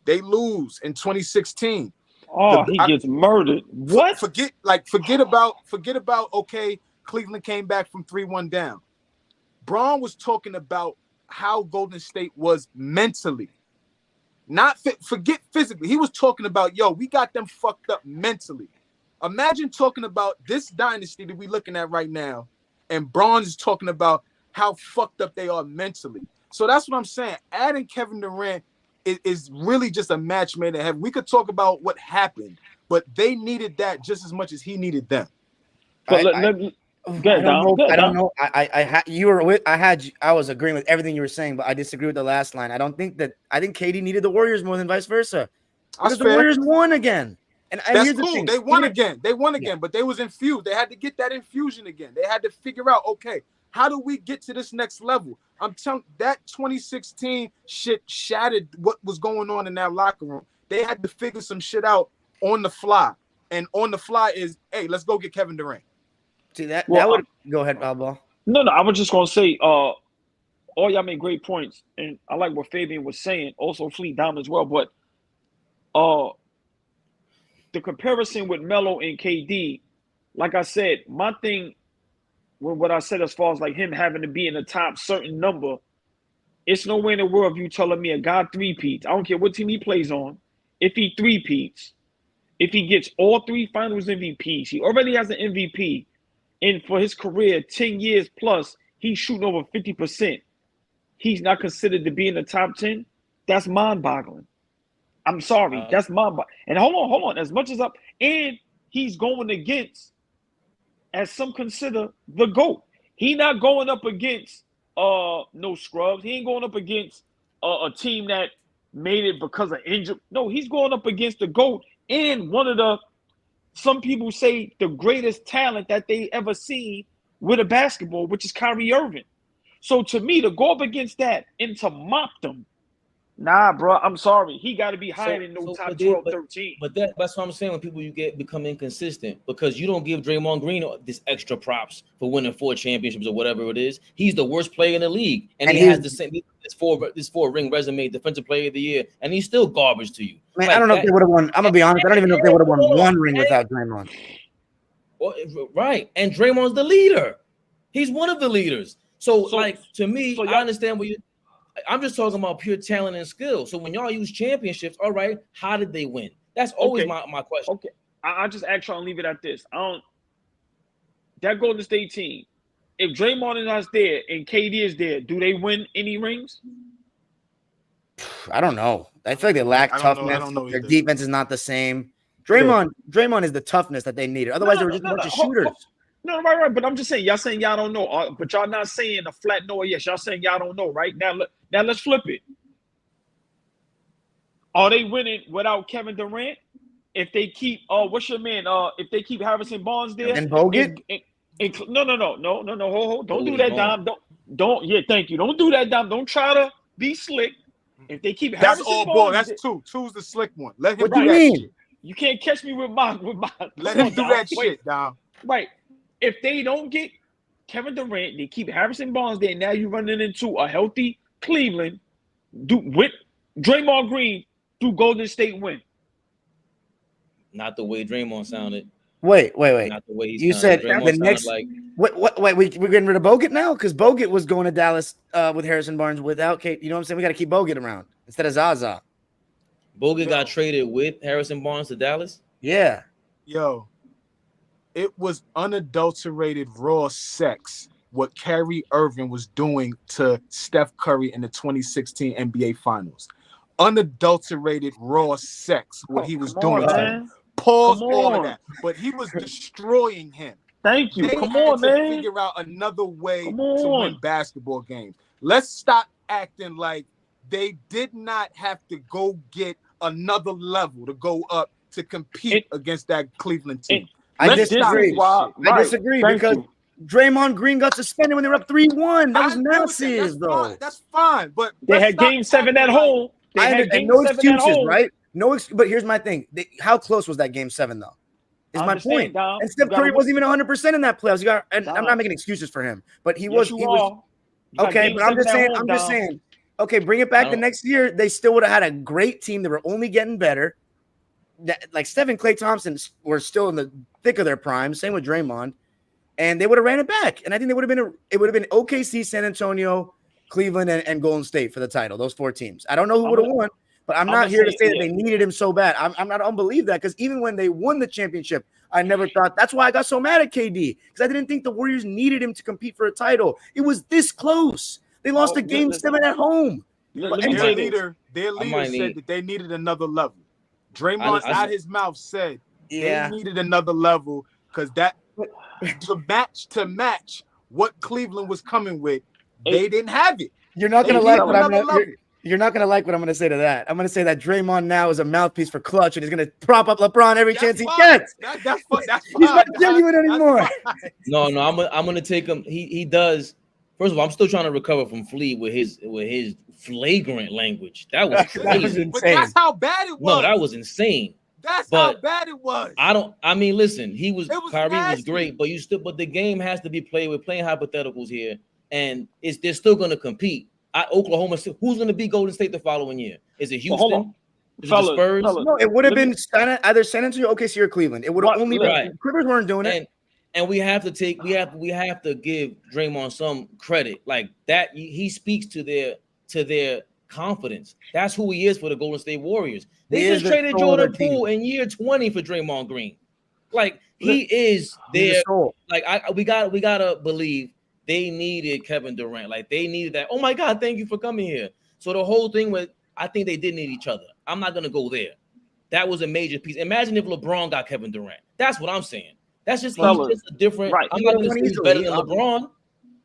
in 2016. He gets murdered. What? Forget about okay, Cleveland came back from 3-1 down. Braun was talking about how Golden State was mentally. Forget physically. He was talking about, yo, we got them fucked up mentally. Imagine talking about this dynasty that we're looking at right now, and Braun is talking about how fucked up they are mentally. So that's what I'm saying. Adding Kevin Durant is really just a match made in heaven. We could talk about what happened, but they needed that just as much as he needed them. But I don't know. I was agreeing with everything you were saying, but I disagree with the last line. I think KD needed the Warriors more than vice versa. Because the Warriors won again. And that's cool. They won again. But they was infused. They had to get that infusion again. They had to figure out, okay, how do we get to this next level? I'm telling that 2016 shit shattered what was going on in that locker room. They had to figure some shit out on the fly. And on the fly is, hey, let's go get Kevin Durant. See that would go ahead, AllBall. No, I was just gonna say, all y'all made great points, and I like what Fabian was saying. Also, Fleet down as well, but the comparison with Melo and KD, like I said, my thing with what I said as far as like him having to be in the top certain number, it's no way in the world if you telling me a guy three-peats. I don't care what team he plays on. If he three-peats, if he gets all 3 finals MVPs, he already has an MVP. And for his career, 10 years plus, he's shooting over 50%. He's not considered to be in the top 10. That's mind-boggling. I'm sorry. That's mind-boggling. And hold on. As much as and he's going against, as some consider, the GOAT. He not going up against no scrubs. He ain't going up against a team that made it because of injury. No, he's going up against the GOAT and one of the, some people say, the greatest talent that they ever seen with a basketball, which is Kyrie Irving. So to me, to go up against that and to mop them, nah, bro, I'm sorry. He got to be higher than no top 12, 13. But that's what I'm saying when people become inconsistent, because you don't give Draymond Green this extra props for winning 4 championships or whatever it is. He's the worst player in the league, and he has the same this 4-ring resume, defensive player of the year, and he's still garbage to you. Man, like, I don't know if they would have won. I'm gonna be honest. I don't even know if they would have won 1 ring without Draymond. Well, right, and Draymond's the leader. He's one of the leaders. So to me, I understand what you. I'm just talking about pure talent and skill. So when y'all use championships, all right, how did they win? That's always my question. Okay, I just actually I'll leave it at this. That Golden State team, if Draymond is not there and KD is there, do they win any rings? I don't know. I feel like they lack toughness. I don't know Their defense is not the same. Draymond is the toughness that they needed. Otherwise, they were just a bunch of shooters. No, right. But I'm just saying, y'all saying y'all don't know, but y'all not saying a flat no or yes. Y'all saying y'all don't know, right? Now let's flip it. Are they winning without Kevin Durant? If they keep, what's your man? If they keep Harrison Barnes there, And Bogut? No, hold. Don't do Bogut's that, gone. Dom. Don't. Yeah, thank you. Don't do that, Dom. Don't try to be slick. If they keep That's Harrison all Barnes, ball. That's two. Two's the slick one. Let him What do do you that mean? shit. you can't catch me with my. Let Come him on, do Dom. that Wait. shit, Dom. Right. If they don't get Kevin Durant, they keep Harrison Barnes there. Now you're running into a healthy Cleveland. With Draymond Green, do Golden State win? Not the way Draymond sounded. Wait. Not the way he You sounded. said Draymond the sounded next. like Wait, we're getting rid of Bogut now? Because Bogut was going to Dallas with Harrison Barnes without Kate. You know what I'm saying? We got to keep Bogut around instead of Zaza. Bogut got traded with Harrison Barnes to Dallas. Yeah. Yo, it was unadulterated raw sex what Kyrie Irving was doing to Steph Curry in the 2016 NBA Finals. Unadulterated raw sex what he was doing to him. Pause all of that. But he was destroying him. Thank you. They Come had on, to man. figure out another way Come to on. win basketball games. Let's stop acting like they did not have to go get another level to go up to compete against that Cleveland team. I disagree. I disagree because Draymond Green got suspended when they were up 3-1. That was massive, though. That's fine, but they had Game 7 at home. They had Game 7 excuses, at home, right? But here's my thing: how close was that Game 7, though? Is my point. Dom, and Steph Curry wasn't even 100% in that playoffs. And I'm not making excuses for him, but he was. Okay, but I'm just saying. Okay, bring it back the next year. They still would have had a great team. They were only getting better. Like Steph and Klay Thompson were still in the thick of their prime. Same with Draymond, and they would have ran it back. And I think it would have been OKC, San Antonio, Cleveland, and Golden State for the title. Those 4 teams. I don't know who would have won. But I'm not here to say that they needed him so bad. I don't believe that because even when they won the championship, I never thought that's why I got so mad at KD because I didn't think the Warriors needed him to compete for a title. It was this close. They lost a Game 7 at home. Their leader said that they needed another level. Draymond out his mouth said they needed another level because that to match what Cleveland was coming with, they didn't have it. You're not gonna like what I'm gonna. You're not going to like what I'm going to say to that. I'm going to say that Draymond now is a mouthpiece for clutch, and he's going to prop up LeBron every chance he gets. That's fine. He's not genuine anymore. No, I'm going to take him. He does. First of all, I'm still trying to recover from Flea with his flagrant language. That was crazy. That was insane. But that's how bad it was. No, that was insane. That's how bad it was. Listen, Kyrie was great, but but the game has to be played. We're playing hypotheticals here, and they're still going to compete. Oklahoma, who's going to be Golden State the following year? Is it Houston? Is it the Spurs? No, it would have been either San Antonio, OKC, or Cleveland. It would have only been Clippers weren't doing it. And we have to give Draymond some credit. Like that, he speaks to their confidence. That's who he is for the Golden State Warriors. They just traded Jordan Poole in year 20 for Draymond Green. Like he is there. Like we gotta believe. They needed Kevin Durant. Like they needed that. Oh my God, thank you for coming here. So the whole thing I think they did need each other. I'm not gonna go there. That was a major piece. Imagine if LeBron got Kevin Durant. That's what I'm saying. That's just a different. Right. I'm not gonna say he's better than LeBron.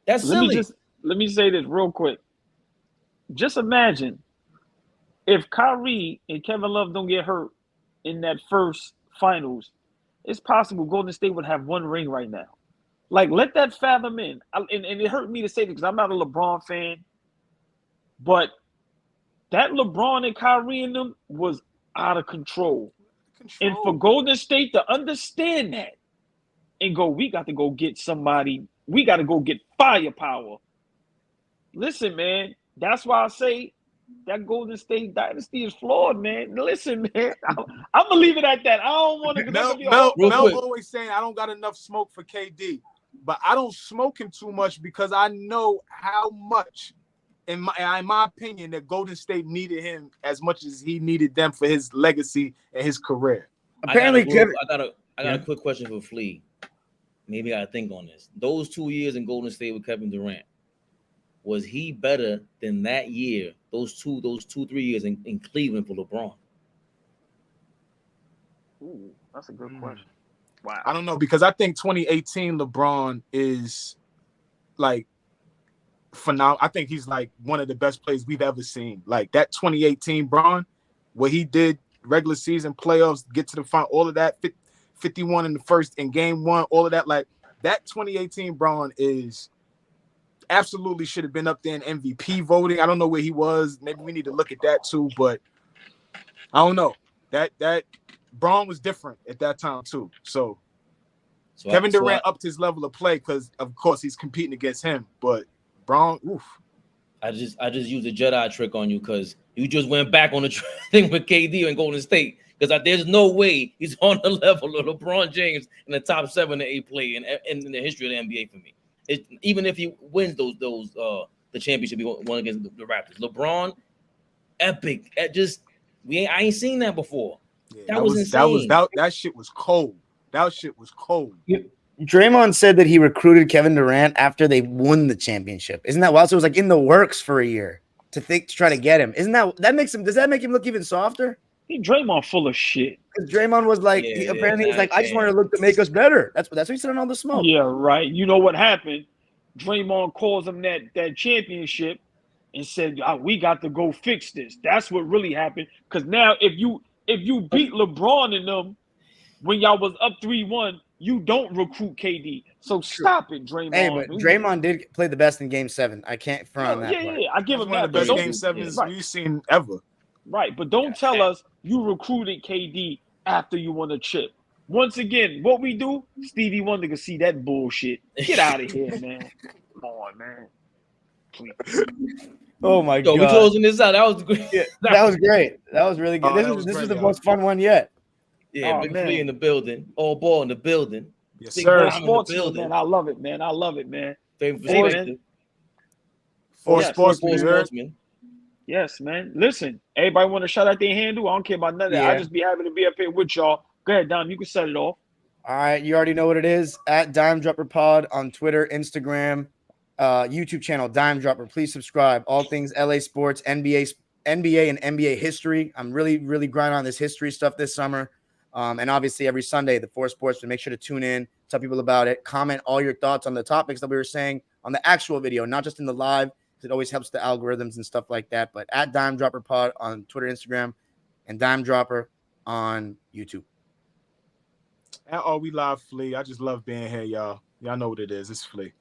That's silly. Let me say this real quick. Just imagine if Kyrie and Kevin Love don't get hurt in that first finals, it's possible Golden State would have 1 ring right now. Like, let that fathom in. And it hurt me to say this because I'm not a LeBron fan. But that LeBron and Kyrie in them was out of control. And for Golden State to understand that and go, we got to go get somebody. We got to go get firepower. Listen, man, that's why I say that Golden State dynasty is flawed, man. Listen, man, I'm going to leave it at that. I don't want to. Mel always saying I don't got enough smoke for KD. But I don't smoke him too much because I know how much, in my opinion, that Golden State needed him as much as he needed them for his legacy and his career. Apparently, I got a quick question for Flea. Maybe I gotta think on this. Those 2 years in Golden State with Kevin Durant, was he better than that year? Those 2-3 years in Cleveland for LeBron. Ooh, that's a good question. Wow. I don't know, because I think 2018 LeBron is like phenomenal. I think he's like one of the best players we've ever seen. Like that 2018 Bron, what he did regular season, playoffs, get to the final, all of that, 51 in the first in game one, all of that. Like that 2018 Bron is absolutely should have been up there in MVP voting. I don't know where he was. Maybe we need to look at that too, but I don't know. That Bron was different at that time too. So Kevin Durant upped his level of play because, of course, he's competing against him. But Bron, oof. I just used a Jedi trick on you because you just went back on the thing with KD and Golden State, because there's no way he's on the level of LeBron James in the top 7 to 8 play in the history of the NBA for me. Even if he wins the championship he won against the Raptors, LeBron, epic. I ain't seen that before. Yeah, that was insane. That shit was cold. That shit was cold. Draymond said that he recruited Kevin Durant after they won the championship. Isn't that wild? So it was like in the works for a year to try to get him. Isn't that makes him? Does that make him look even softer? Draymond full of shit. Because Draymond was like, apparently he's like, I just wanted to look to make us better. That's what he said on all the smoke. Yeah, right. You know what happened? Draymond calls him that championship and said, we got to go fix this. That's what really happened. Because now if you beat LeBron and them when y'all was up 3-1, you don't recruit KD. So stop it, Draymond. Hey, but Draymond did play the best in Game 7. I can't front on that. Yeah, I give him one of the best Game 7s we've seen ever. Right, but don't tell us you recruited KD after you won a chip. Once again, what we do, Stevie Wonder can see that bullshit. Get out of here, man. Come on, man. Please. Oh my God. We closing this out. That was great. Yeah, that was great. That was really good. This is the most fun one yet. Yeah, Big Flea in the building. All ball in the building. Yes, sir. Sportsmen, man. I love it, man. Favorite Four Sportsmen. Yes, man. Listen, everybody want to shout out their handle? I don't care about none of that. I just be happy to be up here with y'all. Go ahead, Dom. You can set it off. All right. You already know what it is. At dimedropperpod on Twitter, Instagram, YouTube channel, Dime Dropper. Please subscribe. All things LA sports, NBA and NBA history. I'm really, really grinding on this history stuff this summer. And obviously every Sunday, the Four Sportsmen. Make sure to tune in, tell people about it, comment all your thoughts on the topics that we were saying on the actual video, not just in the live. It always helps the algorithms and stuff like that. But at Dime Dropper Pod on Twitter, Instagram, and Dime Dropper on YouTube. At All We Live, Flea. I just love being here, y'all. Y'all know what it is. It's Flea.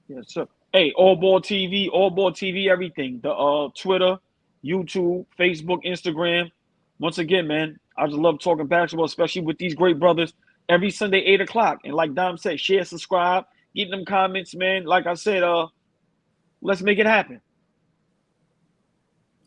Yes, sir. Hey, AllBallTV, everything. The Twitter, YouTube, Facebook, Instagram. Once again, man, I just love talking basketball, especially with these great brothers. Every Sunday, 8 o'clock. And like Dom said, share, subscribe, get them comments, man. Like I said, let's make it happen.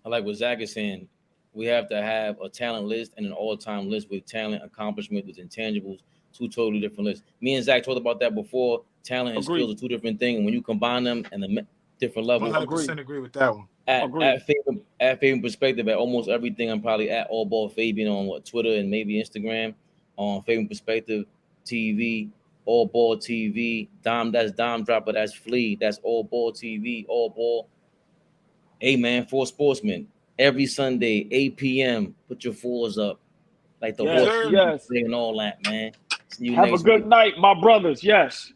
I like what Zach is saying. We have to have a talent list and an all-time list with talent, accomplishment, with intangibles, 2 totally different lists. Me and Zach talked about that before. Talent and skills are 2 different things. And when you combine them and the different levels, 100% agree with that one. At Fabian Perspective, at almost everything, I'm probably at AllBall Fabian on Twitter and maybe Instagram. On Fabian Perspective TV, AllBall TV, that's Dime Dropper, that's Flea, that's AllBall TV, AllBall. Hey man, Four Sportsmen. Every Sunday, 8 p.m. Put your fours up. Like the horse and all that, man. Have a good night, my brothers. Yes.